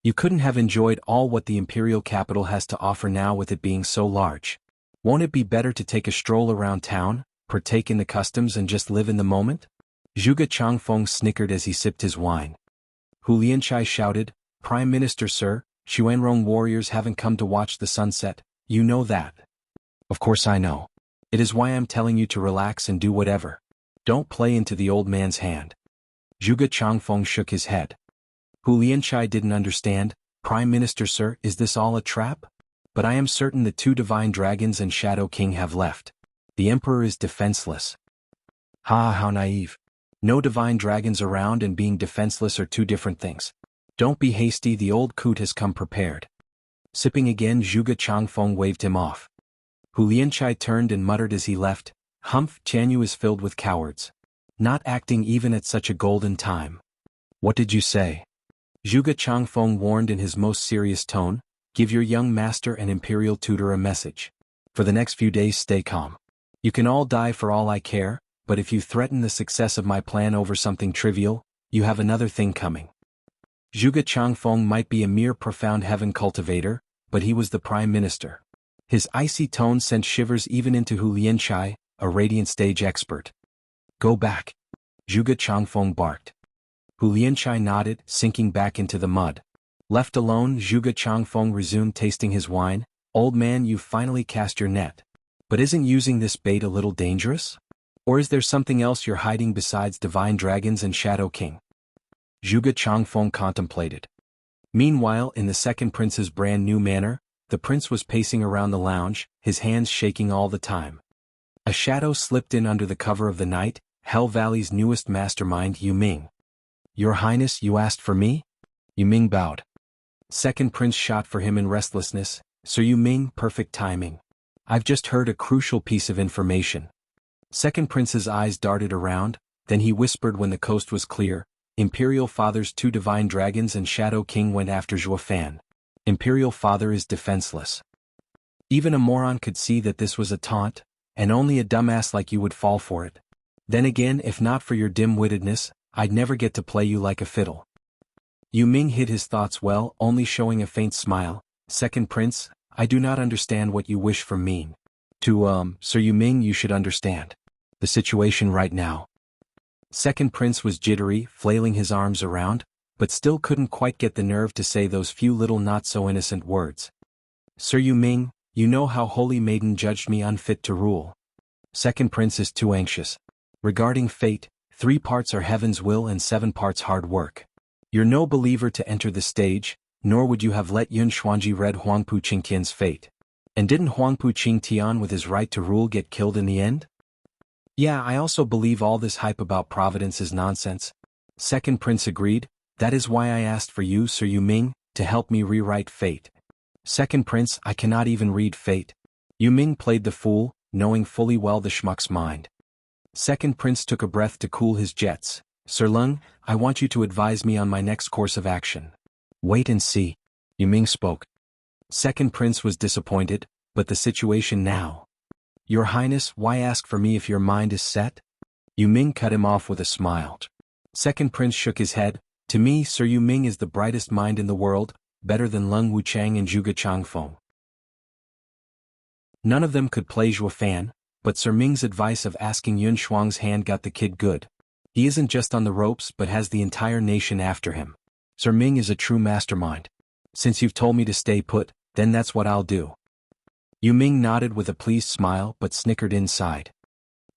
You couldn't have enjoyed all what the imperial capital has to offer now with it being so large. Won't it be better to take a stroll around town, partake in the customs and just live in the moment? Zhuge Changfeng snickered as he sipped his wine. Hu Lianchai shouted, Prime Minister sir, Xuanrong warriors haven't come to watch the sunset, you know that. Of course I know. It is why I'm telling you to relax and do whatever. Don't play into the old man's hand. Zhuge Changfeng shook his head. Hu Lianchai didn't understand. Prime Minister sir, is this all a trap? But I am certain the 2 divine dragons and Shadow King have left. The Emperor is defenseless. Ha, how naive. No divine dragons around and being defenseless are 2 different things. Don't be hasty, the old coot has come prepared. Sipping again, Zhuge Changfeng waved him off. Hu Lianchai turned and muttered as he left, "Humph, Tianyu is filled with cowards. Not acting even at such a golden time." "What did you say?" Zhuge Changfeng warned in his most serious tone, "Give your young master and imperial tutor a message. For the next few days stay calm. You can all die for all I care, but if you threaten the success of my plan over something trivial, you have another thing coming." Zhuge Changfeng might be a mere profound heaven cultivator, but he was the prime minister. His icy tone sent shivers even into Hu Lianchai, a radiant stage expert. "Go back," Zhuge Changfeng barked. Hu Lianchai nodded, sinking back into the mud. Left alone, Zhuge Changfeng resumed tasting his wine. "Old man, you've finally cast your net. But isn't using this bait a little dangerous? Or is there something else you're hiding besides divine dragons and Shadow King?" Zhuge Changfeng contemplated. Meanwhile, in the second prince's brand new manor, the prince was pacing around the lounge, his hands shaking all the time. A shadow slipped in under the cover of the night, Hell Valley's newest mastermind, Yu Ming. "Your Highness, you asked for me?" Yu Ming bowed. Second prince shot for him in restlessness, "Sir Yu Ming, perfect timing. I've just heard a crucial piece of information." Second prince's eyes darted around, then he whispered when the coast was clear, "Imperial Father's 2 divine dragons and Shadow King went after Zhuofan. Imperial Father is defenseless." Even a moron could see that this was a taunt, and only a dumbass like you would fall for it. Then again, if not for your dim-wittedness, I'd never get to play you like a fiddle. Yu Ming hid his thoughts well, only showing a faint smile. "Second Prince, I do not understand what you wish from me. Sir Yu Ming, you should understand the situation right now." Second Prince was jittery, flailing his arms around, but still couldn't quite get the nerve to say those few little not-so-innocent words. "Sir Yu Ming, you know how Holy Maiden judged me unfit to rule." Second Prince is too anxious. "Regarding fate, 3 parts are heaven's will and 7 parts hard work. You're no believer to enter the stage, nor would you have let Yun Xuanji read Huangpu Qingtian's fate. And didn't Huangpu Qingtian with his right to rule get killed in the end? Yeah, I also believe all this hype about providence is nonsense." Second Prince agreed. "That is why I asked for you, Sir Yu Ming, to help me rewrite fate." Second Prince, "I cannot even read fate." Yu Ming played the fool, knowing fully well the schmuck's mind. Second Prince took a breath to cool his jets. "Sir Lung, I want you to advise me on my next course of action." "Wait and see." Yu Ming spoke. Second Prince was disappointed, "But the situation now?" "Your Highness, why ask for me if your mind is set?" Yu Ming cut him off with a smile. Second Prince shook his head. "To me, Sir Yu Ming is the brightest mind in the world, better than Lung Wuchang and Zhuge Changfeng. None of them could play Zhuofan, but Sir Ming's advice of asking Yun Shuang's hand got the kid good. He isn't just on the ropes but has the entire nation after him. Sir Ming is a true mastermind. Since you've told me to stay put, then that's what I'll do." Yu Ming nodded with a pleased smile but snickered inside.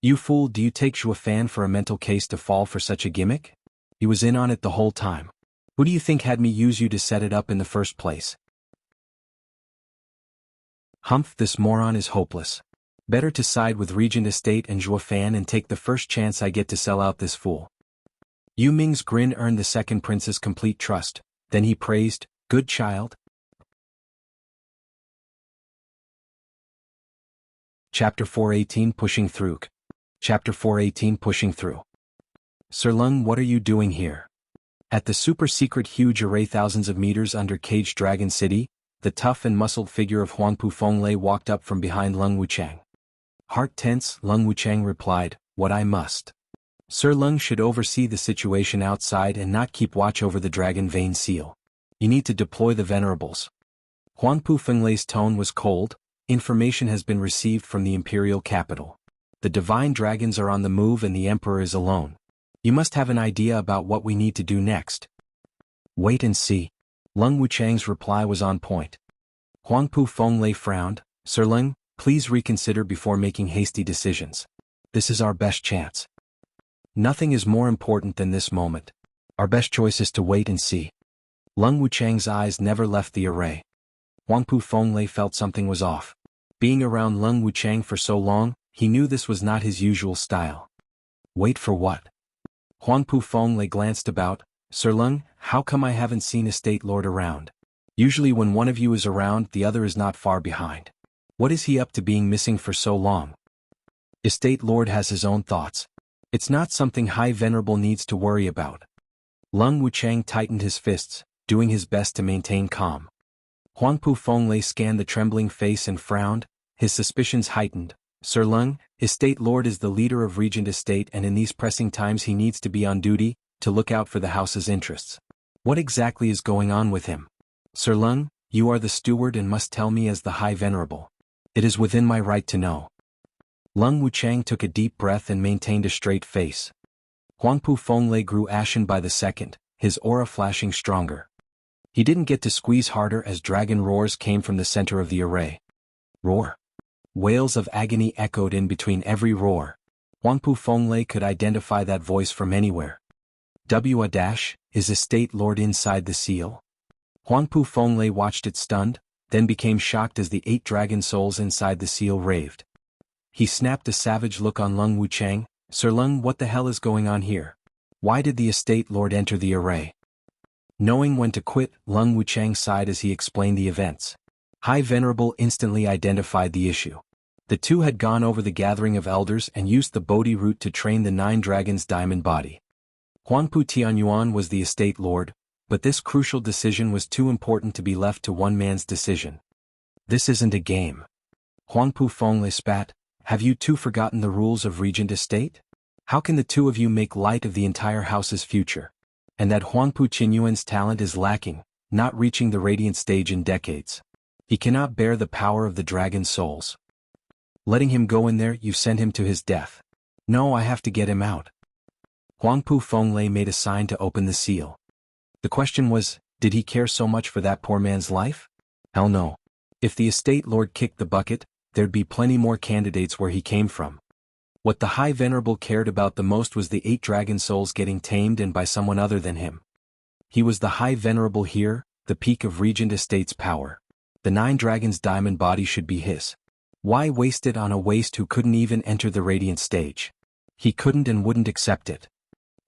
"You fool, do you take Zhuofan for a mental case to fall for such a gimmick? He was in on it the whole time. Who do you think had me use you to set it up in the first place?" "Humph, this moron is hopeless. Better to side with Regent Estate and Zhuofan and take the first chance I get to sell out this fool." Yu Ming's grin earned the second prince's complete trust, then he praised, "Good child." Chapter 418 Pushing Through. Chapter 418 Pushing Through. "Sir Lung, what are you doing here?" At the super-secret huge array thousands of meters under Caged Dragon City, the tough and muscled figure of Huangpu Fenglei walked up from behind Lung Wuchang. Heart tense, Lung Wuchang replied, "What I must. Sir Lung should oversee the situation outside and not keep watch over the Dragon Vein Seal. You need to deploy the Venerables." Huangpu Fenglei's tone was cold. "Information has been received from the imperial capital. The divine dragons are on the move and the emperor is alone. You must have an idea about what we need to do next." "Wait and see." Lung Wuchang's reply was on point. Huangpu Fenglei frowned. Sir Lung, please reconsider before making hasty decisions. This is our best chance. Nothing is more important than this moment. Our best choice is to wait and see. Lung Wuchang's eyes never left the array. Huangpu Fenglei felt something was off. Being around Lung Wuchang for so long, he knew this was not his usual style. Wait for what? Huangpu Fenglei glanced about. Sir Lung, how come I haven't seen Estate Lord around? Usually when one of you is around, the other is not far behind. What is he up to being missing for so long? Estate Lord has his own thoughts. It's not something High Venerable needs to worry about. Lung Wuchang tightened his fists, doing his best to maintain calm. Huangpu Fenglei scanned the trembling face and frowned, his suspicions heightened. Sir Lung, Estate Lord is the leader of Regent Estate, and in these pressing times he needs to be on duty, to look out for the house's interests. What exactly is going on with him? Sir Lung, you are the steward and must tell me as the High Venerable. It is within my right to know. Lung Wuchang took a deep breath and maintained a straight face. Huangpu Fenglei grew ashen by the second, his aura flashing stronger. He didn't get to squeeze harder as dragon roars came from the center of the array. Roar. Wails of agony echoed in between every roar. Huangpu Fenglei could identify that voice from anywhere. Is Estate Lord inside the seal? Huangpu Fenglei watched it stunned, then became shocked as the 8 dragon souls inside the seal raved. He snapped a savage look on Lung Wuchang. Sir Lung, what the hell is going on here? Why did the Estate Lord enter the array? Knowing when to quit, Lung Wuchang sighed as he explained the events. High Venerable instantly identified the issue. The two had gone over the gathering of elders and used the Bodhi root to train the 9 dragons' diamond body. Huangpu Tianyuan was the Estate Lord, but this crucial decision was too important to be left to one man's decision. This isn't a game. Huangpu Fenglei spat. Have you two forgotten the rules of Regent Estate? How can the two of you make light of the entire house's future? And that Huangpu Qinyuan's talent is lacking, not reaching the radiant stage in decades. He cannot bear the power of the dragon souls. Letting him go in there, you sent him to his death. No, I have to get him out. Huangpu Fenglei made a sign to open the seal. The question was, did he care so much for that poor man's life? Hell no. If the Estate Lord kicked the bucket, there'd be plenty more candidates where he came from. What the High Venerable cared about the most was the 8 dragon souls getting tamed and by someone other than him. He was the High Venerable here, the peak of Regent Estate's power. The 9 dragons' diamond body should be his. Why waste it on a waste who couldn't even enter the radiant stage? He couldn't and wouldn't accept it.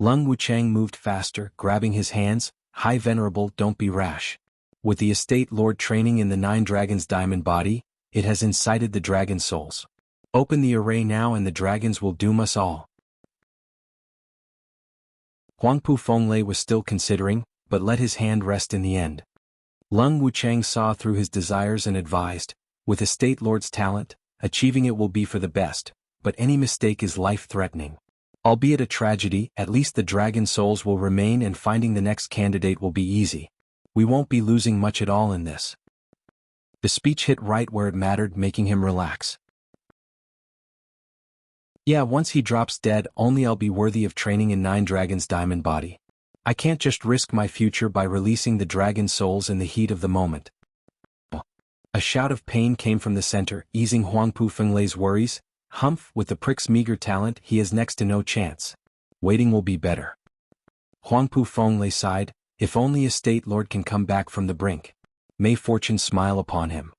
Lung Wuchang moved faster, grabbing his hands. High Venerable, don't be rash. With the Estate Lord training in the 9 dragons' diamond body, it has incited the dragon souls. Open the array now and the dragons will doom us all. Huangpu Fenglei was still considering, but let his hand rest in the end. Lung Wuchang saw through his desires and advised, with Estate Lord's talent, achieving it will be for the best, but any mistake is life-threatening. Albeit a tragedy, at least the dragon souls will remain and finding the next candidate will be easy. We won't be losing much at all in this. The speech hit right where it mattered, making him relax. Yeah, once he drops dead, only I'll be worthy of training in 9 dragons' diamond body. I can't just risk my future by releasing the dragon souls in the heat of the moment. A shout of pain came from the center, easing Huangpu Fenglei's worries. Humph, with the prick's meager talent, he has next to no chance. Waiting will be better. Huangpu Fenglei sighed. If only Estate Lord can come back from the brink. May fortune smile upon him.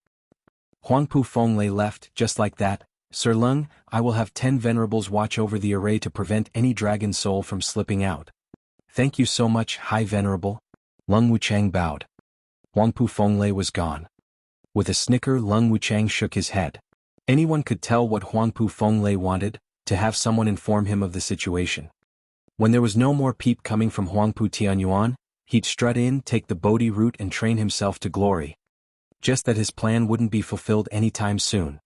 Huangpu Fenglei left, just like that. Sir Lung, I will have 10 venerables watch over the array to prevent any dragon soul from slipping out. Thank you so much, High Venerable. Lung Wuchang bowed. Huangpu Fenglei was gone. With a snicker, Lung Wuchang shook his head. Anyone could tell what Huangpu Fenglei wanted, to have someone inform him of the situation. When there was no more peep coming from Huangpu Tianyuan, he'd strut in, take the Bodhi root and train himself to glory. Just that his plan wouldn't be fulfilled anytime soon.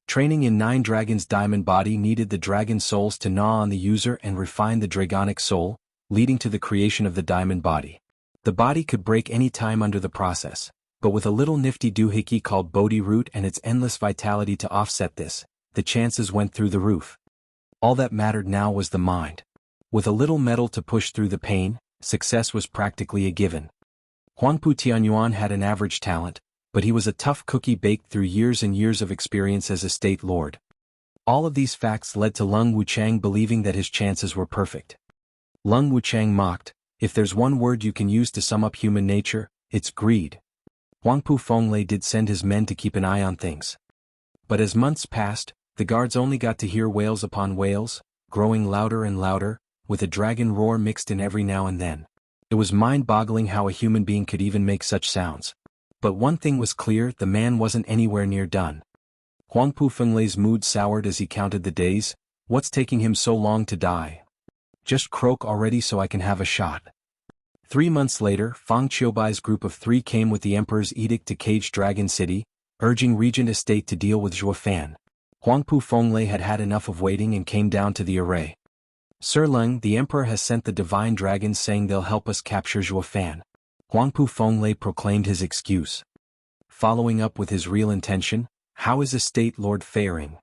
Training in 9 dragons' diamond body needed the dragon souls to gnaw on the user and refine the dragonic soul, leading to the creation of the diamond body. The body could break any time under the process, but with a little nifty doohickey called Bodhi root and its endless vitality to offset this, the chances went through the roof. All that mattered now was the mind. With a little metal to push through the pain, success was practically a given. Huangpu Tianyuan had an average talent, but he was a tough cookie baked through years and years of experience as a state lord. All of these facts led to Lung Wuchang believing that his chances were perfect. Lung Wuchang mocked, "If there's one word you can use to sum up human nature, it's greed." Huangpu Fenglei did send his men to keep an eye on things. But as months passed, the guards only got to hear wails upon wails, growing louder and louder, with a dragon roar mixed in every now and then. It was mind-boggling how a human being could even make such sounds. But one thing was clear, the man wasn't anywhere near done. Huangpu Fenglei's mood soured as he counted the days. "What's taking him so long to die? Just croak already so I can have a shot." 3 months later, Fang Qiubai's group of 3 came with the emperor's edict to cage Dragon City, urging Regent Estate to deal with Zhuo Fan. Huangpu Fenglei had had enough of waiting and came down to the array. "Sir Leng, the emperor has sent the divine dragons saying they'll help us capture Zhuo Fan." Huangpu Fenglei proclaimed his excuse. Following up with his real intention, "How is Estate Lord faring?"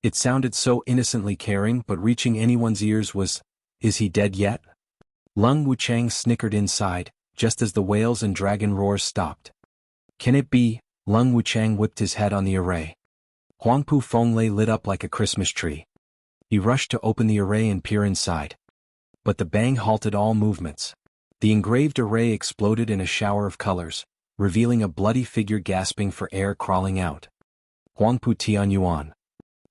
It sounded so innocently caring, but reaching anyone's ears was, "Is he dead yet?" Lung Wuchang snickered inside, just as the wails and dragon roars stopped. "Can it be?" Lung Wuchang whipped his head on the array. Huangpu Fenglei lit up like a Christmas tree. He rushed to open the array and peer inside. But the bang halted all movements. The engraved array exploded in a shower of colors, revealing a bloody figure gasping for air crawling out. Huangpu Tianyuan.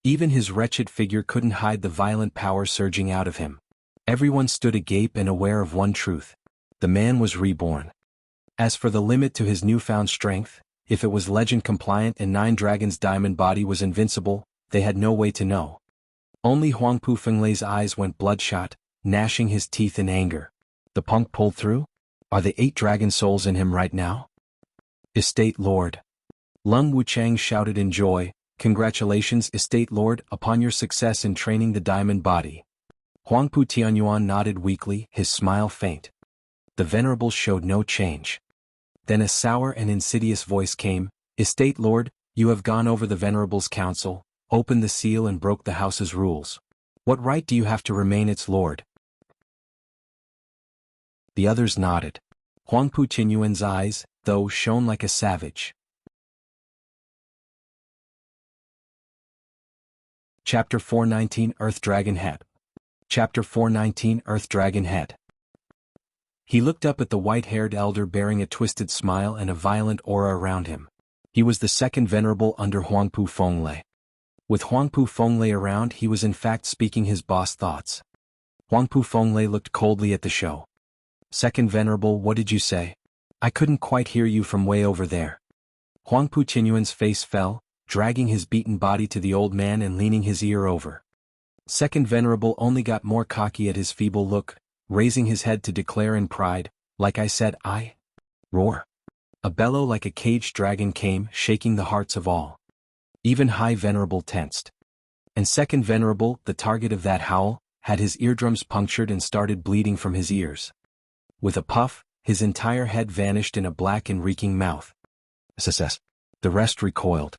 Even his wretched figure couldn't hide the violent power surging out of him. Everyone stood agape and aware of one truth. The man was reborn. As for the limit to his newfound strength, if it was legend compliant and 9 Dragons' diamond body was invincible, they had no way to know. Only Huangpu Fenglei's eyes went bloodshot, gnashing his teeth in anger. The punk pulled through? Are the 8 dragon souls in him right now? Estate Lord. Lung Wuchang shouted in joy, "Congratulations, Estate Lord, upon your success in training the diamond body." Huangpu Tianyuan nodded weakly, his smile faint. The venerable showed no change. Then a sour and insidious voice came, "Estate Lord, you have gone over the venerable's counsel, opened the seal and broke the house's rules. What right do you have to remain its lord?" The others nodded. Huangpu Tianyuan's eyes, though, shone like a savage. Chapter 419 Earth Dragon Head. Chapter 419 Earth Dragon Head. He looked up at the white-haired elder bearing a twisted smile and a violent aura around him. He was the second venerable under Huangpu Fenglei. With Huangpu Fenglei around, he was in fact speaking his boss thoughts. Huangpu Fenglei looked coldly at the show. "Second venerable, what did you say? I couldn't quite hear you from way over there." Huangpu Tianyuan's face fell, dragging his beaten body to the old man and leaning his ear over. Second venerable only got more cocky at his feeble look, raising his head to declare in pride, "Like I said, I..." Roar. A bellow like a caged dragon came, shaking the hearts of all. Even High Venerable tensed. And Second Venerable, the target of that howl, had his eardrums punctured and started bleeding from his ears. With a puff, his entire head vanished in a black and reeking mouth. SSS. The rest recoiled.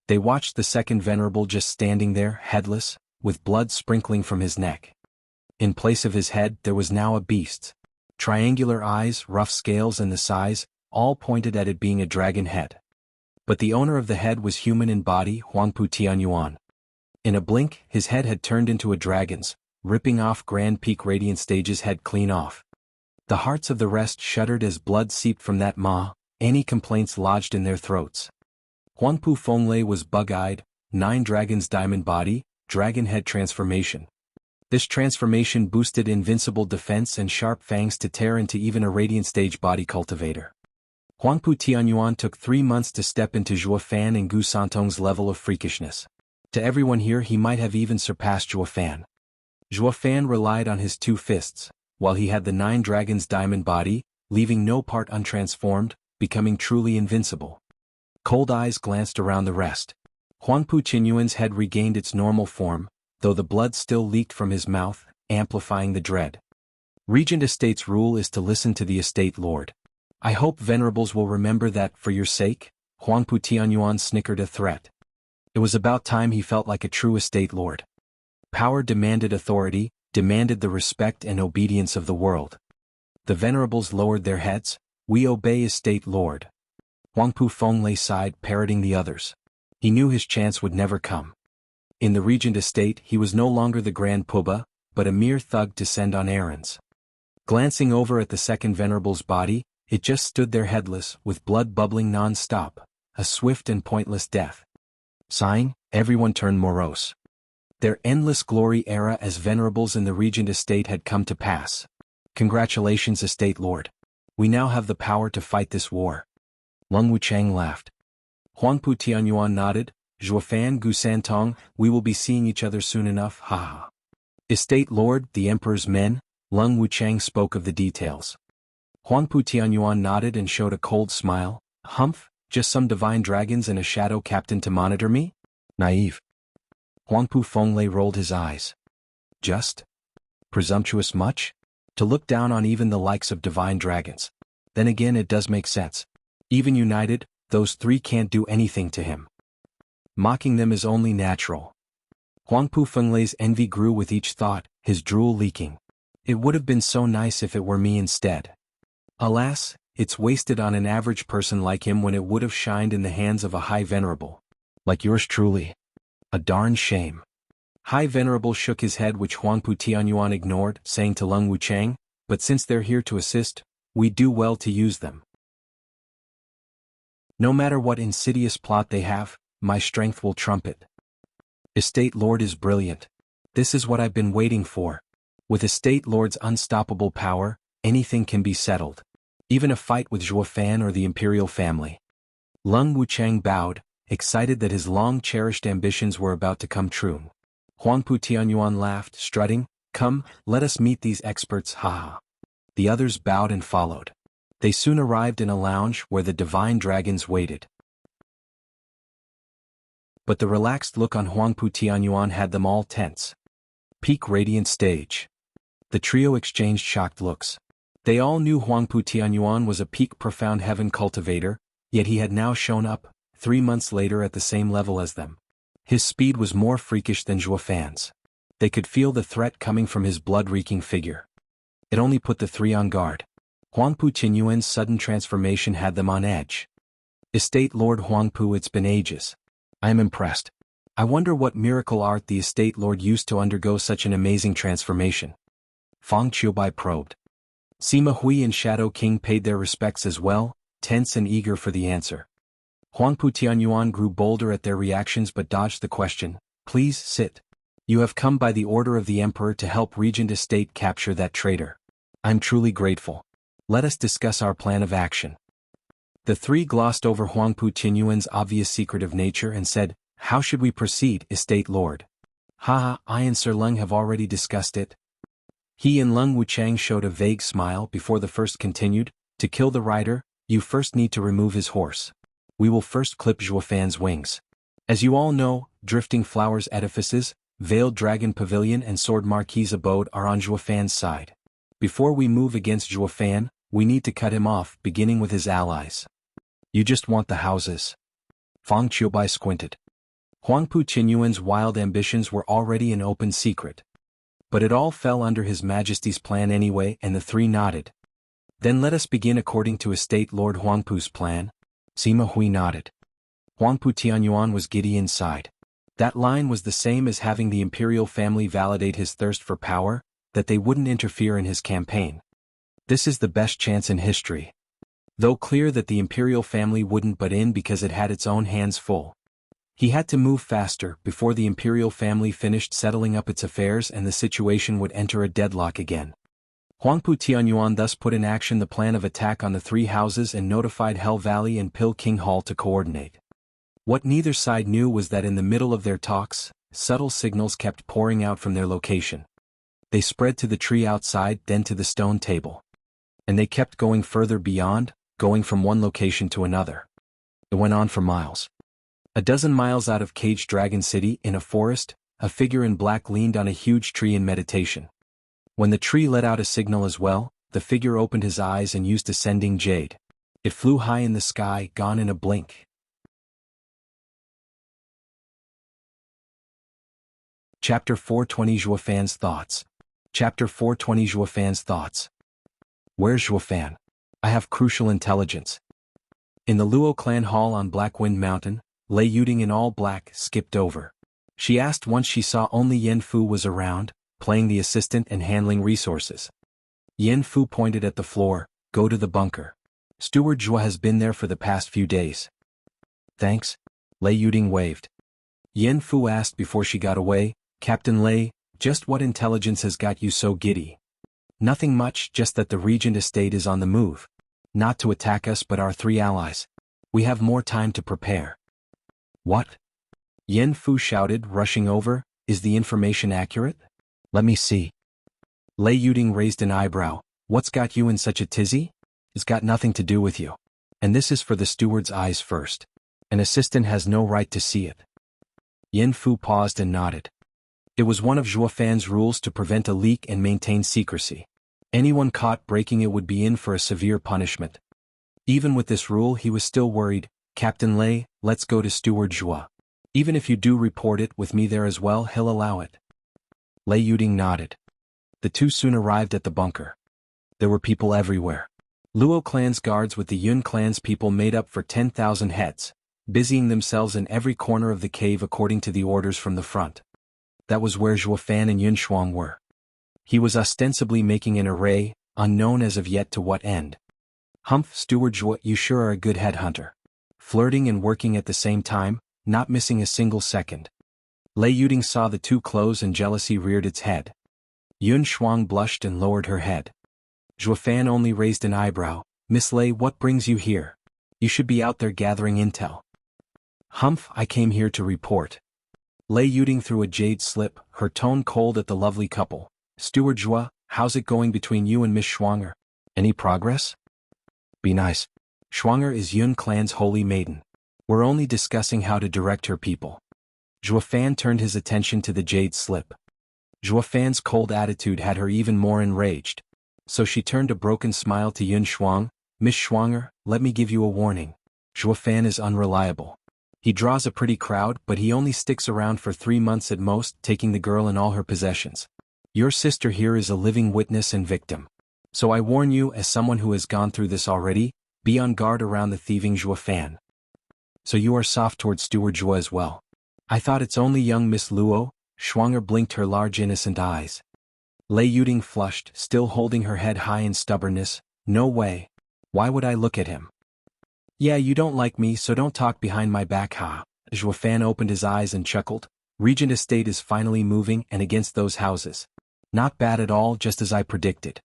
They watched the Second Venerable just standing there, headless, with blood sprinkling from his neck. In place of his head there was now a beast's. Triangular eyes, rough scales and the size, all pointed at it being a dragon head. But the owner of the head was human in body, Huangpu Tianyuan. In a blink, his head had turned into a dragon's, ripping off Grand Peak Radiant Stage's head clean off. The hearts of the rest shuddered as blood seeped from that maw, any complaints lodged in their throats. Huangpu Fenglei was bug-eyed, 9 Dragons' diamond body, dragon head transformation. This transformation boosted invincible defense and sharp fangs to tear into even a Radiant Stage body cultivator. Huangpu Tianyuan took 3 months to step into Zhuo Fan and Gu Santong's level of freakishness. To everyone here he might have even surpassed Zhuo Fan. Zhuo Fan relied on his 2 fists, while he had the 9 Dragons' diamond body, leaving no part untransformed, becoming truly invincible. Cold eyes glanced around the rest. Huangpu Tianyuan's head regained its normal form, though the blood still leaked from his mouth, amplifying the dread. Regent Estate's rule is to listen to the Estate Lord. I hope venerables will remember that for your sake. Huangpu Tianyuan snickered a threat. It was about time he felt like a true Estate Lord. Power demanded authority, demanded the respect and obedience of the world. The venerables lowered their heads, We obey estate lord. Huangpu Feng sighed, parroting the others. He knew his chance would never come. In the regent estate he was no longer the grand poobah, but a mere thug to send on errands. Glancing over at the second venerable's body, it just stood there headless, with blood bubbling non-stop, a swift and pointless death. Sighing, everyone turned morose. Their endless glory era as venerables in the regent estate had come to pass. Congratulations, estate lord. We now have the power to fight this war. Lung Wuchang laughed. Huangpu Tianyuan nodded. Zhuofan Gu Santong, we will be seeing each other soon enough, haha. Estate lord, the emperor's men. Lung Wuchang spoke of the details. Huangpu Tianyuan nodded and showed a cold smile. Humph, just some divine dragons and a shadow captain to monitor me? Naive. Huangpu Fenglei rolled his eyes. Just? Presumptuous much? To look down on even the likes of divine dragons. Then again, it does make sense. Even united, those three can't do anything to him. Mocking them is only natural. Huangpu Fenglei's envy grew with each thought, his drool leaking. It would have been so nice if it were me instead. Alas, it's wasted on an average person like him when it would have shined in the hands of a high venerable. Like yours truly. A darn shame. High venerable shook his head, which Huangpu Tianyuan ignored, saying to Lung Wuchang, but since they're here to assist, we do well to use them. No matter what insidious plot they have, my strength will trump it. Estate Lord is brilliant. This is what I've been waiting for. With Estate Lord's unstoppable power, anything can be settled. Even a fight with Zhuofan or the imperial family. Lung Wuchang bowed, excited that his long-cherished ambitions were about to come true. Huangpu Tianyuan laughed, strutting, come, let us meet these experts, haha. The others bowed and followed. They soon arrived in a lounge where the divine dragons waited. But the relaxed look on Huangpu Tianyuan had them all tense. Peak radiant stage. The trio exchanged shocked looks. They all knew Huangpu Tianyuan was a peak profound heaven cultivator, yet he had now shown up, 3 months later at the same level as them. His speed was more freakish than Zhuofan's. They could feel the threat coming from his blood-reeking figure. It only put the three on guard. Huangpu Tianyuan's sudden transformation had them on edge. Estate Lord Huangpu, it's been ages. I am impressed. I wonder what miracle art the estate lord used to undergo such an amazing transformation. Fang Qiubai probed. Sima Hui and Shadow King paid their respects as well, tense and eager for the answer. Huangpu Tianyuan grew bolder at their reactions but dodged the question. Please sit. You have come by the order of the emperor to help Regent Estate capture that traitor. I'm truly grateful. Let us discuss our plan of action. The three glossed over Huangpu Tianyuan's obvious secretive nature and said, how should we proceed, estate lord? Haha, I and Sir Lung have already discussed it. He and Lung Wuchang showed a vague smile before the first continued, to kill the rider, you first need to remove his horse. We will first clip Zhuofan's wings. As you all know, Drifting Flowers Edifices, Veiled Dragon Pavilion and Sword Marquis Abode are on Zhuofan's side. Before we move against Zhuofan, we need to cut him off, beginning with his allies. You just want the houses. Fang Qiubai squinted. Huangpu Tianyuan's wild ambitions were already an open secret. But it all fell under His Majesty's plan anyway, and the three nodded. Then let us begin according to Estate Lord Huangpu's plan. Sima Hui nodded. Huangpu Tianyuan was giddy inside. That line was the same as having the imperial family validate his thirst for power, that they wouldn't interfere in his campaign. This is the best chance in history. Though clear that the imperial family wouldn't butt in because it had its own hands full. He had to move faster before the imperial family finished settling up its affairs and the situation would enter a deadlock again. Huangpu Tianyuan thus put in action the plan of attack on the three houses and notified Hell Valley and Pill King Hall to coordinate. What neither side knew was that in the middle of their talks, subtle signals kept pouring out from their location. They spread to the tree outside, then to the stone table. And they kept going further beyond, going from one location to another. It went on for miles. A dozen miles out of Caged Dragon City, in a forest, a figure in black leaned on a huge tree in meditation. When the tree let out a signal as well, the figure opened his eyes and used ascending jade. It flew high in the sky, gone in a blink. Chapter 420 Zhuofan's Thoughts. Chapter 420 Zhuofan's Thoughts. Where's Zhuofan? I have crucial intelligence. In the Luo clan hall on Blackwind Mountain, Lei Yuding in all black skipped over. She asked once she saw only Yen Fu was around, playing the assistant and handling resources. Yen Fu pointed at the floor, go to the bunker. Steward Zhua has been there for the past few days. Thanks. Lei Yuding waved. Yen Fu asked before she got away, Captain Lei, just what intelligence has got you so giddy? Nothing much, just that the Regent estate is on the move. Not to attack us but our 3 allies. We have more time to prepare. What? Yen Fu shouted, rushing over, is the information accurate? Let me see. Lei Yuding raised an eyebrow, what's got you in such a tizzy? It's got nothing to do with you. And this is for the steward's eyes first. An assistant has no right to see it. Yen Fu paused and nodded. It was one of Zhuo Fan's rules to prevent a leak and maintain secrecy. Anyone caught breaking it would be in for a severe punishment. Even with this rule he was still worried, Captain Lei, let's go to Steward Zhua. Even if you do report it with me there as well he'll allow it. Lei Yuding nodded. The two soon arrived at the bunker. There were people everywhere. Luo clan's guards with the Yun clan's people made up for 10,000 heads, busying themselves in every corner of the cave according to the orders from the front. That was where Zhuo Fan and Yun Shuang were. He was ostensibly making an array, unknown as of yet to what end. Humph, Steward Zhuo, you sure are a good headhunter. Flirting and working at the same time, not missing a single second. Lei Yuding saw the two close and jealousy reared its head. Yun Shuang blushed and lowered her head. Zhuo Fan only raised an eyebrow. Miss Lei, what brings you here? You should be out there gathering intel. Humph, I came here to report. Lei Yuding threw a jade slip, her tone cold at the lovely couple. Steward Zhua, how's it going between you and Miss Schwanger? Any progress? Be nice. Schwanger is Yun clan's holy maiden. We're only discussing how to direct her people. Zhuo Fan turned his attention to the jade slip. Zhuo Fan's cold attitude had her even more enraged. So she turned a broken smile to Yun Shuang. Miss Schwanger, let me give you a warning. Zhuo Fan is unreliable. He draws a pretty crowd but he only sticks around for 3 months at most, taking the girl and all her possessions. Your sister here is a living witness and victim. So I warn you as someone who has gone through this already, be on guard around the thieving Zhuo Fan. So you are soft towards Steward Zhua as well. I thought it's only young Miss Luo. Schwanger blinked her large innocent eyes. Lei Yuding flushed, still holding her head high in stubbornness. No way. Why would I look at him? Yeah, you don't like me so don't talk behind my back, ha. Zhuo Fan opened his eyes and chuckled. Regent estate is finally moving and against those houses. Not bad at all, just as I predicted.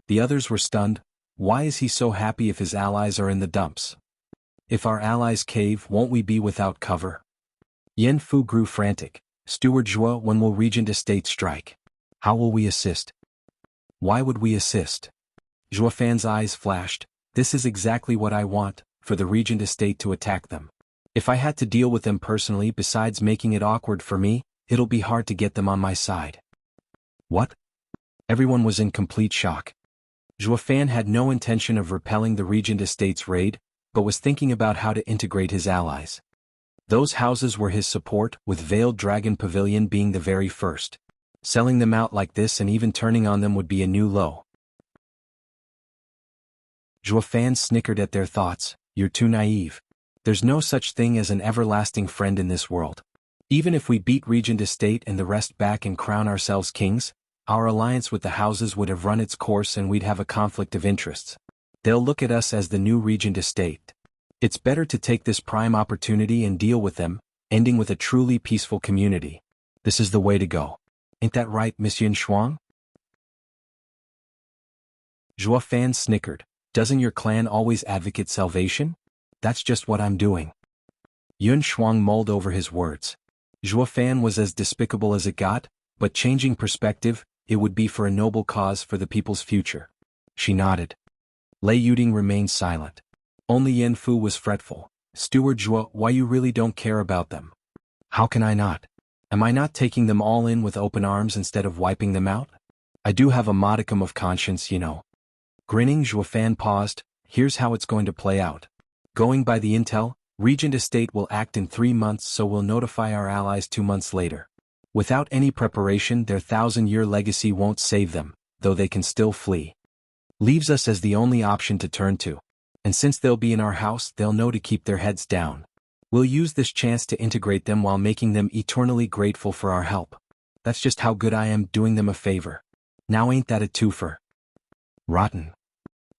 The others were stunned. Why is he so happy if his allies are in the dumps? If our allies cave, won't we be without cover? Yen Fu grew frantic. Steward Zhua, when will Regent estate strike? How will we assist? Why would we assist? Zhuo Fan's eyes flashed. This is exactly what I want, for the Regent estate to attack them. If I had to deal with them personally besides making it awkward for me, it'll be hard to get them on my side. What? Everyone was in complete shock. Zhuo Fan had no intention of repelling the Regent estate's raid, but was thinking about how to integrate his allies. Those houses were his support, with Veiled Dragon Pavilion being the very first. Selling them out like this and even turning on them would be a new low. Zhuo Fan snickered at their thoughts. You're too naive. There's no such thing as an everlasting friend in this world. Even if we beat Regent estate and the rest back and crown ourselves kings, our alliance with the houses would have run its course and we'd have a conflict of interests. They'll look at us as the new Regent estate. It's better to take this prime opportunity and deal with them, ending with a truly peaceful community. This is the way to go. Ain't that right, Miss Yun Shuang? Zhuo Fan snickered. Doesn't your clan always advocate salvation? That's just what I'm doing. Yun Shuang mulled over his words. Zhuo Fan was as despicable as it got, but changing perspective, it would be for a noble cause for the people's future. She nodded. Lei Yuding remained silent. Only Yen Fu was fretful. Steward Zhua, why you really don't care about them? How can I not? Am I not taking them all in with open arms instead of wiping them out? I do have a modicum of conscience, you know. Grinning, Zhuo Fan paused. Here's how it's going to play out. Going by the intel, Regent estate will act in 3 months, so we'll notify our allies 2 months later. Without any preparation, their 1,000-year legacy won't save them, though they can still flee. Leaves us as the only option to turn to. And since they'll be in our house, they'll know to keep their heads down. We'll use this chance to integrate them while making them eternally grateful for our help. That's just how good I am doing them a favor. Now ain't that a twofer? Rotten.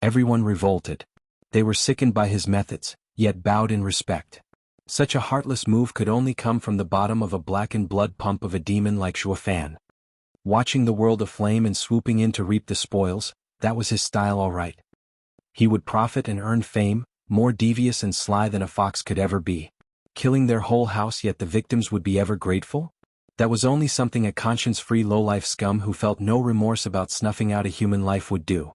Everyone revolted. They were sickened by his methods, yet bowed in respect. Such a heartless move could only come from the bottom of a blackened blood pump of a demon like Zhuofan. Watching the world aflame and swooping in to reap the spoils, that was his style all right. He would profit and earn fame, more devious and sly than a fox could ever be. Killing their whole house, yet the victims would be ever grateful? That was only something a conscience-free lowlife scum who felt no remorse about snuffing out a human life would do.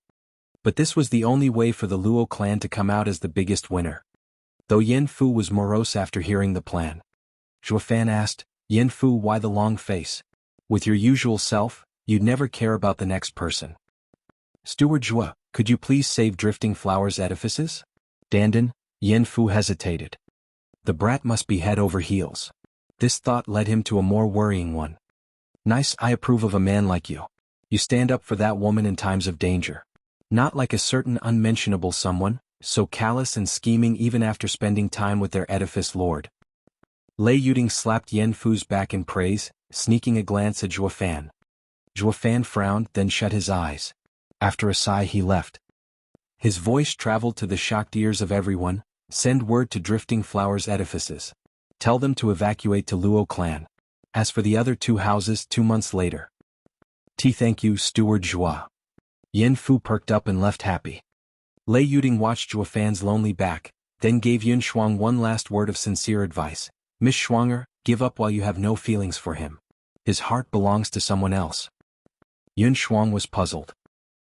But this was the only way for the Luo clan to come out as the biggest winner. Though Yen Fu was morose after hearing the plan. Zhuofan asked, "Yen Fu, why the long face? With your usual self, you'd never care about the next person." "Steward Zhua, could you please save Drifting Flowers edifices?" Dandan, Yen Fu hesitated. The brat must be head over heels. This thought led him to a more worrying one. "Nice, I approve of a man like you. You stand up for that woman in times of danger. Not like a certain unmentionable someone, so callous and scheming even after spending time with their edifice lord." Lei Yuding slapped Yen Fu's back in praise, sneaking a glance at Zhuofan. Zhuofan frowned, then shut his eyes. After a sigh he left. His voice traveled to the shocked ears of everyone. "Send word to Drifting Flowers edifices. Tell them to evacuate to Luo clan. As for the other 2 houses, 2 months later." Thank you, Steward Zhua." Yen Fu perked up and left happy. Lei Yuding watched Zhuofan's lonely back, then gave Yun Shuang one last word of sincere advice. "Miss Shuanger, give up while you have no feelings for him. His heart belongs to someone else." Yun Shuang was puzzled.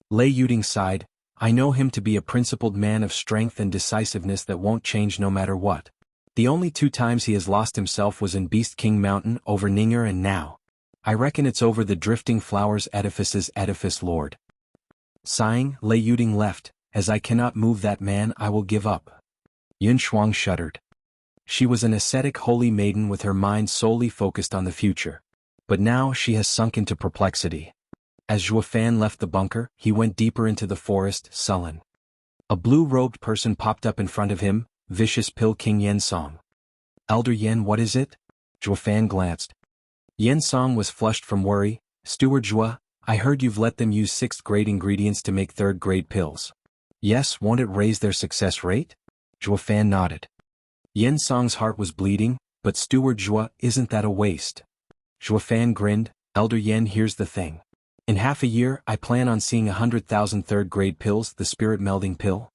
Lei Yuding sighed, "I know him to be a principled man of strength and decisiveness that won't change no matter what. The only 2 times he has lost himself was in Beast King Mountain over Ninger, and now. I reckon it's over the Drifting Flowers edifice's edifice lord." Sighing, Lei Yuding left. "As I cannot move that man, I will give up." Yun Shuang shuddered. She was an ascetic holy maiden with her mind solely focused on the future. But now she has sunk into perplexity. As Zhuofan left the bunker, he went deeper into the forest, sullen. A blue-robed person popped up in front of him, Vicious Pill King Yensong. "Elder Yen, what is it?" Zhuofan glanced. Yensong was flushed from worry. "Steward Zhua, I heard you've let them use 6th-grade ingredients to make 3rd-grade pills." "Yes, won't it raise their success rate?" Zhuofan nodded. Yensong's heart was bleeding, "But Steward Zhua, isn't that a waste?" Zhuofan grinned. "Elder Yen, here's the thing. In half a year, I plan on seeing 100,000 3rd-grade pills, the spirit-melding pill.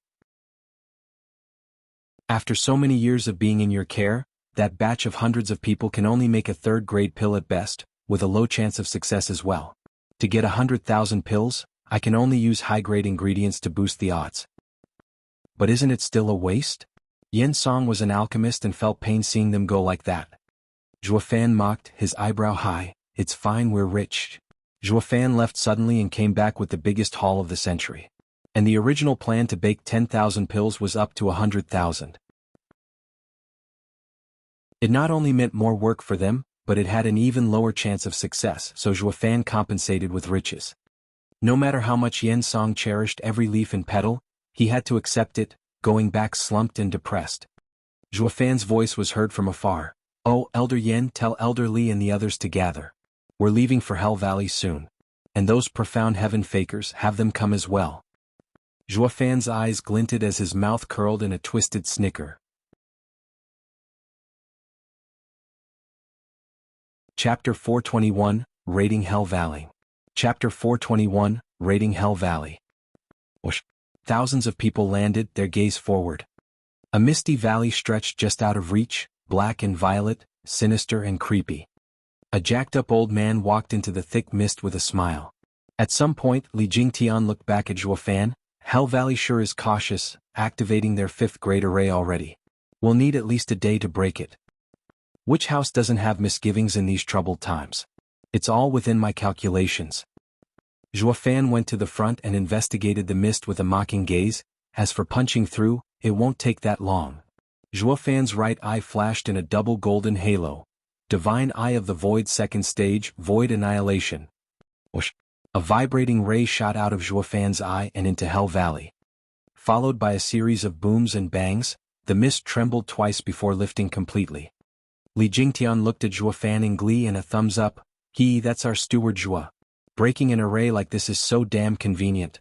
After so many years of being in your care, that batch of hundreds of people can only make a 3rd-grade pill at best, with a low chance of success as well. To get 100,000 pills, I can only use high-grade ingredients to boost the odds." "But isn't it still a waste?" Yen Song was an alchemist and felt pain seeing them go like that. Zhuofan mocked, his eyebrow high. "It's fine, we're rich." Zhuofan left suddenly and came back with the biggest haul of the century. And the original plan to bake 10,000 pills was up to 100,000. It not only meant more work for them, but it had an even lower chance of success, so Zhuofan compensated with riches. No matter how much Yen Song cherished every leaf and petal, he had to accept it, going back slumped and depressed. Zhuofan's voice was heard from afar. "Oh, Elder Yen, tell Elder Li and the others to gather. We're leaving for Hell Valley soon. And those profound heaven fakers, have them come as well." Zhuofan's eyes glinted as his mouth curled in a twisted snicker. Chapter 421, Raiding Hell Valley. Chapter 421, Raiding Hell Valley. Whoosh. Thousands of people landed, their gaze forward. A misty valley stretched just out of reach, black and violet, sinister and creepy. A jacked-up old man walked into the thick mist with a smile. At some point, Li Jingtian looked back at Zhuofan. "Hell Valley sure is cautious, activating their 5th-grade array already. We'll need at least a day to break it. Which house doesn't have misgivings in these troubled times? It's all within my calculations." Zhuofan went to the front and investigated the mist with a mocking gaze. "As for punching through, it won't take that long." Zhuofan's right eye flashed in a double golden halo. Divine Eye of the Void, 2nd stage, Void Annihilation. Whoosh. A vibrating ray shot out of Zhuofan's eye and into Hell Valley. Followed by a series of booms and bangs, the mist trembled twice before lifting completely. Li Jingtian looked at Zhuofan in glee and a thumbs up. That's our steward Zhuo. Breaking an array like this is so damn convenient.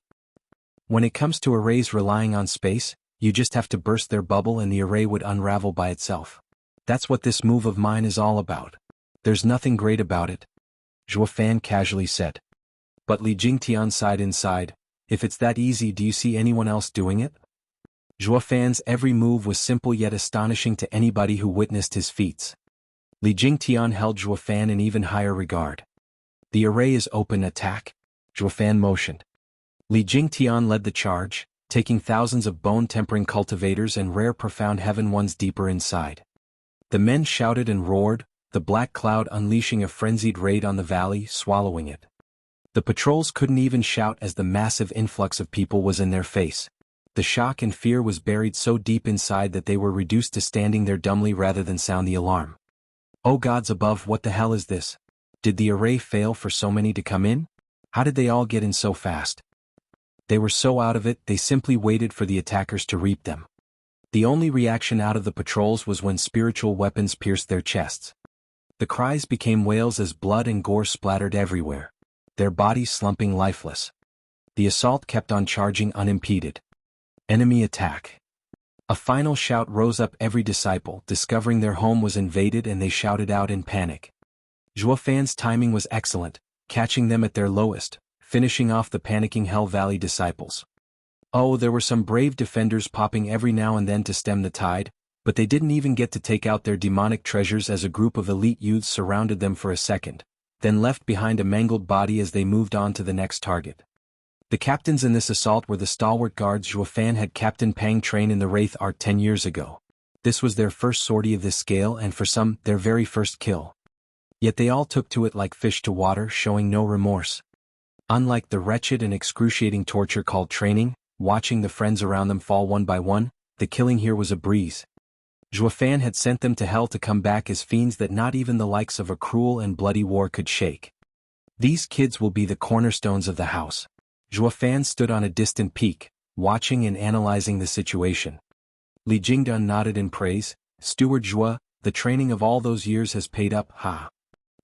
When it comes to arrays relying on space, you just have to burst their bubble and the array would unravel by itself. That's what this move of mine is all about. There's nothing great about it, Zhuofan casually said. But Li Jingtian sighed inside. If it's that easy, do you see anyone else doing it? Zhuofan's every move was simple yet astonishing to anybody who witnessed his feats. Li Jingtian held Zhuofan in even higher regard. The array is open attack, Zhuofan motioned. Li Jingtian led the charge, taking thousands of bone-tempering cultivators and rare profound heaven ones deeper inside. The men shouted and roared, the black cloud unleashing a frenzied raid on the valley, swallowing it. The patrols couldn't even shout as the massive influx of people was in their face. The shock and fear was buried so deep inside that they were reduced to standing there dumbly rather than sound the alarm. Oh gods above, what the hell is this? Did the array fail for so many to come in? How did they all get in so fast? They were so out of it, they simply waited for the attackers to reap them. The only reaction out of the patrols was when spiritual weapons pierced their chests. The cries became wails as blood and gore splattered everywhere, their bodies slumping lifeless. The assault kept on charging unimpeded. Enemy attack. A final shout rose up every disciple, discovering their home was invaded, and they shouted out in panic. Zhuofan's timing was excellent, catching them at their lowest, finishing off the panicking Hell Valley disciples. Oh, there were some brave defenders popping every now and then to stem the tide, but they didn't even get to take out their demonic treasures as a group of elite youths surrounded them for a second, then left behind a mangled body as they moved on to the next target. The captains in this assault were the stalwart guards Zhuofan had Captain Pang train in the Wraith Art 10 years ago. This was their first sortie of this scale and for some, their very first kill. Yet they all took to it like fish to water, showing no remorse. Unlike the wretched and excruciating torture called training, watching the friends around them fall one by one, the killing here was a breeze. Zhuofan had sent them to hell to come back as fiends that not even the likes of a cruel and bloody war could shake. These kids will be the cornerstones of the house. Zhuofan stood on a distant peak, watching and analyzing the situation. Li Jingtian nodded in praise. Steward Zhuo, the training of all those years has paid up, ha.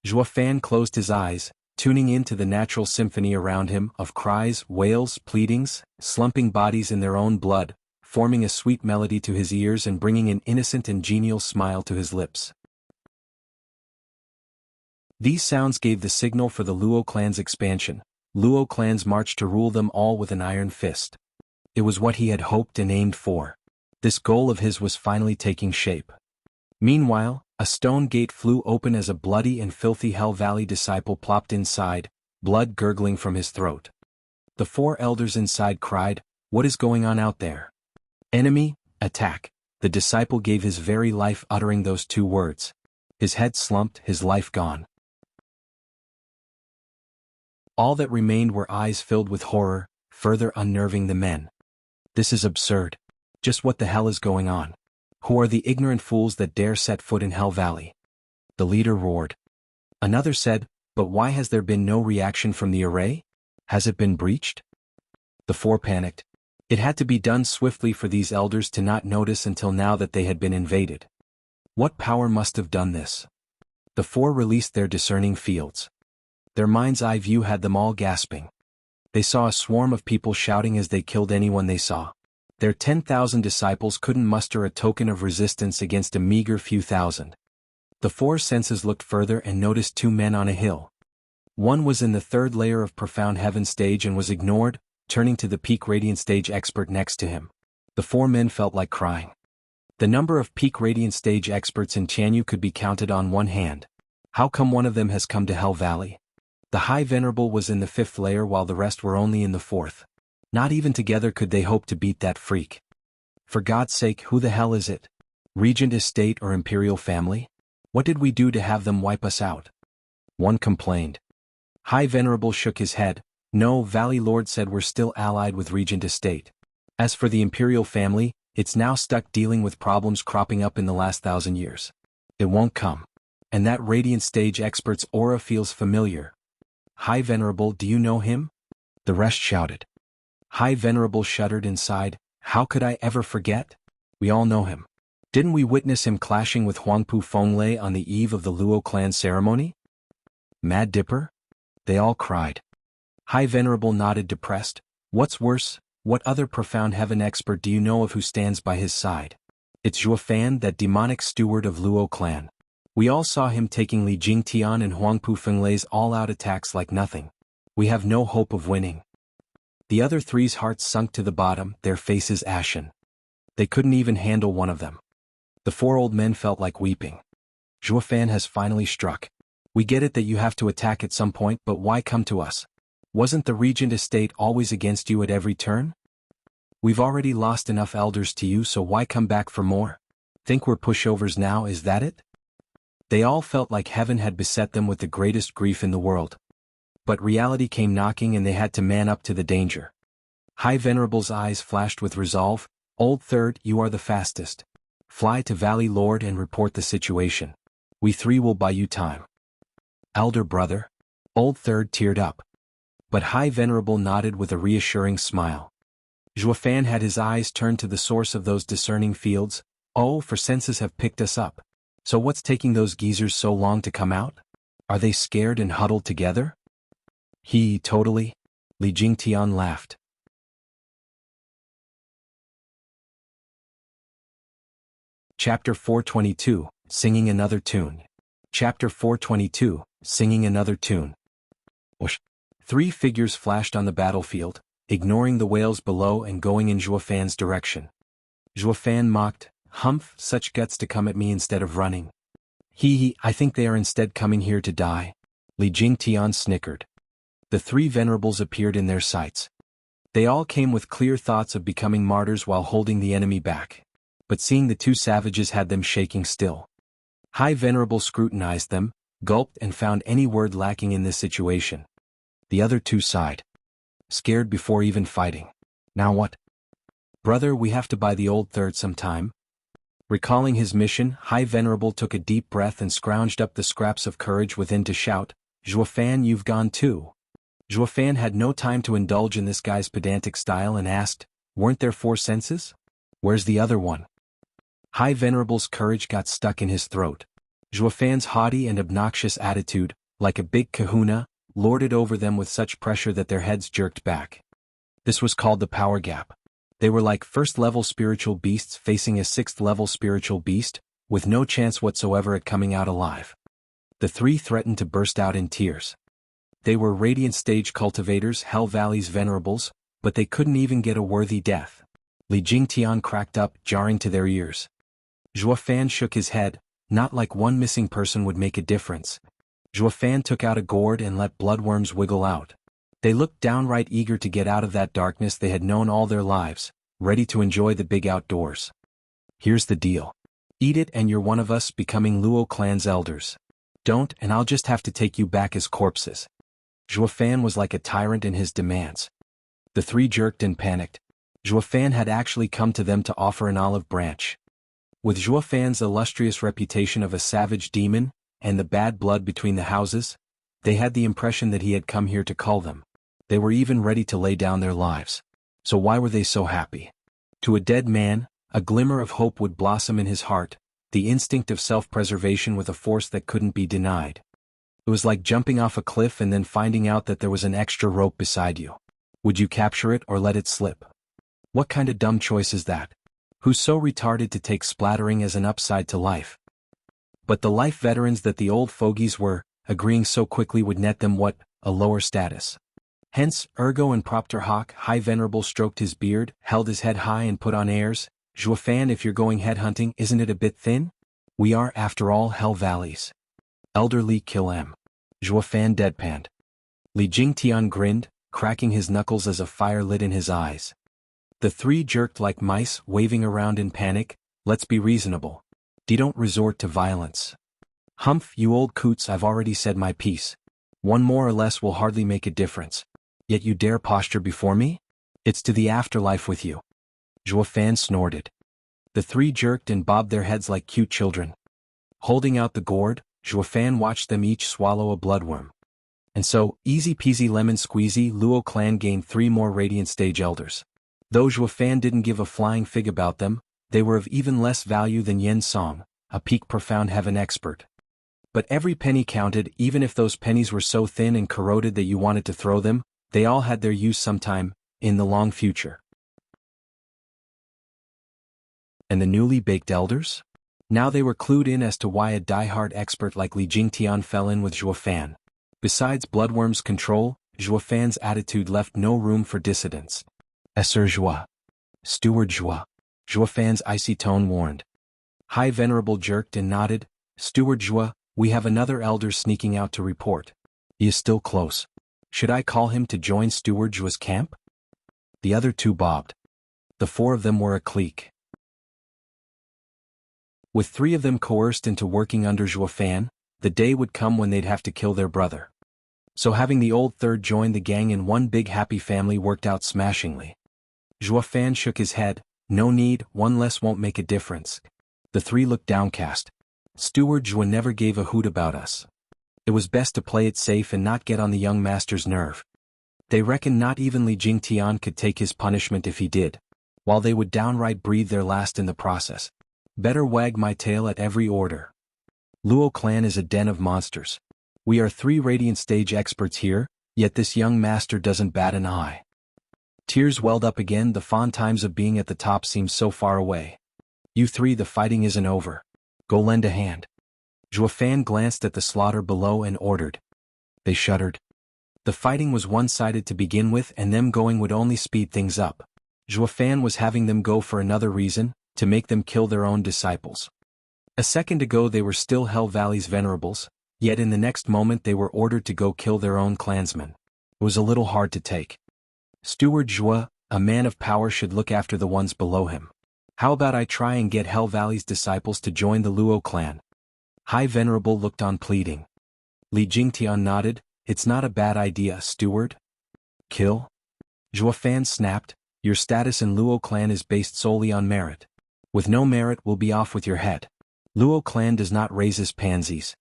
Zhuofan closed his eyes, tuning in to the natural symphony around him of cries, wails, pleadings, slumping bodies in their own blood, forming a sweet melody to his ears and bringing an innocent and genial smile to his lips. These sounds gave the signal for the Luo clan's expansion. Luo clans marched to rule them all with an iron fist. It was what he had hoped and aimed for. This goal of his was finally taking shape. Meanwhile, a stone gate flew open as a bloody and filthy Hell Valley disciple plopped inside, blood gurgling from his throat. The 4 elders inside cried, "What is going on out there?" "Enemy, attack." The disciple gave his very life uttering those 2 words. His head slumped, his life gone. All that remained were eyes filled with horror, further unnerving the men. This is absurd. Just what the hell is going on? Who are the ignorant fools that dare set foot in Hell Valley? The leader roared. Another said, "But why has there been no reaction from the array? Has it been breached?" The 4 panicked. It had to be done swiftly for these elders to not notice until now that they had been invaded. What power must have done this? The 4 released their discerning fields. Their mind's eye view had them all gasping. They saw a swarm of people shouting as they killed anyone they saw. Their 10,000 disciples couldn't muster a token of resistance against a meager few thousand. The 4 senses looked further and noticed 2 men on a hill. One was in the 3rd layer of Profound Heaven stage and was ignored, turning to the Peak Radiant stage expert next to him. The 4 men felt like crying. The number of Peak Radiant stage experts in Tianyu could be counted on one hand. How come one of them has come to Hell Valley? The High Venerable was in the 5th layer while the rest were only in the 4th. Not even together could they hope to beat that freak. For God's sake, who the hell is it? Regent estate or imperial family? What did we do to have them wipe us out? One complained. High Venerable shook his head. No, Valley Lord said we're still allied with Regent estate. As for the imperial family, it's now stuck dealing with problems cropping up in the last 1,000 years. It won't come. And that Radiant stage expert's aura feels familiar. "High Venerable, do you know him?" The rest shouted. High Venerable shuddered and sighed, "How could I ever forget? We all know him. Didn't we witness him clashing with Huangpu Fenglei on the eve of the Luo clan ceremony?" "Mad Dipper?" they all cried. High Venerable nodded depressed. "What's worse, what other profound heaven expert do you know of who stands by his side? It's Fan, that demonic steward of Luo clan. We all saw him taking Li Jingtian and Huangpu Fenglei's all-out attacks like nothing. We have no hope of winning." The other three's hearts sunk to the bottom, their faces ashen. They couldn't even handle one of them. The four old men felt like weeping. Fan has finally struck. We get it that you have to attack at some point, but why come to us? Wasn't the regent estate always against you at every turn? We've already lost enough elders to you, so why come back for more? Think we're pushovers now, is that it? They all felt like heaven had beset them with the greatest grief in the world. But reality came knocking and they had to man up to the danger. High Venerable's eyes flashed with resolve. "Old Third, you are the fastest. Fly to Valley Lord and report the situation. We three will buy you time." "Elder brother?" Old Third teared up. But High Venerable nodded with a reassuring smile. Fan had his eyes turned to the source of those discerning fields. "Oh, for senses have picked us up. So what's taking those geezers so long to come out? Are they scared and huddled together?" Totally." Li Jingtian laughed. Chapter 422, Singing Another Tune. Chapter 422, Singing Another Tune. Whoosh. 3 figures flashed on the battlefield, ignoring the wails below and going in Fan's direction. Fan mocked, "Humph, such guts to come at me instead of running." I think they are instead coming here to die." Li Jingtian snickered. The 3 venerables appeared in their sights. They all came with clear thoughts of becoming martyrs while holding the enemy back. But seeing the 2 savages had them shaking still. High Venerable scrutinized them, gulped and found any word lacking in this situation. The other 2 sighed. "Scared before even fighting. Now what?" "Brother, we have to buy the Old Third some time." Recalling his mission, High Venerable took a deep breath and scrounged up the scraps of courage within to shout, "Fan, you've gone too." Fan had no time to indulge in this guy's pedantic style and asked, "Weren't there 4 senses? Where's the other one?" High Venerable's courage got stuck in his throat. Fan's haughty and obnoxious attitude, like a big kahuna, lorded over them with such pressure that their heads jerked back. This was called the power gap. They were like first-level spiritual beasts facing a 6th-level spiritual beast, with no chance whatsoever at coming out alive. The 3 threatened to burst out in tears. They were Radiant Stage cultivators, Hell Valley's venerables, but they couldn't even get a worthy death. Li Jingtian cracked up, jarring to their ears. Fan shook his head, not like one missing person would make a difference. Fan took out a gourd and let bloodworms wiggle out. They looked downright eager to get out of that darkness they had known all their lives, ready to enjoy the big outdoors. "Here's the deal. Eat it and you're one of us, becoming Luo clan's elders. Don't and I'll just have to take you back as corpses." Fan was like a tyrant in his demands. The 3 jerked and panicked. Fan had actually come to them to offer an olive branch. With Fan's illustrious reputation of a savage demon, and the bad blood between the houses, they had the impression that he had come here to cull them. They were even ready to lay down their lives. So why were they so happy? To a dead man, a glimmer of hope would blossom in his heart, the instinct of self-preservation with a force that couldn't be denied. It was like jumping off a cliff and then finding out that there was an extra rope beside you. Would you capture it or let it slip? What kind of dumb choice is that? Who's so retarded to take splattering as an upside to life? But the life veterans that the old fogies were, agreeing so quickly would net them what? A lower status. Hence, ergo and propter hoc, High Venerable stroked his beard, held his head high and put on airs. "Fan, if you're going headhunting, isn't it a bit thin? We are, after all, Hell Valleys." Elder Li kill em. Fan deadpanned. Li Jingtian grinned, cracking his knuckles as a fire lit in his eyes. The 3 jerked like mice, waving around in panic. "Let's be reasonable. Don't resort to violence." "Humph, you old coots, I've already said my piece. One more or less will hardly make a difference. Yet you dare posture before me? It's to the afterlife with you." Fan snorted. The 3 jerked and bobbed their heads like cute children. Holding out the gourd, Fan watched them each swallow a bloodworm. And so, easy peasy lemon squeezy, Luo clan gained 3 more Radiant Stage Elders. Though Zhuofan didn't give a flying fig about them, they were of even less value than Yen Song, a peak profound heaven expert. But every penny counted, even if those pennies were so thin and corroded that you wanted to throw them, they all had their use sometime, in the long future. And the newly baked elders? Now they were clued in as to why a die-hard expert like Li Jingtian fell in with Zhuofan. Besides Bloodworm's control, Zhuofan's attitude left no room for dissidence. Sir Zhua. Steward Zhua. Zhuofan's icy tone warned. High Venerable jerked and nodded. Steward Zhua, we have another elder sneaking out to report. He is still close. Should I call him to join Steward Zhua's camp? The other 2 bobbed. The 4 of them were a clique. With 3 of them coerced into working under Zhuofan, the day would come when they'd have to kill their brother. So having the old third join the gang in one big happy family worked out smashingly. Zhuofan shook his head. No need, 1 less won't make a difference. The 3 looked downcast. Steward Zhua never gave a hoot about us. It was best to play it safe and not get on the young master's nerve. They reckoned not even Li Jingtian could take his punishment if he did, while they would downright breathe their last in the process. Better wag my tail at every order. Luo clan is a den of monsters. We are 3 Radiant Stage experts here, yet this young master doesn't bat an eye. Tears welled up again. The fond times of being at the top seemed so far away. You 3, the fighting isn't over. Go lend a hand. Zhuofan glanced at the slaughter below and ordered. They shuddered. The fighting was one-sided to begin with, and them going would only speed things up. Zhuofan was having them go for another reason, to make them kill their own disciples. A second ago they were still Hell Valley's venerables, yet in the next moment they were ordered to go kill their own clansmen. It was a little hard to take. Steward Zhua, a man of power, should look after the ones below him. How about I try and get Hell Valley's disciples to join the Luo clan? High Venerable looked on pleading. Li Jingtian nodded. It's not a bad idea, Steward. Kill? Zhuofan snapped. Your status in Luo clan is based solely on merit. With no merit, we'll be off with your head. Luo clan does not raise his pansies.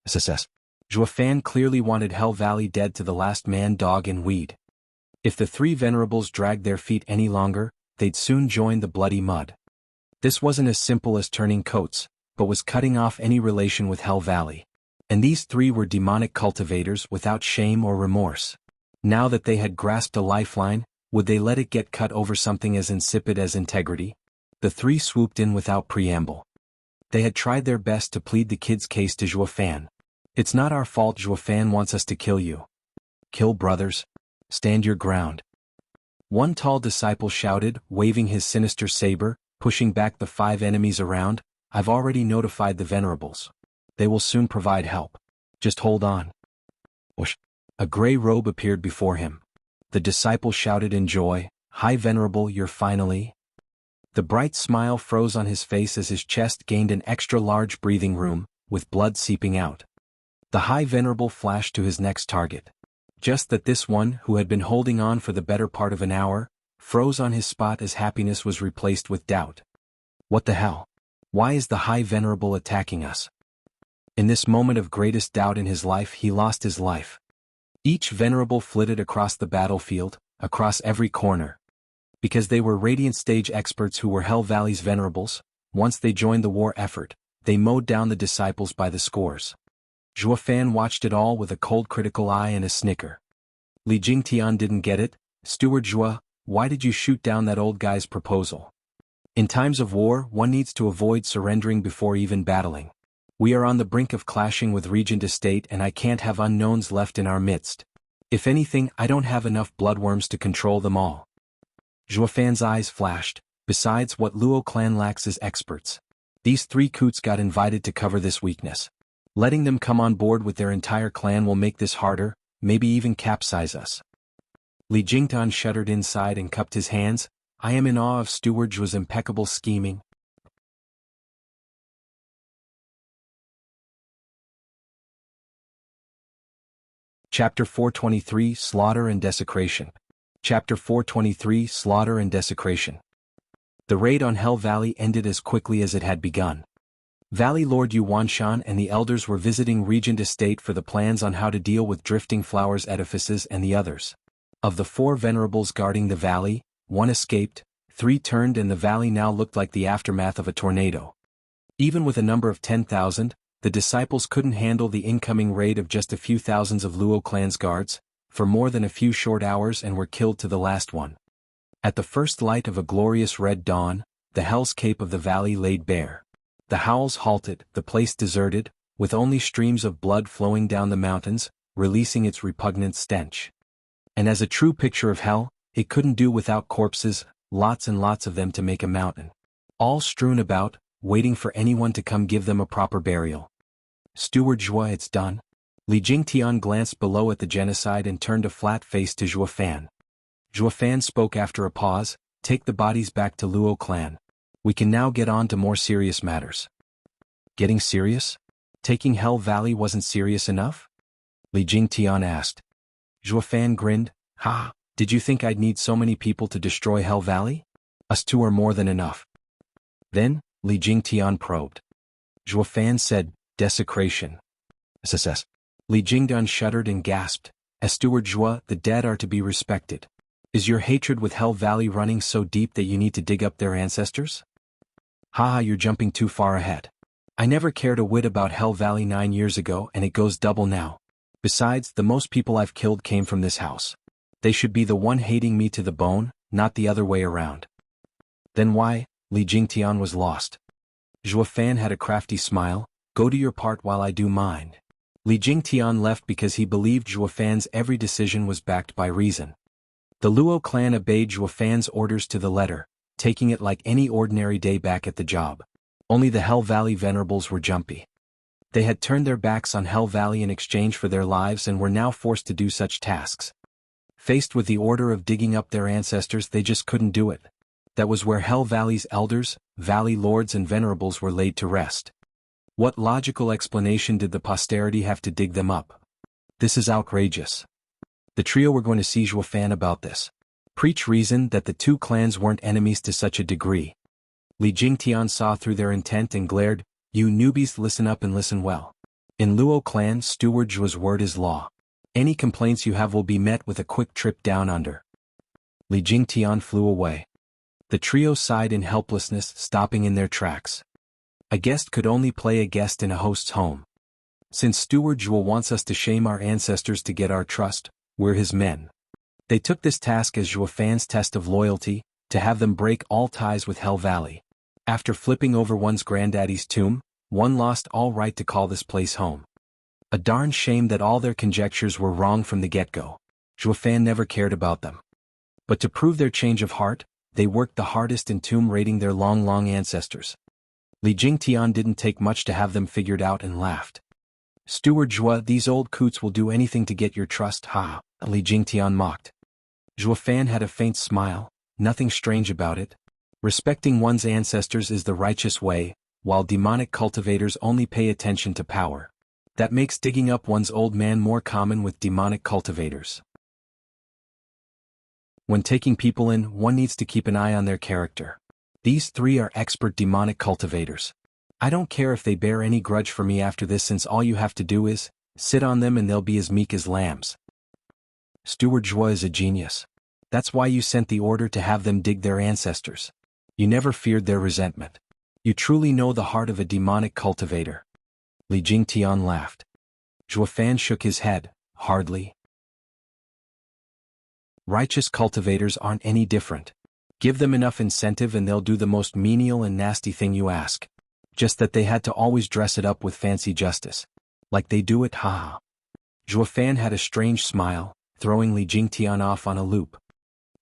SSS. Zhuofan clearly wanted Hell Valley dead to the last man, dog and weed. If the 3 venerables dragged their feet any longer, they'd soon join the bloody mud. This wasn't as simple as turning coats, but was cutting off any relation with Hell Valley. And these 3 were demonic cultivators without shame or remorse. Now that they had grasped a lifeline, would they let it get cut over something as insipid as integrity? The 3 swooped in without preamble. They had tried their best to plead the kid's case to Zhuofan. It's not our fault Zhuofan wants us to kill you. Kill brothers. Stand your ground. One tall disciple shouted, waving his sinister saber, pushing back the 5 enemies around. I've already notified the venerables. They will soon provide help. Just hold on. Whoosh. A gray robe appeared before him. The disciple shouted in joy, High Venerable, you're finally... The bright smile froze on his face as his chest gained an extra-large breathing room, with blood seeping out. The High Venerable flashed to his next target. Just that this one, who had been holding on for the better part of an hour, froze on his spot as happiness was replaced with doubt. What the hell? Why is the High Venerable attacking us? In this moment of greatest doubt in his life, he lost his life. Each venerable flitted across the battlefield, across every corner. Because they were Radiant Stage experts who were Hell Valley's venerables, once they joined the war effort, they mowed down the disciples by the scores. Zhuofan watched it all with a cold critical eye and a snicker. Li Jingtian didn't get it. Steward Zhua, why did you shoot down that old guy's proposal? In times of war, one needs to avoid surrendering before even battling. We are on the brink of clashing with Regent Estate and I can't have unknowns left in our midst. If anything, I don't have enough bloodworms to control them all. Zhuofan's eyes flashed. Besides, what Luo clan lacks is experts. These 3 coots got invited to cover this weakness. Letting them come on board with their entire clan will make this harder, maybe even capsize us. Li Jingtian shuddered inside and cupped his hands. I am in awe of Steward Zhua's impeccable scheming. Chapter 423, Slaughter and Desecration. Chapter 423, Slaughter and Desecration. The raid on Hell Valley ended as quickly as it had begun. Valley Lord Yu Wanshan and the elders were visiting Regent Estate for the plans on how to deal with Drifting Flowers edifices and the others. Of the 4 venerables guarding the valley, 1 escaped, 3 turned, and the valley now looked like the aftermath of a tornado. Even with a number of 10,000, the disciples couldn't handle the incoming raid of just a few thousands of Luo clan's guards, for more than a few short hours, and were killed to the last one. At the first light of a glorious red dawn, the Hell's Cape of the valley laid bare. The howls halted, the place deserted, with only streams of blood flowing down the mountains, releasing its repugnant stench. And as a true picture of hell, it couldn't do without corpses, lots and lots of them to make a mountain. All strewn about, waiting for anyone to come give them a proper burial. Steward Zhua, it's done. Li Jingtian glanced below at the genocide and turned a flat face to Zhuo Fan. Zhuo Fan spoke after a pause, take the bodies back to Luo clan. We can now get on to more serious matters. Getting serious? Taking Hell Valley wasn't serious enough? Li Jingtian asked. Zhuo Fan grinned, ha, did you think I'd need so many people to destroy Hell Valley? Us 2 are more than enough. Then, Li Jingtian probed. Zhuo Fan said, desecration. SSS. Li Jingdan shuddered and gasped, as Steward Zhua, the dead are to be respected. Is your hatred with Hell Valley running so deep that you need to dig up their ancestors? Haha, you're jumping too far ahead. I never cared a whit about Hell Valley 9 years ago, and it goes double now. Besides, the most people I've killed came from this house. They should be the one hating me to the bone, not the other way around. Then why? Li Jingtian was lost. Zhuo Fan had a crafty smile, go do your part while I do mine. Li Jingtian left because he believed Zhuo Fan's every decision was backed by reason. The Luo clan obeyed Zhuo Fan's orders to the letter, taking it like any ordinary day back at the job. Only the Hell Valley venerables were jumpy. They had turned their backs on Hell Valley in exchange for their lives and were now forced to do such tasks. Faced with the order of digging up their ancestors, they just couldn't do it. That was where Hell Valley's elders, valley lords and venerables were laid to rest. What logical explanation did the posterity have to dig them up? This is outrageous. The trio were going to see Zhuo Fan about this. Preach reason that the 2 clans weren't enemies to such a degree. Li Jingtian saw through their intent and glared, you newbies, listen up and listen well. In Luo clan, Steward Zhua's word is law. Any complaints you have will be met with a quick trip down under. Li Jingtian flew away. The trio sighed in helplessness, stopping in their tracks. A guest could only play a guest in a host's home. Since Steward Zhua wants us to shame our ancestors to get our trust, we're his men. They took this task as Zhuo Fan's test of loyalty, to have them break all ties with Hell Valley. After flipping over one's granddaddy's tomb, one lost all right to call this place home. A darn shame that all their conjectures were wrong from the get-go. Zhuo Fan never cared about them. But to prove their change of heart, they worked the hardest in tomb raiding their long ancestors. Li Jingtian didn't take much to have them figured out and laughed. Steward Zhua, these old coots will do anything to get your trust, ha, Li Jingtian mocked. Zhuo Fan had a faint smile, nothing strange about it. Respecting one's ancestors is the righteous way, while demonic cultivators only pay attention to power. That makes digging up one's old man more common with demonic cultivators. When taking people in, one needs to keep an eye on their character. These 3 are expert demonic cultivators. I don't care if they bear any grudge for me after this, since all you have to do is sit on them and they'll be as meek as lambs. Steward Zhua is a genius. That's why you sent the order to have them dig their ancestors. You never feared their resentment. You truly know the heart of a demonic cultivator. Li Jingtian laughed. Zhuo Fan shook his head, hardly. Righteous cultivators aren't any different. Give them enough incentive and they'll do the most menial and nasty thing you ask. Just that they had to always dress it up with fancy justice. Like they do it, haha. Zhuo Fan had a strange smile, throwing Li Jingtian off on a loop.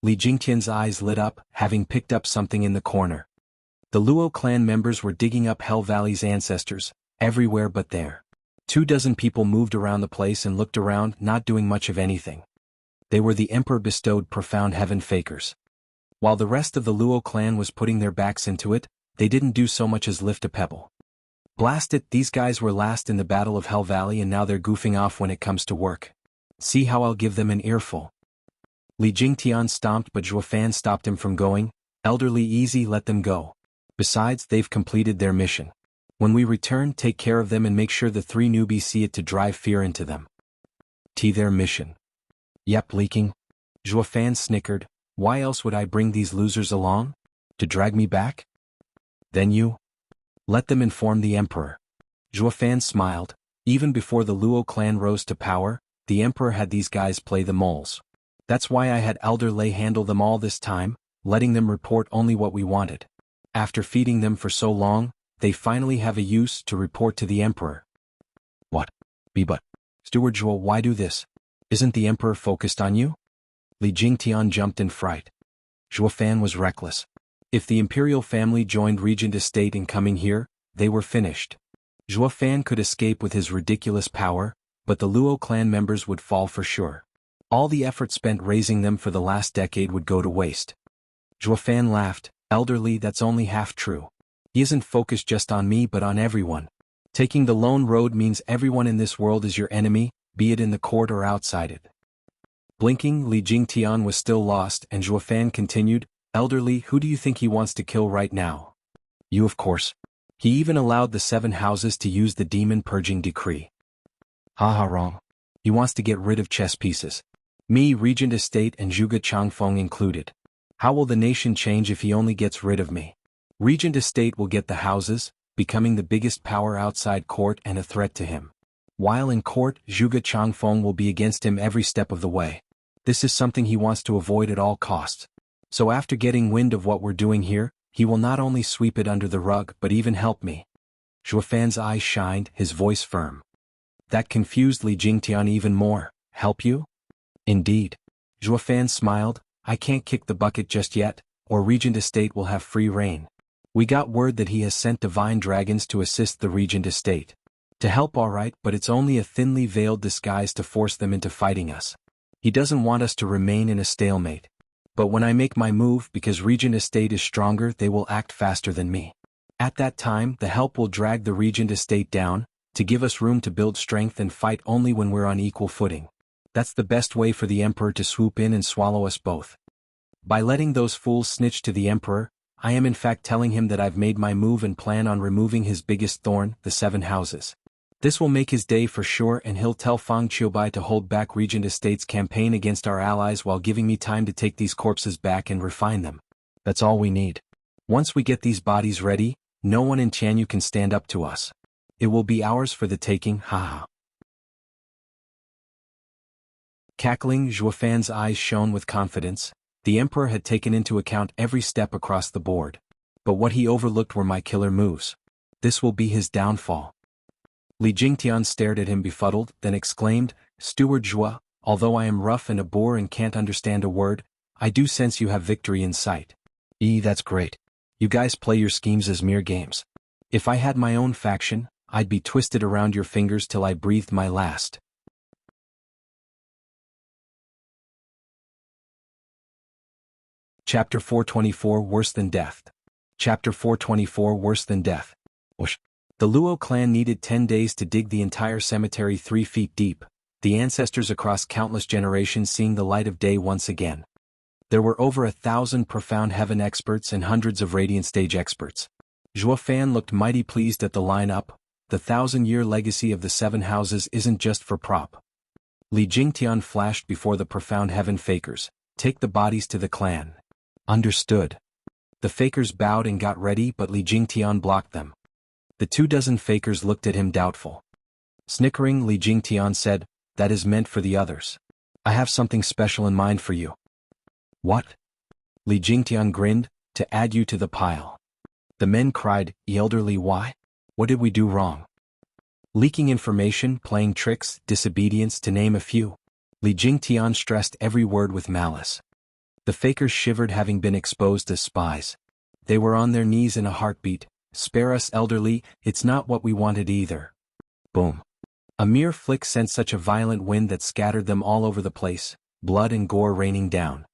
Li Jingtian's eyes lit up, having picked up something in the corner. The Luo clan members were digging up Hell Valley's ancestors, everywhere but there. 24 people moved around the place and looked around, not doing much of anything. They were the Emperor-bestowed profound heaven fakers. While the rest of the Luo clan was putting their backs into it, they didn't do so much as lift a pebble. Blast it, these guys were last in the Battle of Hell Valley and now they're goofing off when it comes to work. See how I'll give them an earful. Li Jingtian stomped, but Zhuo Fan stopped him from going. Elderly, easy, let them go. Besides, they've completed their mission. When we return, take care of them and make sure the 3 newbies see it to drive fear into them. Their mission. Yep, leaking. Zhuofan snickered. Why else would I bring these losers along? To drag me back? Then you? Let them inform the emperor. Zhuofan smiled. Even before the Luo clan rose to power, the emperor had these guys play the moles. That's why I had Elder Lei handle them all this time, letting them report only what we wanted. After feeding them for so long, they finally have a use to report to the emperor. What? But, Steward Zhuo, why do this? Isn't the emperor focused on you? Li Jingtian jumped in fright. Zhuofan was reckless. If the imperial family joined Regent Estate in coming here, they were finished. Zhuofan could escape with his ridiculous power, but the Luo clan members would fall for sure. All the effort spent raising them for the last decade would go to waste. Zhuofan laughed. Elderly, that's only half true. He isn't focused just on me but on everyone. Taking the lone road means everyone in this world is your enemy, be it in the court or outside it. Blinking, Li Jingtian was still lost and Zhuofan continued, Elderly, who do you think he wants to kill right now? You, of course. He even allowed the 7 houses to use the demon purging decree. Haha, wrong. He wants to get rid of chess pieces. Me, Regent Estate and Zhuge Changfeng included. How will the nation change if he only gets rid of me? Regent Estate will get the houses, becoming the biggest power outside court and a threat to him. While in court, Zhuge Changfeng will be against him every step of the way. This is something he wants to avoid at all costs. So after getting wind of what we're doing here, he will not only sweep it under the rug but even help me. Zhuofan's eyes shined, his voice firm. That confused Li Jingtian even more. Help you? Indeed. Zhuofan smiled. I can't kick the bucket just yet, or Regent Estate will have free reign. We got word that he has sent divine dragons to assist the Regent Estate. To help all right, but it's only a thinly veiled disguise to force them into fighting us. He doesn't want us to remain in a stalemate. But when I make my move, because Regent Estate is stronger, they will act faster than me. At that time, the help will drag the Regent Estate down, to give us room to build strength and fight only when we're on equal footing. That's the best way for the Emperor to swoop in and swallow us both. By letting those fools snitch to the Emperor, I am in fact telling him that I've made my move and plan on removing his biggest thorn, the 7 houses. This will make his day for sure, and he'll tell Fang Qiubai to hold back Regent Estate's campaign against our allies while giving me time to take these corpses back and refine them. That's all we need. Once we get these bodies ready, no one in Tianyu can stand up to us. It will be ours for the taking, haha. Cackling, Zhuofan's eyes shone with confidence. The Emperor had taken into account every step across the board. But what he overlooked were my killer moves. This will be his downfall. Li Jingtian stared at him befuddled, then exclaimed, Steward Zhua, although I am rough and a boor and can't understand a word, I do sense you have victory in sight. That's great. You guys play your schemes as mere games. If I had my own faction, I'd be twisted around your fingers till I breathed my last. Chapter 424 Worse Than Death. Chapter 424 Worse Than Death. Whoosh. The Luo clan needed 10 days to dig the entire cemetery 3 feet deep, the ancestors across countless generations seeing the light of day once again. There were over 1,000 profound heaven experts and hundreds of radiant stage experts. Zhuofan looked mighty pleased at the lineup. The 1,000-year legacy of the 7 houses isn't just for prop. Li Jingtian flashed before the profound heaven fakers. Take the bodies to the clan. Understood. The fakers bowed and got ready, but Li Jingtian blocked them. The 24 fakers looked at him doubtful. Snickering, Li Jingtian said, That is meant for the others. I have something special in mind for you. What? Li Jingtian grinned, to add you to the pile. The men cried, Elderly, why? What did we do wrong? Leaking information, playing tricks, disobedience, to name a few. Li Jingtian stressed every word with malice. The fakers shivered, having been exposed as spies. They were on their knees in a heartbeat. Spare us, Elderly, it's not what we wanted either. Boom. A mere flick sent such a violent wind that scattered them all over the place, blood and gore raining down.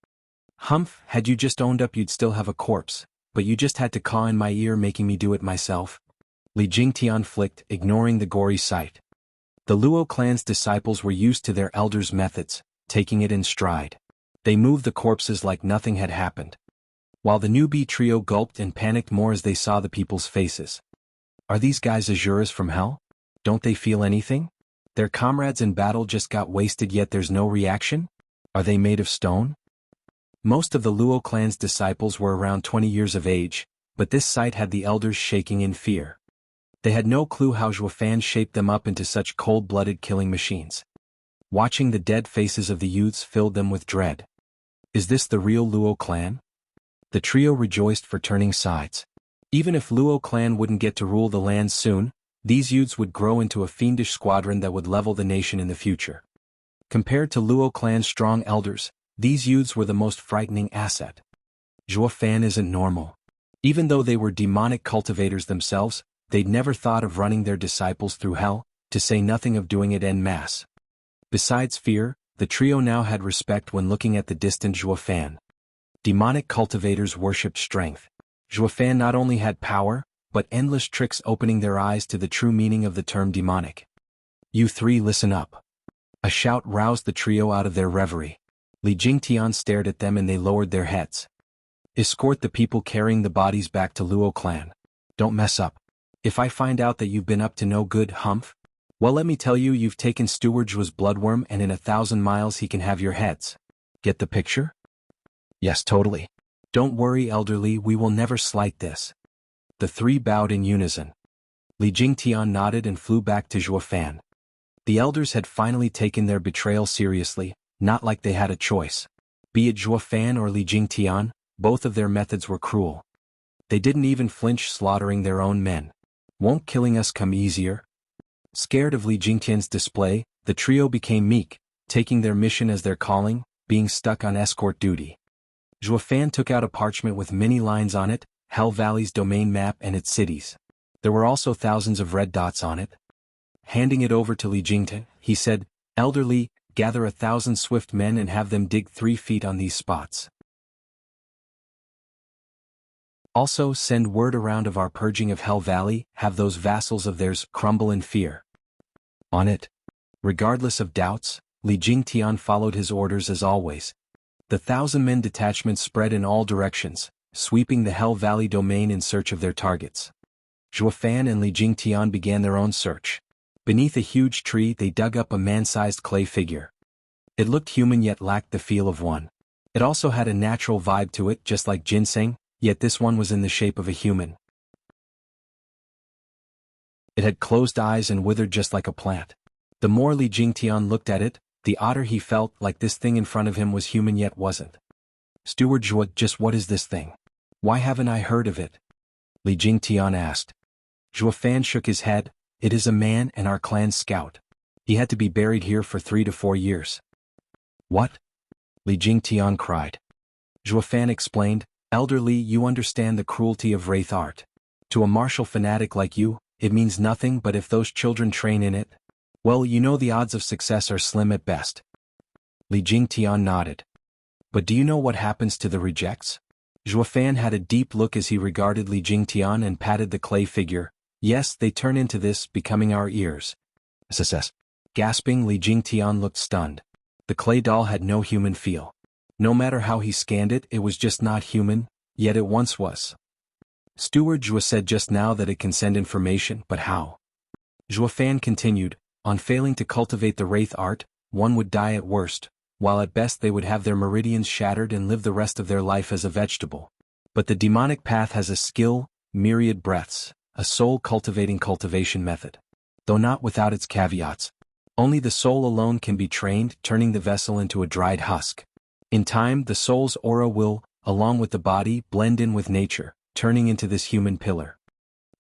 Humph, had you just owned up you'd still have a corpse, but you just had to caw in my ear making me do it myself. Li Jingtian flicked, ignoring the gory sight. The Luo clan's disciples were used to their elders' methods, taking it in stride. They moved the corpses like nothing had happened. While the newbie trio gulped and panicked more as they saw the people's faces. Are these guys Azuras from hell? Don't they feel anything? Their comrades in battle just got wasted yet there's no reaction? Are they made of stone? Most of the Luo clan's disciples were around 20 years of age, but this sight had the elders shaking in fear. They had no clue how Zhuofan shaped them up into such cold-blooded killing machines. Watching the dead faces of the youths filled them with dread. Is this the real Luo clan? The trio rejoiced for turning sides. Even if Luo clan wouldn't get to rule the land soon, these youths would grow into a fiendish squadron that would level the nation in the future. Compared to Luo clan's strong elders, these youths were the most frightening asset. Zhuofan isn't normal. Even though they were demonic cultivators themselves, they'd never thought of running their disciples through hell, to say nothing of doing it en masse. Besides fear, the trio now had respect when looking at the distant Zhuofan. Demonic cultivators worshipped strength. Zhuofan not only had power, but endless tricks opening their eyes to the true meaning of the term demonic. You three listen up. A shout roused the trio out of their reverie. Li Jingtian stared at them and they lowered their heads. Escort the people carrying the bodies back to Luo clan. Don't mess up. If I find out that you've been up to no good, Humph, well, let me tell you, you've taken Steward Zhuo's bloodworm and in 1,000 miles he can have your heads. Get the picture? Yes, totally. Don't worry, elderly, we will never slight this. The three bowed in unison. Li Jingtian nodded and flew back to Zhuofan. The elders had finally taken their betrayal seriously, not like they had a choice. Be it Zhuofan or Li Jingtian, both of their methods were cruel. They didn't even flinch slaughtering their own men. Won't killing us come easier? Scared of Li Jingtian's display, the trio became meek, taking their mission as their calling, being stuck on escort duty. Zhuofan took out a parchment with many lines on it, Hell Valley's domain map and its cities. There were also thousands of red dots on it. Handing it over to Li Jingtian, he said, "Elderly, gather 1,000 swift men and have them dig 3 feet on these spots. Also send word around of our purging of Hell Valley, have those vassals of theirs crumble in fear." On it. Regardless of doubts, Li Jingtian followed his orders as always. The 1,000-man detachment spread in all directions, sweeping the Hell Valley domain in search of their targets. Zhuofan and Li Jingtian began their own search. Beneath a huge tree they dug up a man-sized clay figure. It looked human yet lacked the feel of one. It also had a natural vibe to it, just like ginseng, yet this one was in the shape of a human. It had closed eyes and withered just like a plant. The more Li Jingtian looked at it, the odder he felt, like this thing in front of him was human yet wasn't. "Steward Zhuo, just what is this thing? Why haven't I heard of it?" Li Jingtian asked. Zhuofan shook his head. "It is a man and our clan's scout. He had to be buried here for 3 to 4 years. "What?" Li Jingtian cried. Zhuofan explained, "Elderly, you understand the cruelty of wraith art. To a martial fanatic like you, it means nothing, but if those children train in it, well, you know the odds of success are slim at best." Li Jingtian nodded. "But do you know what happens to the rejects?" Zhuofan had a deep look as he regarded Li Jingtian and patted the clay figure. "Yes, they turn into this, becoming our ears." "SSS." Gasping, Li Jingtian looked stunned. The clay doll had no human feel. No matter how he scanned it, it was just not human, yet it once was. "Steward Zhuo said just now that it can send information, but how?" Zhuofan continued, "On failing to cultivate the wraith art, one would die at worst, while at best they would have their meridians shattered and live the rest of their life as a vegetable. But the demonic path has a skill, myriad breaths, a soul-cultivating cultivation method. Though not without its caveats. Only the soul alone can be trained, turning the vessel into a dried husk. In time, the soul's aura will, along with the body, blend in with nature, turning into this human pillar.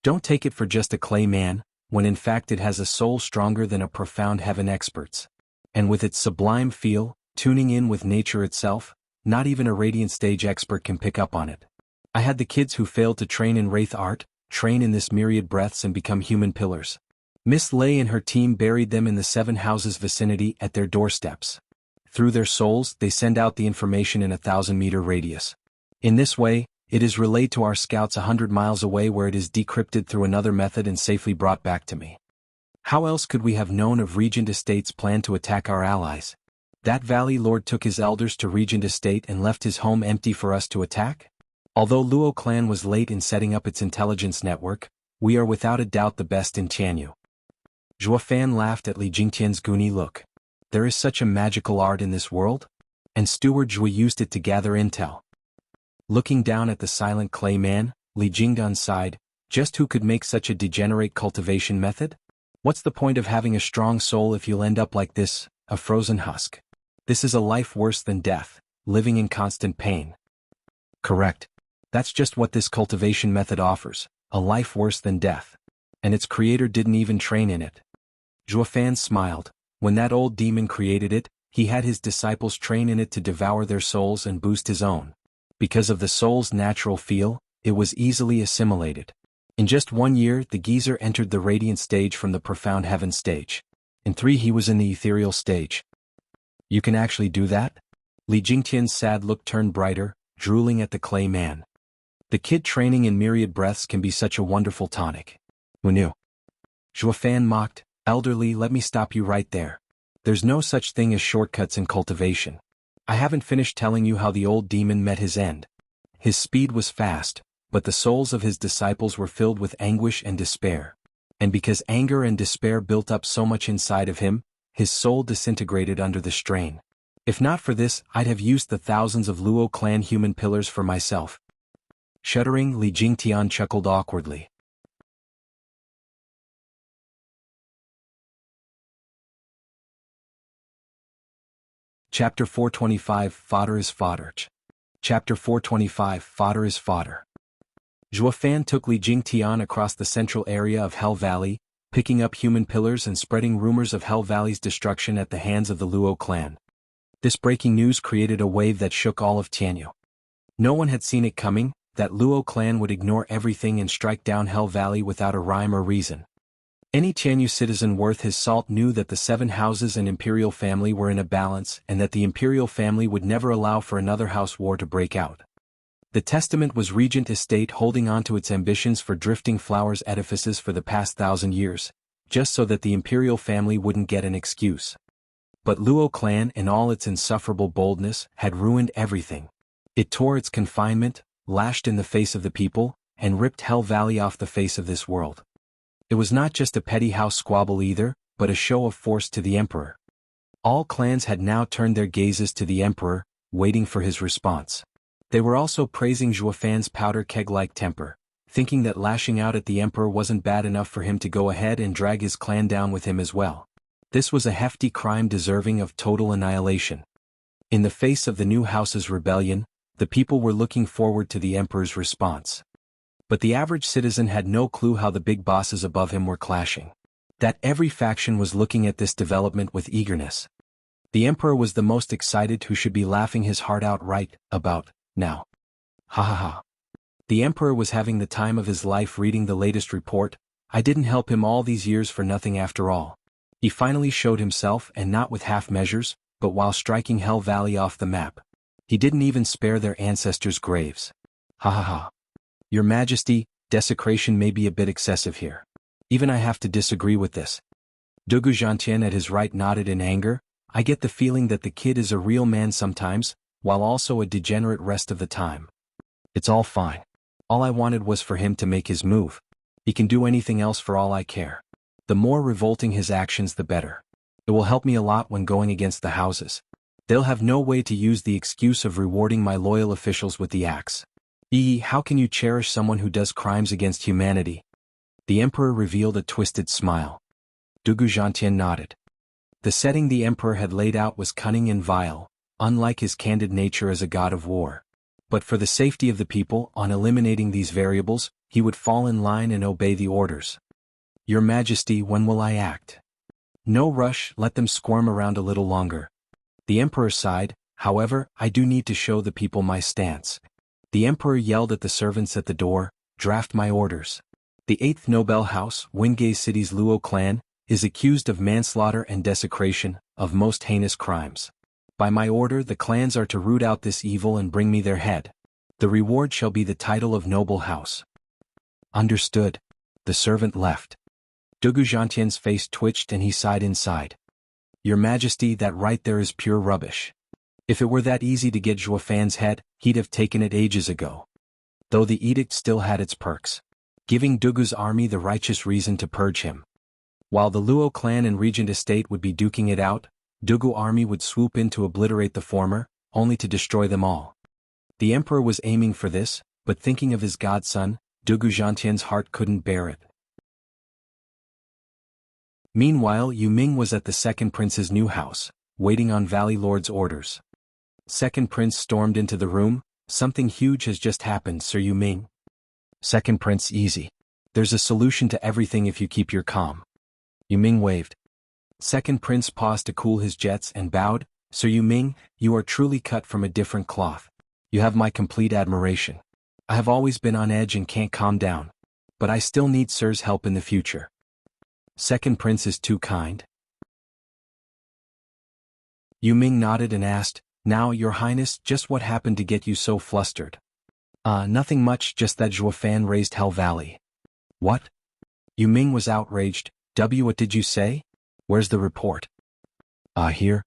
Don't take it for just a clay man, when in fact it has a soul stronger than a profound heaven expert's. And with its sublime feel, tuning in with nature itself, not even a radiant stage expert can pick up on it. I had the kids who failed to train in wraith art, train in this myriad breaths and become human pillars. Miss Lei and her team buried them in the 7 houses vicinity at their doorsteps. Through their souls, they send out the information in a 1,000-meter radius. In this way, it is relayed to our scouts 100 miles away where it is decrypted through another method and safely brought back to me. How else could we have known of Regent Estate's plan to attack our allies? That Valley Lord took his elders to Regent Estate and left his home empty for us to attack? Although Luo clan was late in setting up its intelligence network, We are without a doubt the best in Tianyu. Zhuo Fan laughed at Li Jingtian's goony look. There is such a magical art in this world? And Steward Zhuo used it to gather intel. Looking down at the silent clay man, Li Jingdan sighed, just who could make such a degenerate cultivation method? What's the point of having a strong soul if you'll end up like this, a frozen husk? This is a life worse than death, living in constant pain. Correct. That's just what this cultivation method offers, a life worse than death. And its creator didn't even train in it. Zhuo Fan smiled. When that old demon created it, he had his disciples train in it to devour their souls and boost his own. Because of the soul's natural feel, it was easily assimilated. In just 1 year, the geezer entered the radiant stage from the profound heaven stage. In 3 he was in the ethereal stage. You can actually do that? Li Jingtian's sad look turned brighter, drooling at the clay man. The kid training in myriad breaths can be such a wonderful tonic. Who knew? Zhuo Fan mocked, elderly, let me stop you right there. There's no such thing as shortcuts in cultivation. I haven't finished telling you how the old demon met his end. His speed was fast, but the souls of his disciples were filled with anguish and despair. And because anger and despair built up so much inside of him, his soul disintegrated under the strain. If not for this, I'd have used the thousands of Luo clan human pillars for myself. Shuddering, Li Jingtian chuckled awkwardly. Chapter 425 Fodder is Fodder. Chapter 425 Fodder is Fodder. Zhuo Fan took Li Jingtian across the central area of Hell Valley, picking up human pillars and spreading rumors of Hell Valley's destruction at the hands of the Luo clan. This breaking news created a wave that shook all of Tianyu. No one had seen it coming, that Luo clan would ignore everything and strike down Hell Valley without a rhyme or reason. Any Tianyu citizen worth his salt knew that the 7 houses and imperial family were in a balance and that the imperial family would never allow for another house war to break out. The testament was Regent Estate holding on to its ambitions for drifting flowers edifices for the past 1,000 years, just so that the imperial family wouldn't get an excuse. But Luo clan in all its insufferable boldness had ruined everything. It tore its confinement, lashed in the face of the people, and ripped Hell Valley off the face of this world. It was not just a petty house squabble either, but a show of force to the emperor. All clans had now turned their gazes to the emperor, waiting for his response. They were also praising Zhuo Fan's powder keg-like temper, thinking that lashing out at the emperor wasn't bad enough for him to go ahead and drag his clan down with him as well. This was a hefty crime deserving of total annihilation. In the face of the new house's rebellion, the people were looking forward to the emperor's response. But the average citizen had no clue how the big bosses above him were clashing. That every faction was looking at this development with eagerness. The emperor was the most excited, who should be laughing his heart out right about now. Ha ha ha. The emperor was having the time of his life reading the latest report. I didn't help him all these years for nothing after all. He finally showed himself, and not with half measures, but while striking Hell Valley off the map. He didn't even spare their ancestors' graves. Ha ha ha. Your Majesty, desecration may be a bit excessive here. Even I have to disagree with this. Dugu Zhantian at his right nodded in anger. I get the feeling that the kid is a real man sometimes, while also a degenerate rest of the time. It's all fine. All I wanted was for him to make his move. He can do anything else for all I care. The more revolting his actions, the better. It will help me a lot when going against the houses. They'll have no way to use the excuse of rewarding my loyal officials with the axe. How can you cherish someone who does crimes against humanity? The emperor revealed a twisted smile. Dugu Zhantian nodded. The setting the emperor had laid out was cunning and vile, unlike his candid nature as a god of war. But for the safety of the people, on eliminating these variables, he would fall in line and obey the orders. Your Majesty, when will I act? No rush, let them squirm around a little longer. The emperor sighed. However, I do need to show the people my stance. The emperor yelled at the servants at the door, draft my orders. The 8th Nobel House, Wingay City's Luo clan, is accused of manslaughter and desecration, of most heinous crimes. By my order, the clans are to root out this evil and bring me their head. The reward shall be the title of noble house. Understood. The servant left. Dugu Zhantian's face twitched and he sighed inside. Your Majesty, that right there is pure rubbish. If it were that easy to get Zhuo Fan's head, he'd have taken it ages ago. Though the edict still had its perks. giving Dugu's army the righteous reason to purge him. While the Luo clan and regent estate would be duking it out, Dugu army would swoop in to obliterate the former, only to destroy them all. The emperor was aiming for this, but thinking of his godson, Dugu Zhantian's heart couldn't bear it. Meanwhile, Yu Ming was at the second prince's new house, waiting on Valley Lord's orders. Second prince stormed into the room. Something huge has just happened, Sir Yu Ming. Second prince, easy. There's a solution to everything if you keep your calm. Yu Ming waved. Second prince paused to cool his jets and bowed. Sir Yu Ming, you are truly cut from a different cloth. You have my complete admiration. I have always been on edge and can't calm down. But I still need Sir's help in the future. Second prince is too kind. Yu Ming nodded and asked, now, Your Highness, just what happened to get you so flustered? Nothing much, just that Zhuo Fan raised Hell Valley. What? Yu Ming was outraged. What did you say? Where's the report? Here.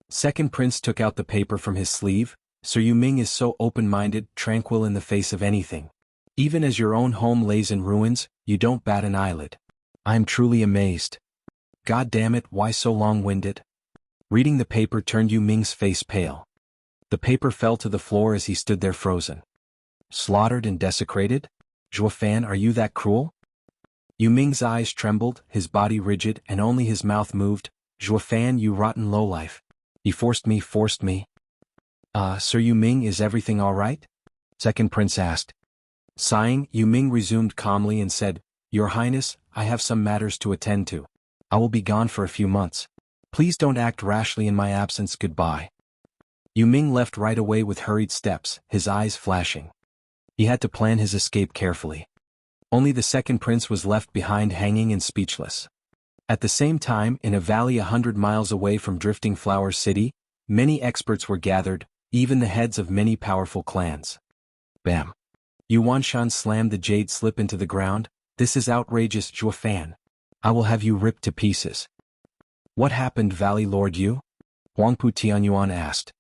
Second prince took out the paper from his sleeve. Sir Yu Ming is so open-minded, tranquil in the face of anything. Even as your own home lays in ruins, you don't bat an eyelid. I'm truly amazed. God damn it, why so long-winded? Reading the paper turned Yu Ming's face pale. The paper fell to the floor as he stood there frozen. Slaughtered and desecrated? Zhuo Fan, are you that cruel? Yu Ming's eyes trembled, his body rigid, and only his mouth moved. Zhuo Fan, you rotten lowlife. You forced me. Sir Yu Ming, is everything all right? Second prince asked. Sighing, Yu Ming resumed calmly and said, Your Highness, I have some matters to attend to. I will be gone for a few months. Please don't act rashly in my absence. Goodbye. Yu Ming left right away with hurried steps, his eyes flashing. He had to plan his escape carefully. Only the second prince was left behind hanging and speechless. At the same time, in a valley 100 miles away from Drifting Flower City, many experts were gathered, even the heads of many powerful clans. Bam. Yu Wanshan slammed the jade slip into the ground. This is outrageous, Zhuo Fan. I will have you ripped to pieces. What happened, Valley Lord Yu? Huangpu Tianyuan asked.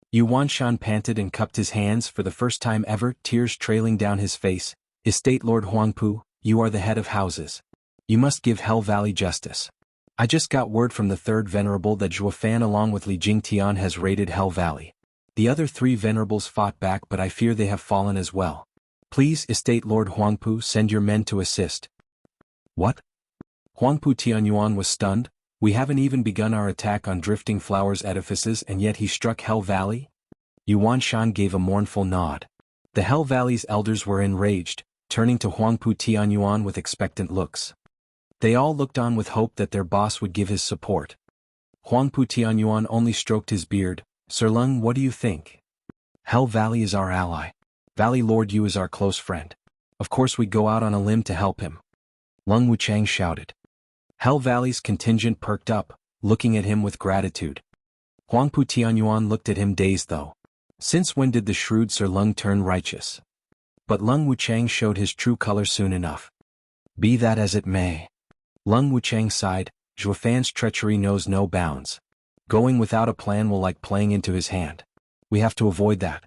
Yu Wanshan panted and cupped his hands for the first time ever, tears trailing down his face. Estate Lord Huangpu, you are the head of houses. You must give Hell Valley justice. I just got word from the third venerable that Zhuo Fan along with Li Jingtian has raided Hell Valley. The other three venerables fought back, but I fear they have fallen as well. Please, Estate Lord Huangpu, send your men to assist. What? Huangpu Tianyuan was stunned. We haven't even begun our attack on Drifting Flowers edifices and yet he struck Hell Valley? Yu Wanshan gave a mournful nod. The Hell Valley's elders were enraged, turning to Huangpu Tianyuan with expectant looks. They all looked on with hope that their boss would give his support. Huangpu Tianyuan only stroked his beard. Sir Lung, what do you think? Hell Valley is our ally. Valley Lord Yu is our close friend. Of course we'd go out on a limb to help him. Lung Wuchang shouted. Hell Valley's contingent perked up, looking at him with gratitude. Huangpu Tianyuan looked at him dazed though. Since when did the shrewd Sir Lung turn righteous? But Lung Wuchang showed his true color soon enough. Be that as it may. Lung Wuchang sighed, Zhuo Fan's treachery knows no bounds. Going without a plan will like playing into his hand. We have to avoid that.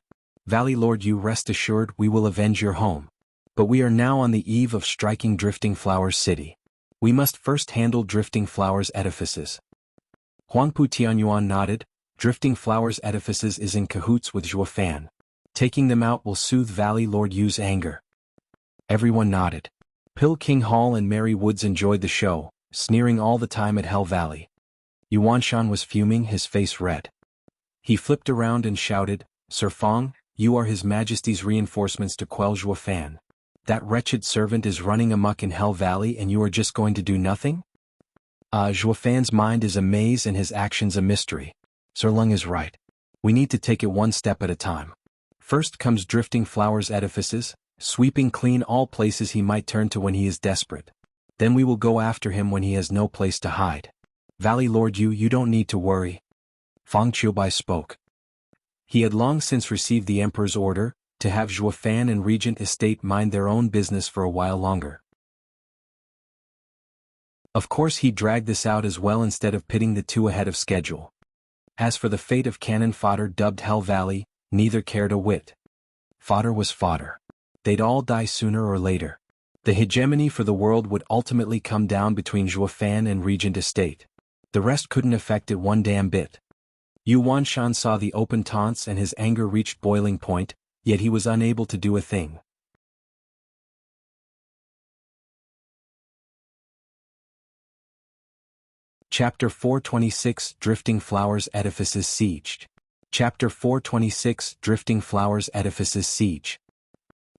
Valley Lord Yu, rest assured we will avenge your home. But we are now on the eve of striking Drifting Flowers City. We must first handle Drifting Flowers edifices. Huangpu Tianyuan nodded. Drifting Flowers edifices is in cahoots with Zhuo Fan. Taking them out will soothe Valley Lord Yu's anger. Everyone nodded. Pill King Hall and Mary Woods enjoyed the show, sneering all the time at Hell Valley. Yu Wanshan was fuming, his face red. He flipped around and shouted, Sir Fong, you are His Majesty's reinforcements to quell Zhuo Fan. That wretched servant is running amok in Hell Valley and you are just going to do nothing? Zhuo Fan's mind is a maze and his actions a mystery. Sir Lung is right. We need to take it one step at a time. First comes Drifting Flowers edifices, sweeping clean all places he might turn to when he is desperate. Then we will go after him when he has no place to hide. Valley Lord Yu, you don't need to worry. Fang Qiubai spoke. He had long since received the Emperor's order to have Zhuo Fan and Regent Estate mind their own business for a while longer. Of course he dragged this out as well instead of pitting the two ahead of schedule. As for the fate of cannon fodder dubbed Hell Valley, neither cared a whit. Fodder was fodder. They'd all die sooner or later. The hegemony for the world would ultimately come down between Zhuofan and Regent Estate. The rest couldn't affect it one damn bit. Yu Wanshan saw the open taunts and his anger reached boiling point, yet he was unable to do a thing. Chapter 426 Drifting Flowers Edifices Sieged. Chapter 426 Drifting Flowers Edifices Siege.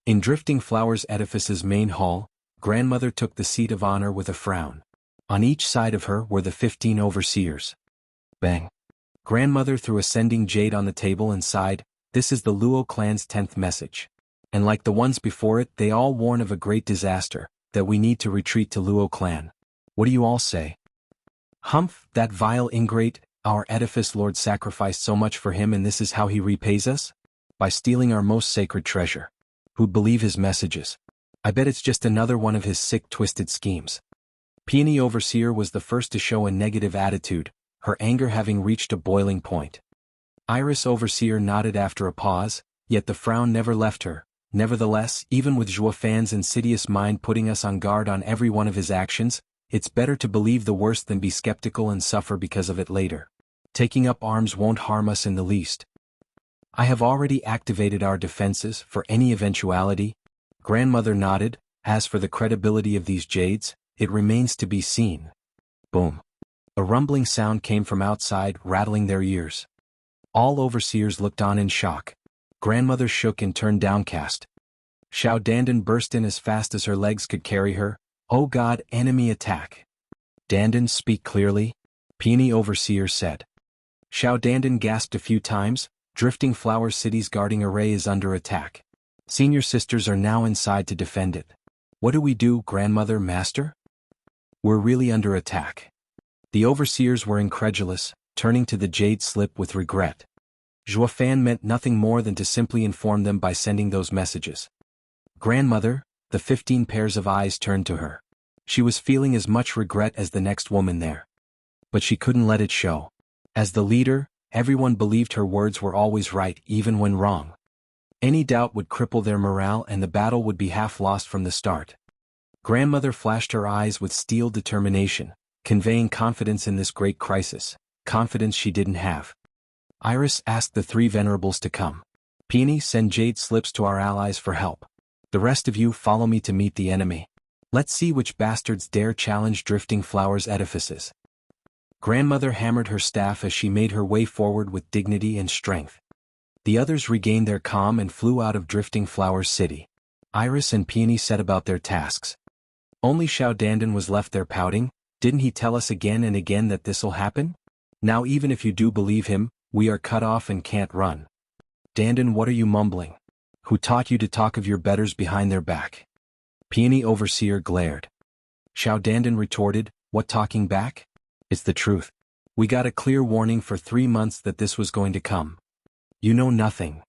In Drifting Flowers Edifice's main hall, Grandmother took the seat of honor with a frown. On each side of her were the 15 overseers. Bang. Grandmother threw a sending jade on the table and sighed, "This is the Luo clan's 10th message. And like the ones before it, they all warn of a great disaster, that we need to retreat to Luo clan. What do you all say?" "Humph, that vile ingrate, our edifice lord sacrificed so much for him and this is how he repays us? By stealing our most sacred treasure. Who'd believe his messages? I bet it's just another one of his sick twisted schemes." Peony Overseer was the first to show a negative attitude, her anger having reached a boiling point. Iris Overseer nodded after a pause, yet the frown never left her. "Nevertheless, even with Zhuofan's insidious mind putting us on guard on every one of his actions, it's better to believe the worst than be skeptical and suffer because of it later. Taking up arms won't harm us in the least. I have already activated our defenses for any eventuality." Grandmother nodded. "As for the credibility of these jades, it remains to be seen." Boom. A rumbling sound came from outside, rattling their ears. All overseers looked on in shock. Grandmother shook and turned downcast. Xiao Dandan burst in as fast as her legs could carry her. "Oh God, enemy attack!" "Dandan, speak clearly," Peony Overseer said. Xiao Dandan gasped a few times. "Drifting Flower City's guarding array is under attack. Senior sisters are now inside to defend it." "What do we do, Grandmother, Master?" "We're really under attack." The overseers were incredulous, turning to the jade slip with regret. Zhuofan meant nothing more than to simply inform them by sending those messages. "Grandmother," the 15 pairs of eyes turned to her. She was feeling as much regret as the next woman there. But she couldn't let it show. As the leader, everyone believed her words were always right even when wrong. Any doubt would cripple their morale and the battle would be half lost from the start. Grandmother flashed her eyes with steel determination, conveying confidence in this great crisis, confidence she didn't have. Iris asked the 3 venerables to come. "Peony, send jade slips to our allies for help. The rest of you follow me to meet the enemy. Let's see which bastards dare challenge Drifting Flowers edifices." Grandmother hammered her staff as she made her way forward with dignity and strength. The others regained their calm and flew out of Drifting Flowers City. Iris and Peony set about their tasks. Only Xiao Dandan was left there pouting. "Didn't he tell us again and again that this'll happen? Now even if you do believe him, we are cut off and can't run." "Dandan, what are you mumbling? Who taught you to talk of your betters behind their back?" Peony Overseer glared. Xiao Dandan retorted, "What talking back? It's the truth. We got a clear warning for 3 months that this was going to come." "You know nothing."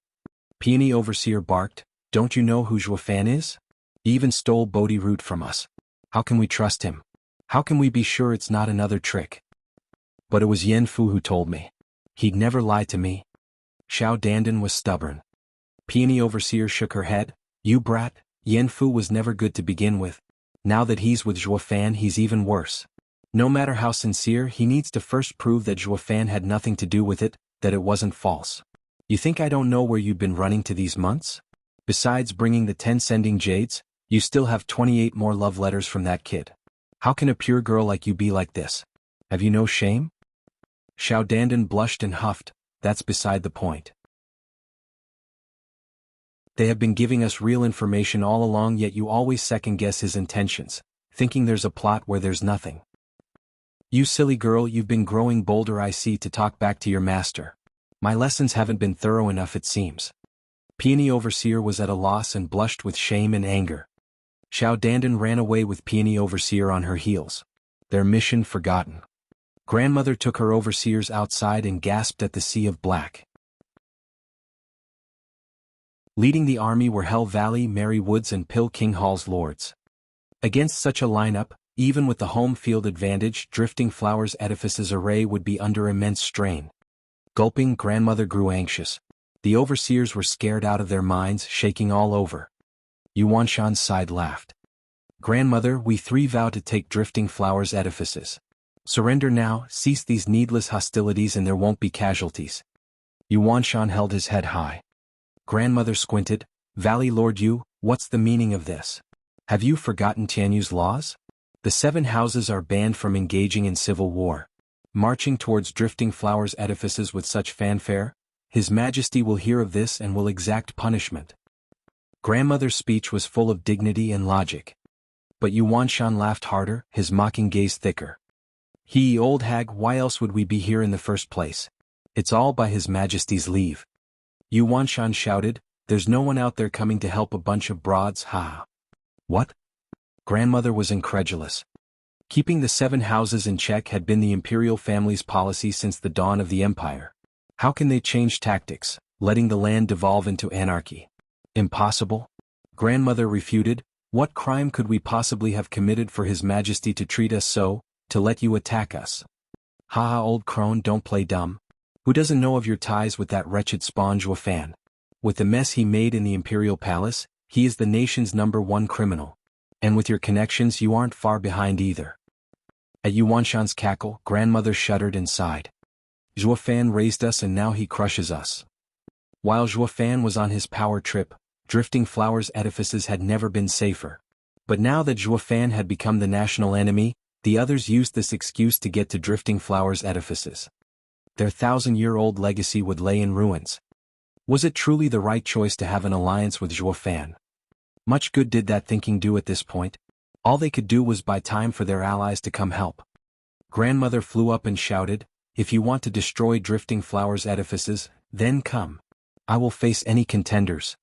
Peony Overseer barked, "Don't you know who Zhuofan is? He even stole Bodhi root from us. How can we trust him? How can we be sure it's not another trick?" "But it was Yen Fu who told me. He'd never lie to me." Xiao Dandan was stubborn. Peony Overseer shook her head. "You brat, Yen Fu was never good to begin with. Now that he's with Zhuofan he's even worse. No matter how sincere, he needs to first prove that Zhuofan had nothing to do with it, that it wasn't false. You think I don't know where you've been running to these months? Besides bringing the 10 sending jades, you still have 28 more love letters from that kid. How can a pure girl like you be like this? Have you no shame?" Xiao Dandan blushed and huffed. "That's beside the point. They have been giving us real information all along, yet you always second-guess his intentions, thinking there's a plot where there's nothing. You silly girl, you've been growing bolder, I see, to talk back to your master. My lessons haven't been thorough enough, it seems." Peony Overseer was at a loss and blushed with shame and anger. Xiao Dandan ran away with Peony Overseer on her heels. Their mission forgotten. Grandmother took her overseers outside and gasped at the sea of black. Leading the army were Hell Valley, Mary Woods and Pill King Hall's lords. Against such a lineup, even with the home field advantage, Drifting Flowers Edifice's array would be under immense strain. Gulping, Grandmother grew anxious. The overseers were scared out of their minds, shaking all over. Yu Wanshan's side laughed. Grandmother, we three vow to take Drifting Flowers edifices. Surrender now, cease these needless hostilities and there won't be casualties. Yuanshan held his head high. Grandmother squinted. Valley Lord Yu, what's the meaning of this? Have you forgotten Tianyu's laws? The 7 houses are banned from engaging in civil war. Marching towards Drifting Flowers edifices with such fanfare, His Majesty will hear of this and will exact punishment. Grandmother's speech was full of dignity and logic. But Yuanshan laughed harder, his mocking gaze thicker. Old hag, why else would we be here in the first place? It's all by His Majesty's leave. Yuanshan shouted, there's no one out there coming to help a bunch of broads, ha. What? Grandmother was incredulous. Keeping the 7 houses in check had been the imperial family's policy since the dawn of the empire. How can they change tactics, letting the land devolve into anarchy? Impossible? Grandmother refuted. What crime could we possibly have committed for His Majesty to treat us so, to let you attack us? Ha, old crone, don't play dumb. Who doesn't know of your ties with that wretched spawn Zhuofan? With the mess he made in the imperial palace, he is the nation's #1 criminal. And with your connections you aren't far behind either. At Yuanshan's cackle, grandmother shuddered and sighed. Zhuofan raised us and now he crushes us. While Zhuofan was on his power trip, Drifting Flowers edifices had never been safer. But now that Zhuofan had become the national enemy, the others used this excuse to get to Drifting Flowers edifices. Their 1,000-year-old legacy would lay in ruins. Was it truly the right choice to have an alliance with Zhuofan? Much good did that thinking do at this point? All they could do was buy time for their allies to come help. Grandmother flew up and shouted, if you want to destroy Drifting Flowers edifices, then come. I will face any contenders.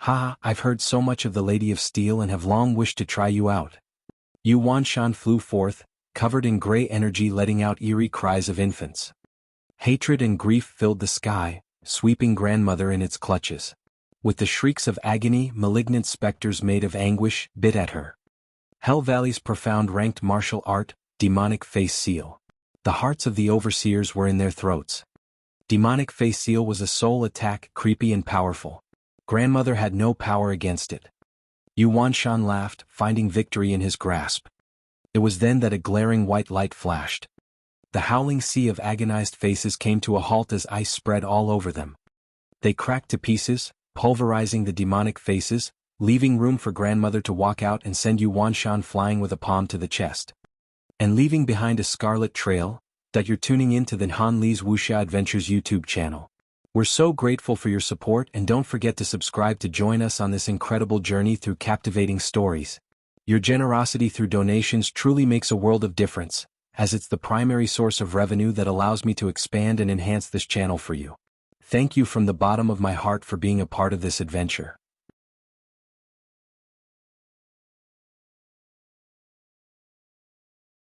Ha, I've heard so much of the Lady of Steel and have long wished to try you out. Yuanshan flew forth, covered in gray energy letting out eerie cries of infants. Hatred and grief filled the sky, sweeping grandmother in its clutches. With the shrieks of agony, malignant specters made of anguish bit at her. Hell Valley's profound ranked martial art, Demonic Face Seal. The hearts of the overseers were in their throats. Demonic Face Seal was a soul attack, creepy and powerful. Grandmother had no power against it. Yuanshan laughed, finding victory in his grasp. It was then that a glaring white light flashed. The howling sea of agonized faces came to a halt as ice spread all over them. They cracked to pieces, pulverizing the demonic faces, leaving room for grandmother to walk out and send Yuanshan flying with a palm to the chest. And leaving behind a scarlet trail, that you're tuning in to the Han Li's Wuxia Adventures YouTube channel. We're so grateful for your support and don't forget to subscribe to join us on this incredible journey through captivating stories. Your generosity through donations truly makes a world of difference, as it's the primary source of revenue that allows me to expand and enhance this channel for you. Thank you from the bottom of my heart for being a part of this adventure.